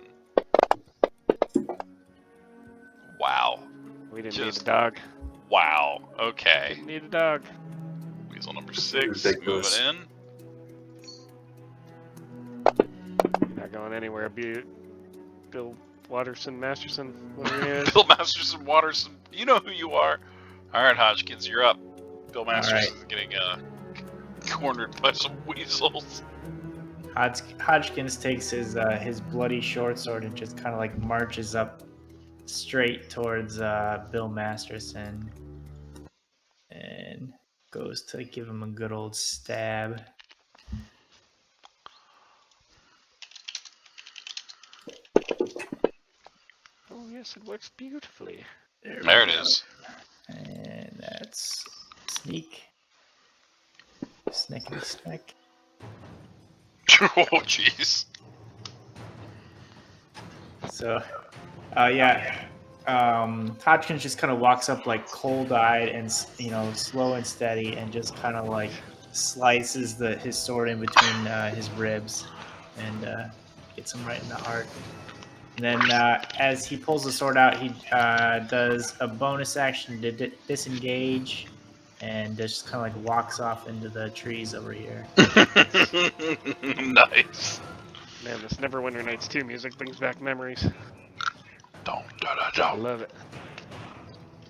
Wow. We didn't Just- need a dog. Wow. Okay. Didn't need a dog. Weasel number 6 Ridiculous. moving You're not going anywhere. Bill Watterson, Masterson, whatever he in. is. Bill Masterson, Watterson, you know who you are. Alright, Hodgkins, you're up. Bill Masterson's getting cornered by some weasels. Hodgkins takes his bloody short sword and just kind of like marches up straight towards Bill Masterson and goes to give him a good old stab. Oh yes, it works beautifully. There it is. And that's sneak. Snickety snack. Oh, jeez. So, Hodgkins just kind of walks up like cold-eyed and slow and steady, and just kind of like slices his sword in between his ribs, and gets him right in the heart. And then as he pulls the sword out, he does a bonus action to disengage, and just kind of like walks off into the trees over here. Nice. Man, this Neverwinter Nights 2 music brings back memories. I Don't. love it.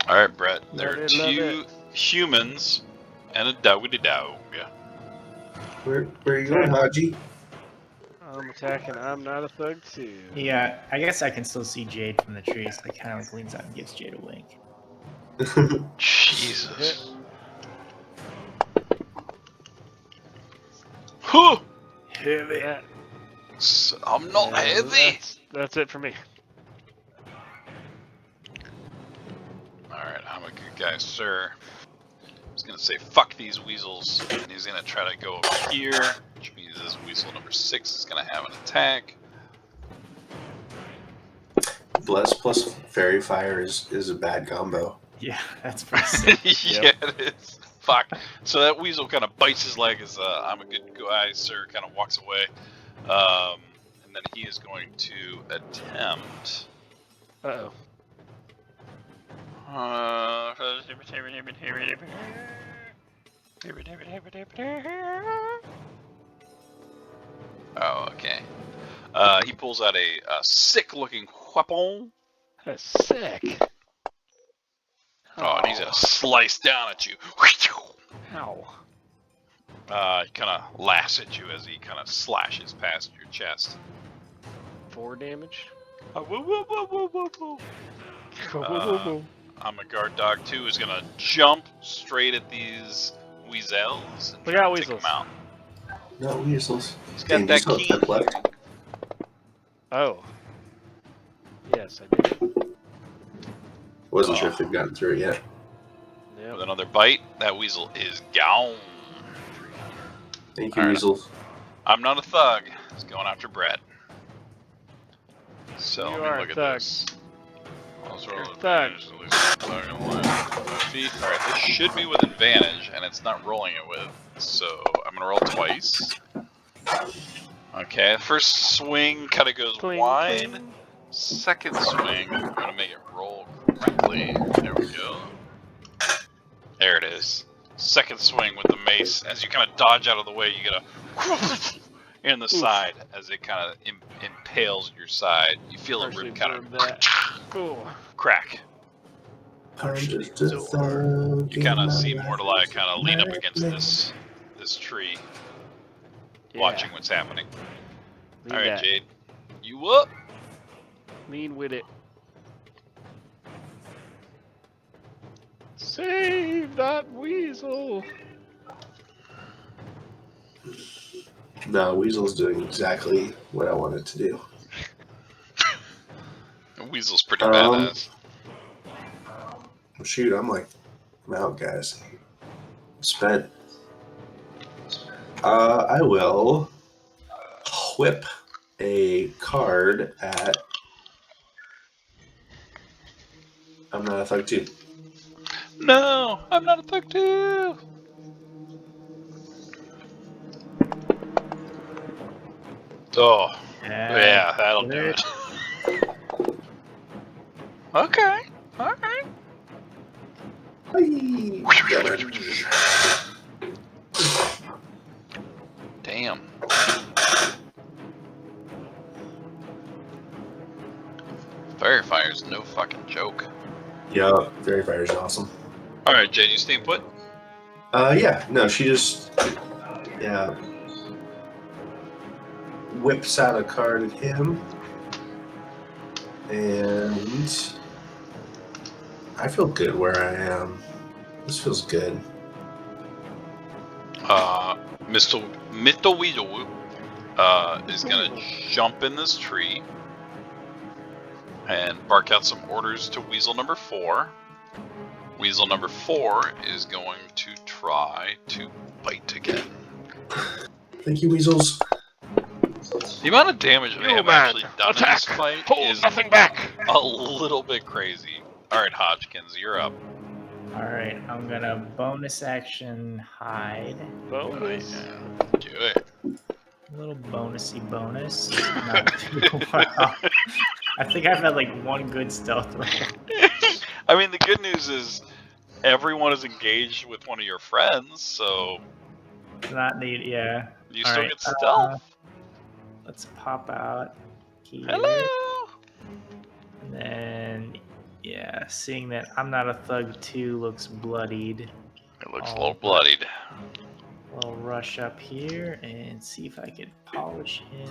Alright, Brett. There Love are it, love 2 humans and a dog. Where are you going, Haji? I'm attacking. I'm not a thug too. Yeah, I guess I can still see Jade from the trees. So he kind of like leans out and gives Jade a wink. Jesus. Heavy. Yeah. I'm not heavy. That's it for me. guy, sir. He's gonna say, fuck these weasels, and he's gonna try to go over here, which means this weasel number 6 is gonna have an attack. Bless plus fairy fire is a bad combo. Yeah, that's pretty sick. Yeah, it is. Fuck. So that weasel kind of bites his leg as I'm a good guy, sir, kind of walks away. And then he is going to attempt. Uh-oh. Oh, okay. He pulls out a sick-looking weapon. That's sick. Oh, and he's gonna slice down at you. Ow. He kind of laughs at you as he kind of slashes past your chest. 4 damage. Woo, woo, woo, woo, woo, woo. I'm a guard dog too. Is gonna jump straight at these weasels. And Look try out, to take weasels. them out. No weasels. He's got Dang, that you still have key. pep left? Oh. Yes, I do. Wasn't sure if they've gotten through it yet. Yep. With another bite, that weasel is gone. Thank you, All right. weasels. I'm not a thug. He's going after Brett. So You let me are a look at thug. this. You're a thug. Alright, this should be with advantage, and it's not rolling it with. So I'm gonna roll twice. Okay, first swing kind of goes Cling, wide. cling. Second swing, I'm gonna make it roll correctly. There we go. There it is. Second swing with the mace. As you kind of dodge out of the way, you get a in the side as it kind of impales your side. You feel a Partially rib kind absorbed of that. Ooh. crack. I'm just a thug You in kind of my see life. Mordelai kind of lean up against this tree, Yeah. watching what's happening. Lean All right, that. Jade, you up? Lean with it. Save that weasel. No, weasel's doing exactly what I wanted to do. The weasel's pretty badass. Shoot, I'm out, guys. Spent. I will whip a card at. I'm not a thug too. No, I'm not a thug too. Oh, yeah, that'll do it. Okay, all right. Hey, Damn. Fairy fire's no fucking joke. yeah, Fairy Fire's awesome. All right, Jade, you stay put. Yeah, no, she just whips out a card at him, and I feel good where I am. This feels good. Mr. Weedle is gonna jump in this tree and bark out some orders to Weasel number 4. Weasel number 4 is going to try to bite again. Thank you, weasels. The amount of damage they have actually done in this Attack. fight Hold is nothing back. a little bit crazy. Alright, Hodgkins, you're up. Alright, I'm gonna bonus action hide. Bonus. Do it. A little bonusy bonus. Not too well. I think I've had like one good stealth roll. I mean, the good news is everyone is engaged with one of your friends, so Not need, yeah. you still Alright, get stealth. Let's pop out here. Hello! And then, yeah, seeing that I'm not a thug too looks bloodied. It looks a little bloodied. I'll rush up here and see if I can polish him.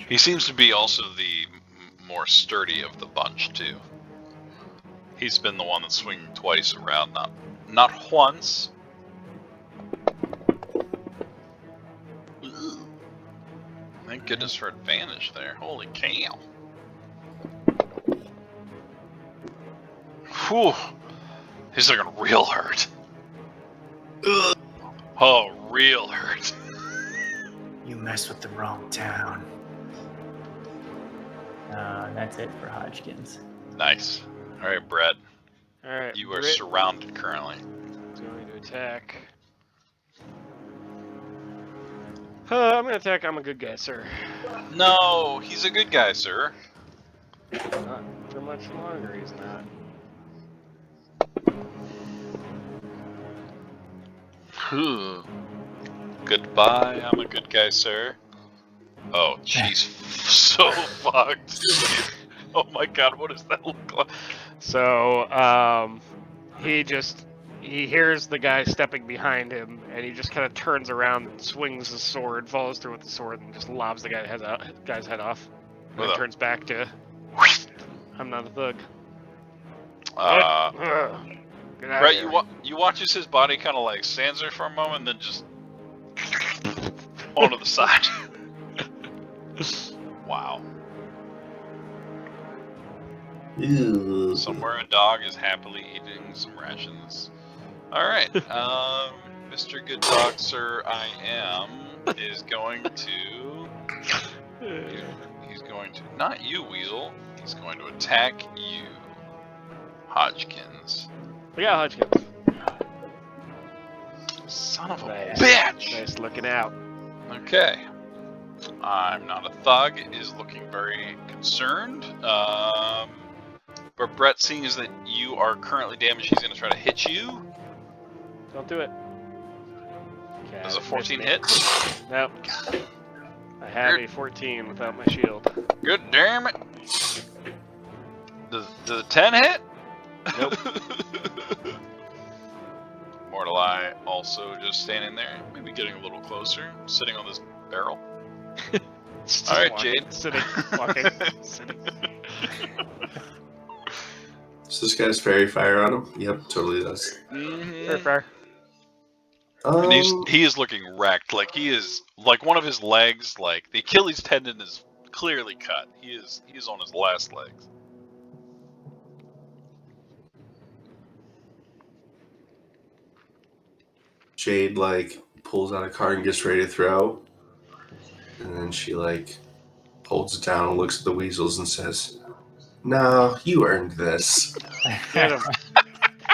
He seems to be also the more sturdy of the bunch, too. He's been the one that's swinging twice around, not once. Ugh. Thank goodness for advantage there. Holy cow. Whew. He's looking real hurt. Oh, real hurt. You mess with the wrong town. That's it for Hodgkins. Nice. All right, Brett. All right. You are Brit surrounded currently. is going to attack. I'm gonna attack. I'm a good guy, sir. No, he's a good guy, sir. Not for much longer. He's not. Goodbye, I'm a good guy, sir. Oh, jeez, so fucked. Oh my god, what does that look like? So, he hears the guy stepping behind him, and he just kind of turns around and swings his sword, follows through with the sword, and just lobs the guy's head off. And then turns back to, I'm not a thug. Get out Brett, of here. you watch as his body kind of like stands there for a moment, and then just onto the side. Wow. Ew. Somewhere a dog is happily eating some rations. Alright, Mr. Good Dog Sir I Am is going to... He's going to... Not you, Weasel. He's going to attack you, Hodgkins. We got Hodgkins. Son of a Nice. bitch! Nice looking out. Okay. I'm not a thug is looking very concerned. But Brett, seeing as that you are currently damaged, he's going to try to hit you. Don't do it. Okay, Does a I 14 missed hit? it. Nope. I have a 14 without my shield. Good damn it. Does a 10 hit? Nope. Mortali also just standing there, maybe getting a little closer, sitting on this barrel. Just Alright, walking, Jade. Sitting, walking, sitting. So this guy's fairy fire on him? Yep, totally does. Fair, fair. And he is looking wrecked. Like he is, like one of his legs, like the Achilles tendon is clearly cut. He is on his last legs. Jade like pulls out a card and gets ready to throw, and then she like holds it down and looks at the weasels and says, "No, you earned this. Get him.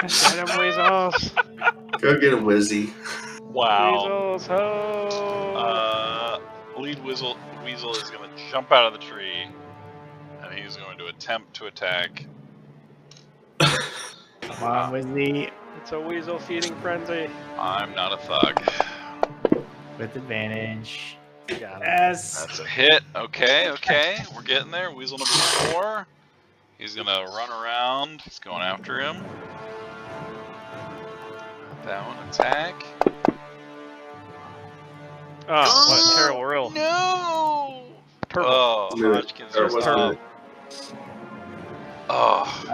Get him, weasels. Go get him, Wizzy." Wow. Weasels, ho! Lead Weasel is going to jump out of the tree, and he's going to attempt to attack. Come on, Wesley. It's a weasel feeding frenzy. I'm not a thug. With advantage. Got him. Yes. That's a hit. Okay, we're getting there. Weasel number 4. He's going to run around. He's going after him. That one attack. Oh, what a terrible roll. No! Purple. Oh, No, Hodgkins that is wasn't up. it. Oh,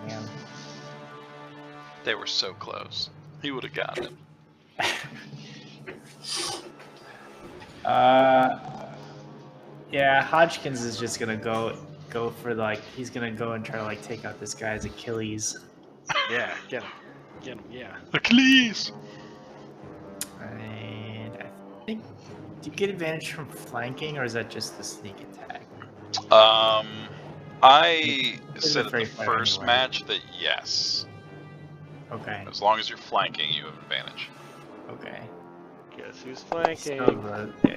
Damn. they were so close. He would have gotten it. Yeah, Hodgkins is just gonna go for like he's gonna go and try to like take out this guy's Achilles. Yeah, get him. Get him, yeah. Achilles! And I think do you get advantage from flanking or is that just the sneak attack? I It's said a at free the fire first anyway. match that yes. Okay. As long as you're flanking, you have advantage. Okay. Guess who's flanking?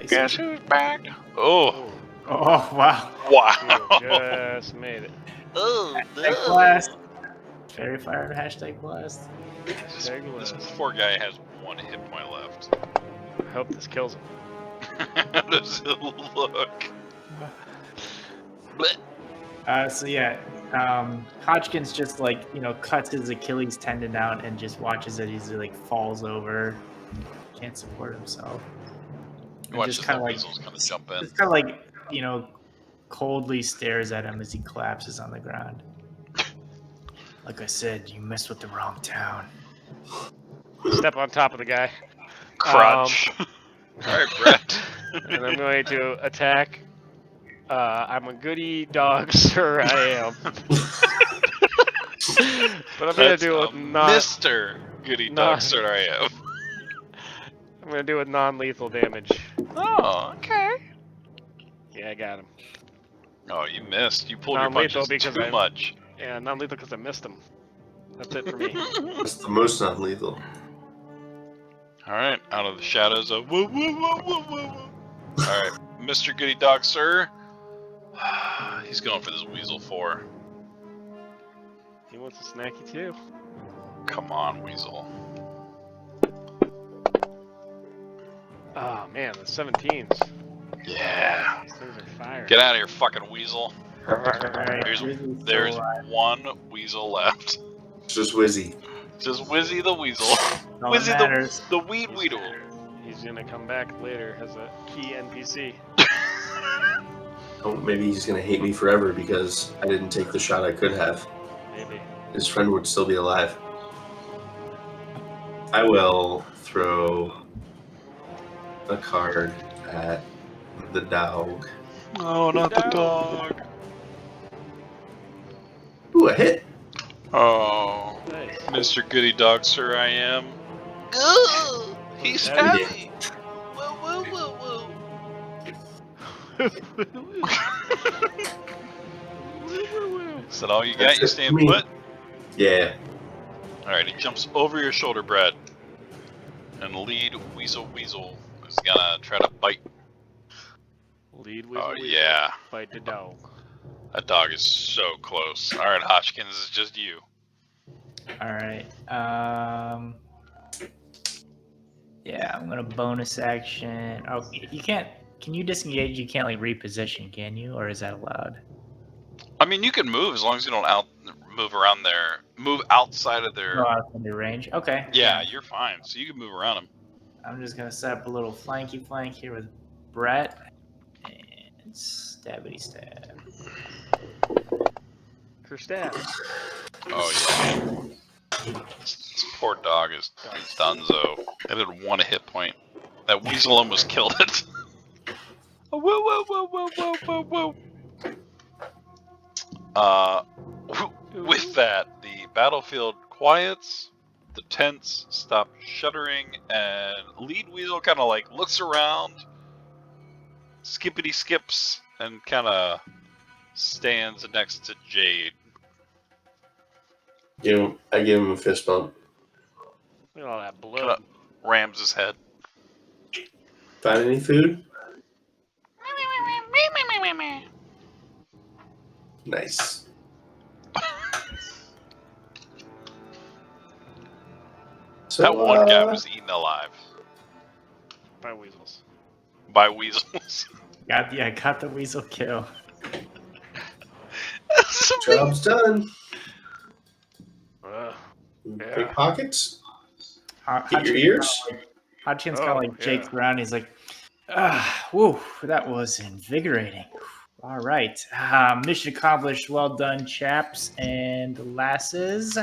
Guess who's back? Oh, Oh wow. wow. You just made it. Oh, Hashtag blast. Fairy fire hashtag blast. This Hashtag poor guy has 1 hit point left. I hope this kills him. How does it look? Blech. So yeah, Hodgkins just like cuts his Achilles tendon out and just watches it. He's like falls over, can't support himself. And Watch just this kind of little like weasel's gonna jump in. just kind of like coldly stares at him as he collapses on the ground. Like I said, you messed with the wrong town. Step on top of the guy. Crunch. Alright, Brett. And I'm going to attack. I'm a goody dog, sir. I am. But I'm gonna That's do it a with not. Mr. Goody Dog, sir, I am. I'm gonna do it with non-lethal damage. Oh, okay. Yeah, I got him. Oh, you missed. You pulled your Non-lethal punches because too much. Yeah, non-lethal because I missed him. That's it for me. That's the most non-lethal. Alright, out of the shadows of woo woo woo woo woo woo. Alright, Mr. Goody Dog, sir. He's going for this Weasel 4. He wants a snacky too. Come on, Weasel. Oh man, the 17s. Yeah. These things are fire. Get out of here, fucking Weasel. Alright, There's Grizzly's still there's alive. one Weasel left. It's just Wizzy. Just Wizzy the Weasel. All Wizzy that matters. the Weed Weedle. He's gonna come back later as a key NPC. Oh, maybe he's gonna hate me forever because I didn't take the shot I could have. Maybe. His friend would still be alive. I will throw a card at the dog. Oh, not the dog. Ooh, a hit. Oh, Nice. Mr. Goody Dog, sir, I am. Ugh, he's That is- happy. Woo woo woo woo. Is that all you got? That's You it staying for me. put? Yeah. Alright, he jumps over your shoulder, Brad. And lead Weasel is gonna try to bite. Lead with Oh, yeah. Fight the dog. That dog is so close. Alright, Hodgkins, it's just you. Alright. Yeah, I'm gonna bonus action. Oh, you can't. Can you disengage? You can't like reposition, can you? Or is that allowed? I mean, you can move as long as you don't move around there. Move outside of their. Oh, out of the range. Okay. Yeah, you're fine. So you can move around them. I'm just gonna set up a little flanky flank here with Brett and stabbity stab. Kerstaff. Oh, yeah. This poor dog is donezo. It had 1 hit point. That weasel almost killed it. Oh, whoa, whoa, whoa, whoa, whoa, whoa, whoa. With that, the battlefield quiets, the tents stop shuddering, and Lead Weasel kind of like looks around, skippity skips, and kind of stands next to Jade. I give him a fist bump. Look at all that Kind blood. of rams his head. Find any food? Nice. So, That one guy was eaten alive By weasels. by weasels. Got the weasel kill. job's done. Yeah. Pickpockets? Hot Get your ears? Hodgkin's Oh, kind of like yeah. jakes around. He's like, whoa, that was invigorating. All right. Mission accomplished. Well done, chaps and lasses.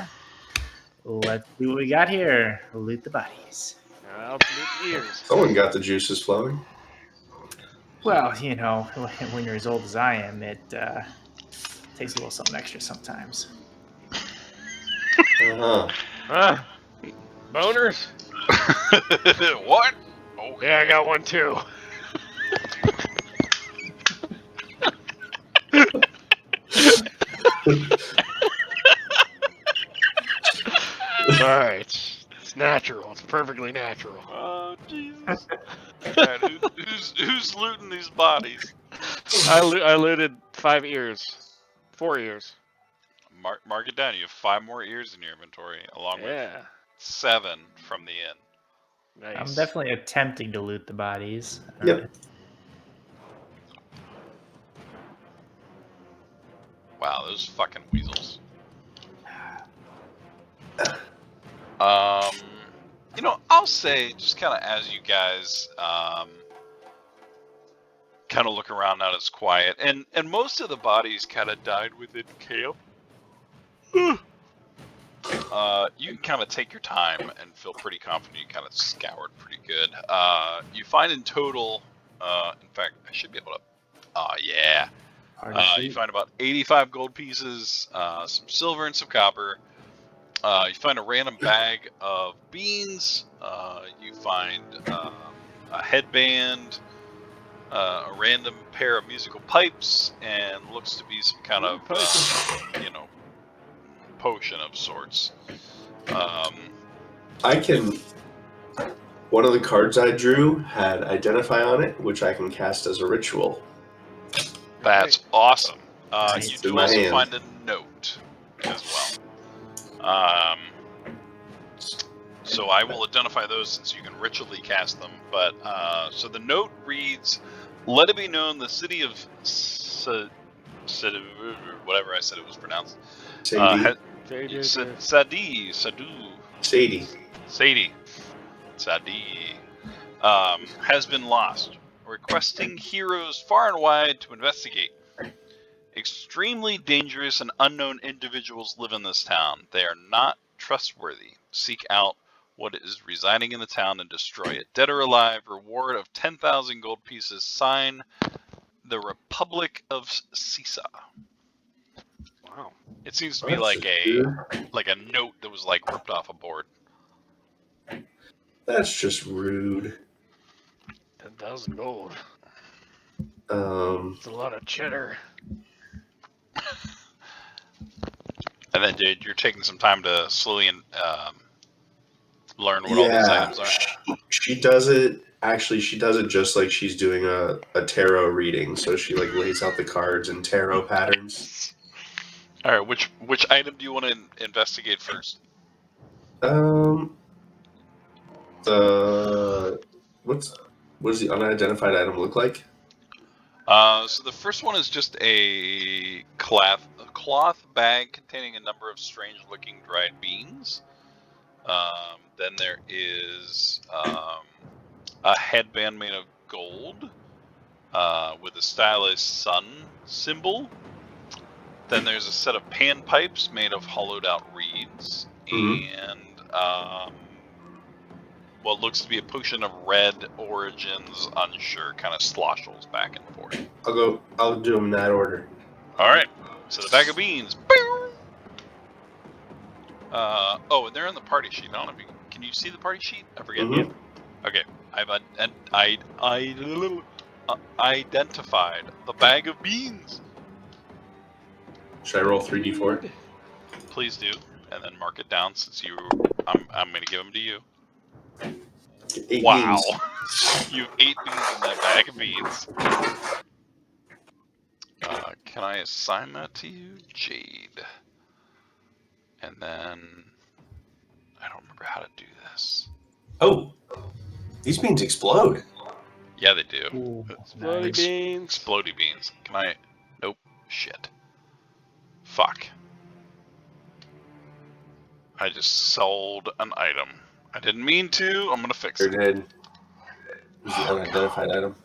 Let's see what we got here. Loot the bodies. I'll loot the ears. Someone got the juices flowing. Well, you know, when you're as old as I am, it takes a little something extra sometimes. Uh-huh. Huh? Boners? What? Oh, Yeah, I got one too. Alright. It's natural. It's perfectly natural. Oh, Jesus. Alright, who's looting these bodies? I looted 5 ears. 4 ears. Mark it down. You have 5 more ears in your inventory, along with Yeah. 7 from the inn. Nice. I'm definitely attempting to loot the bodies. Yep. Wow, those fucking weasels. You know, I'll say, just kind of as you guys, kind of look around now, it's quiet, and most of the bodies kind of died within camp. You can kind of take your time and feel pretty confident you kind of scoured pretty good. You find in total, in fact, I should be able to, yeah. Party You sheet. find about 85 gold pieces, some silver and some copper. You find a random bag of beans. You find a headband, a random pair of musical pipes, and looks to be some kind of, potion of sorts. I can. One of the cards I drew had identify on it, which I can cast as a ritual. That's awesome. Nice. You It's in do my also hand. find a note as well. So I will identify those since you can ritually cast them. But so the note reads, "Let it be known the city of whatever I said it was pronounced. Sadie. Sadie, has been lost, requesting heroes far and wide to investigate. Extremely dangerous and unknown individuals live in this town. They are not trustworthy. Seek out what is residing in the town and destroy it. Dead or alive, reward of 10,000 gold pieces. Sign, the Republic of Sisa." Wow. It seems to be That's like just a rude. note that was like ripped off a board. That's just rude. 10,000 gold. Um, It's a lot of cheddar. And then you're taking some time to slowly learn what all these yeah, items are. she does it. Actually, she does it just like she's doing a tarot reading. So she like lays out the cards in tarot patterns. All right, which item do you want to investigate first? Um, the what does the unidentified item look like? So the first one is just a cloth bag containing a number of strange-looking dried beans. Then there is a headband made of gold with a stylized sun symbol. Then there's a set of panpipes made of hollowed-out reeds, and what looks to be a potion of red origins, unsure, kind of sloshels back and forth. I'll do them in that order. All right. So the bag of beans. And they're on the party sheet. I don't know if you can you see the party sheet? I forget. Mhm. Okay. I've identified the bag of beans. Should I roll 3d4? Please do, and then mark it down since I'm going to give them to you. 8 Wow. beans. You have 8 beans in that bag of beans. Can I assign that to you? Jade. And then I don't remember how to do this. Oh, these beans explode. Yeah, they do. Ooh, Bloody nice. beans. Explodey beans. Can I? Nope. Shit. Fuck. I just sold an item. I didn't mean to. I'm gonna fix Sure it. did. It was the Oh, unidentified item.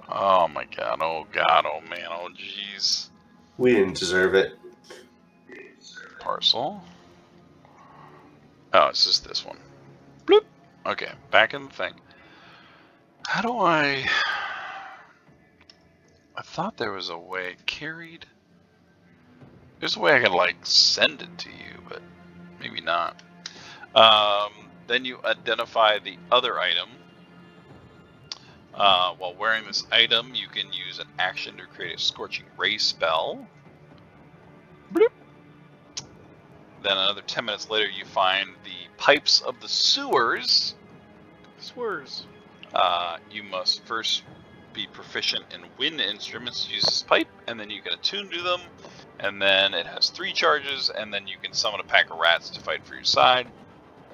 Oh my god. Oh god. Oh man. Oh jeez. We didn't deserve it. Parcel. Oh, it's just this one. Bloop. Okay. Back in the thing. How do I thought there was a way carried. There's a way I could like send it to you, but maybe not. Then you identify the other item. While wearing this item, you can use an action to create a Scorching Ray spell. Bloop. Then another 10 minutes later, you find the pipes of the sewers. Swears. You must first be proficient in wind instruments to use this pipe, and then you can attune to them. And then it has 3 charges, and then you can summon a pack of rats to fight for your side.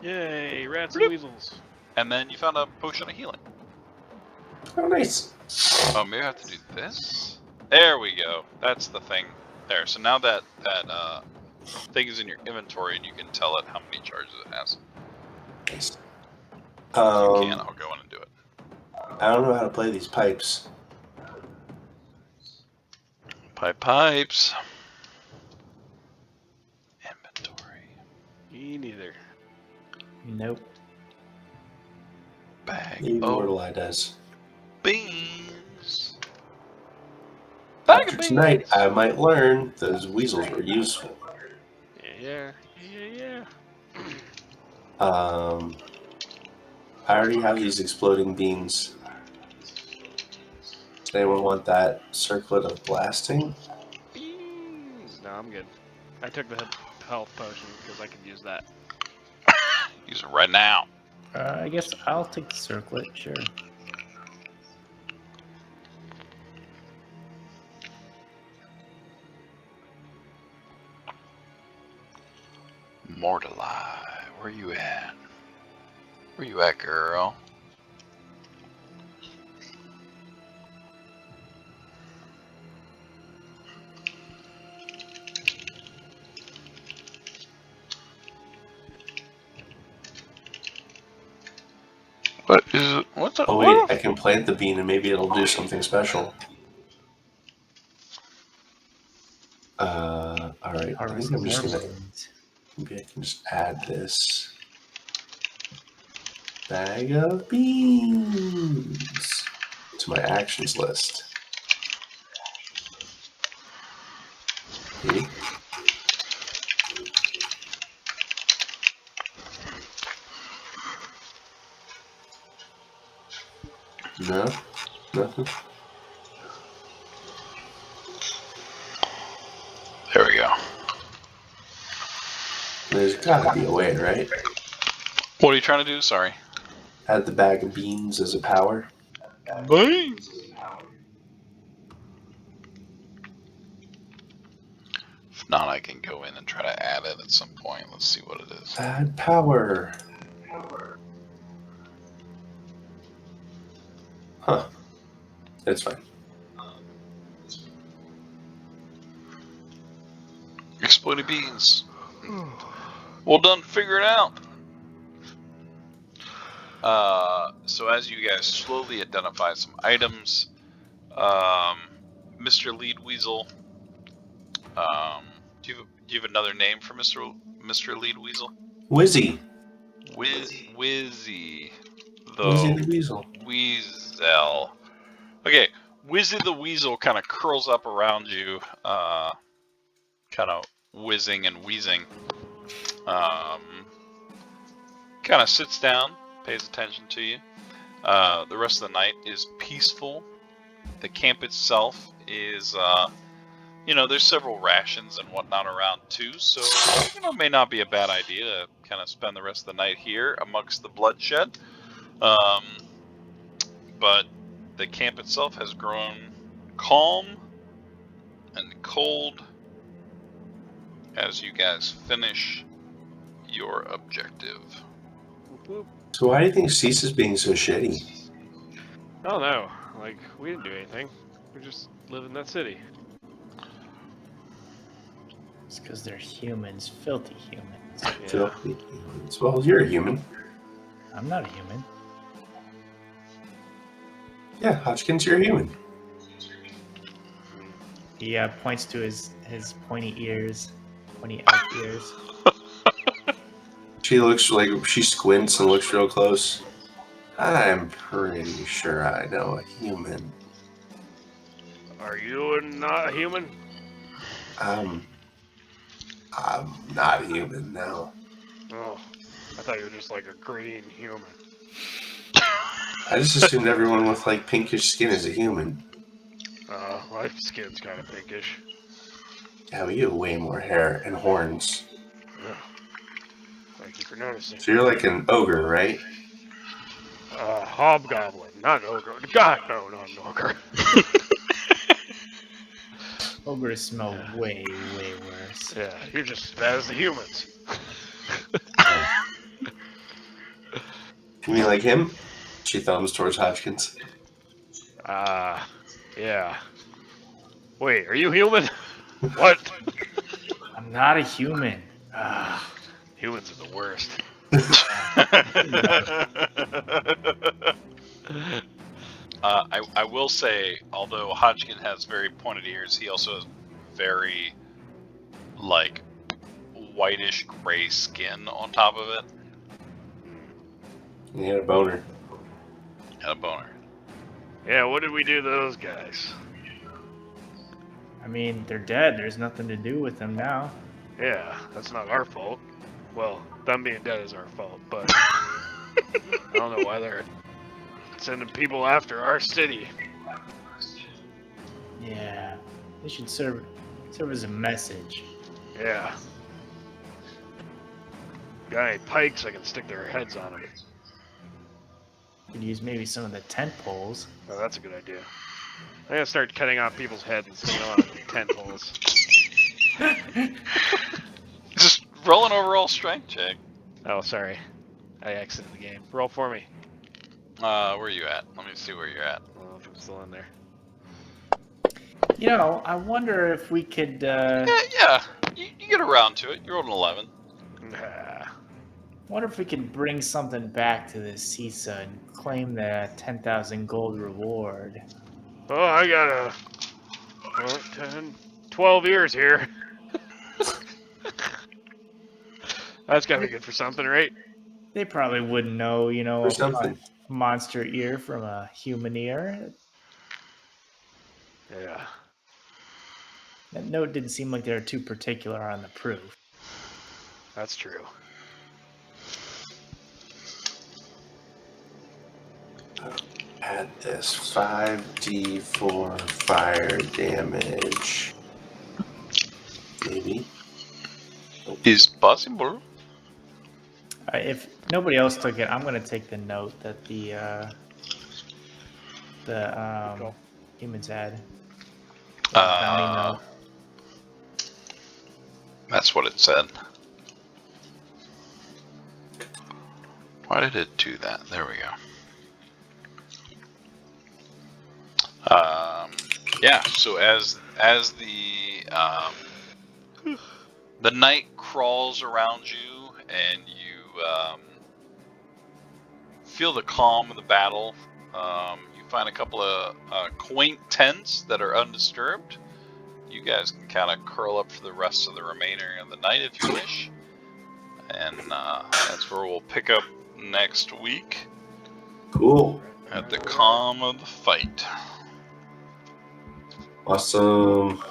Yay, rats Bloop. and weasels. And then you found a potion of healing. Oh, nice. Oh, maybe I have to do this? There we go. That's the thing. There. So now that thing is in your inventory, and you can tell it how many charges it has. Nice. If you can, I'll go in and do it. I don't know how to play these pipes. Pipes. Inventory. Me neither. Nope. Bag Immortal of does. beans. Bag After of beans. tonight, I might learn those weasels were useful. Yeah. I already have these exploding beans. Does anyone want that circlet of blasting? Beans. No, I'm good. I took the health potion because I could use that. Use it right now. I guess I'll take the circlet, sure. Mortali, where you at? Where you at, girl? What is it? What's that? Oh wait, I can plant the bean and maybe it'll do something special. Alright, I think Harvest I'm more just gonna, beans. maybe I can just add this bag of beans to my actions list. See? No, nothing. There we go. There's gotta be a way, right? What are you trying to do? Sorry. Add the bag of beans as a power. Beans. If not, I can go in and try to add it at some point. Let's see what it is. Add power. Huh. It's fine. Exploding beans. Well done, figure it out. So as you guys slowly identify some items, Mr. Lead Weasel, do you have another name for Mr. Lead Weasel? Wizzy. Wizzy Wizzy the Weasel. Weasel. Okay, Wizzy the Weasel kind of curls up around you, kind of whizzing and wheezing. Kind of sits down, pays attention to you. The rest of the night is peaceful. The camp itself is, there's several rations and whatnot around too, so, it may not be a bad idea to kind of spend the rest of the night here amongst the bloodshed. But the camp itself has grown calm and cold as you guys finish your objective. So why do you think Cease is being so shitty? Oh no, like we didn't do anything. We just live in that city. It's because they're humans, filthy humans. Yeah. Filthy humans. Well, you're a human. I'm not a human. Yeah, Hodgkins, you're a human. He points to his pointy ears, pointy elf ears. She looks like she squints and looks real close. I'm pretty sure I know a human. Are you not a human? I'm not a human now. Oh, I thought you were just like a green human. I just assumed everyone with like pinkish skin is a human. My skin's kind of pinkish. Yeah, but you have way more hair and horns. Yeah. Thank you for noticing. So you're like an ogre, right? Hobgoblin, not an ogre. God, no, not an ogre. Ogres smell way, way worse. Yeah, you're just as bad as the humans. You mean like him? She thumbs towards Hodgkins. Yeah. Wait, are you human? What? I'm not a human. Humans are the worst. I will say, although Hodgkin has very pointed ears, he also has very, like, whitish gray skin on top of it. And he had a boner. And a boner. Yeah, what did we do to those guys? I mean, they're dead. There's nothing to do with them now. Yeah, that's not our fault. Well, them being dead is our fault, but I don't know why they're sending people after our city. Yeah, they should serve as a message. Yeah. Got any pikes I can stick their heads on them? Could use maybe some of the tent poles. Oh, that's a good idea. I'm gonna start cutting off people's heads and sticking them on tent poles. Just roll an overall strength check. Oh, sorry. I exited the game. Roll for me. Where are you at? Let me see where you're at. I don't know if I'm still in there. You know, I wonder if we could. Yeah. You get around to it. You rolled an 11. Nah. Wonder if we could bring something back to this CISA and claim the 10,000 gold reward. Oh, I got 10, 12 years here. That's gotta be good for something, right? They probably wouldn't know, you know, Or something. a monster ear from a human ear. Yeah. That note didn't seem like they were too particular on the proof. That's true. Add this 5d4 fire damage. Maybe. Is possible. If nobody else took it, I'm going to take the note that the Cool. humans had. Bounty note. That's what it said. Why did it do that? There we go. Yeah. So as the night crawls around you and you feel the calm of the battle, you find a couple of quaint tents that are undisturbed. You guys can kind of curl up for the rest of the remainder of the night if you wish. And that's where we'll pick up next week Cool. at the calm of the fight. Awesome.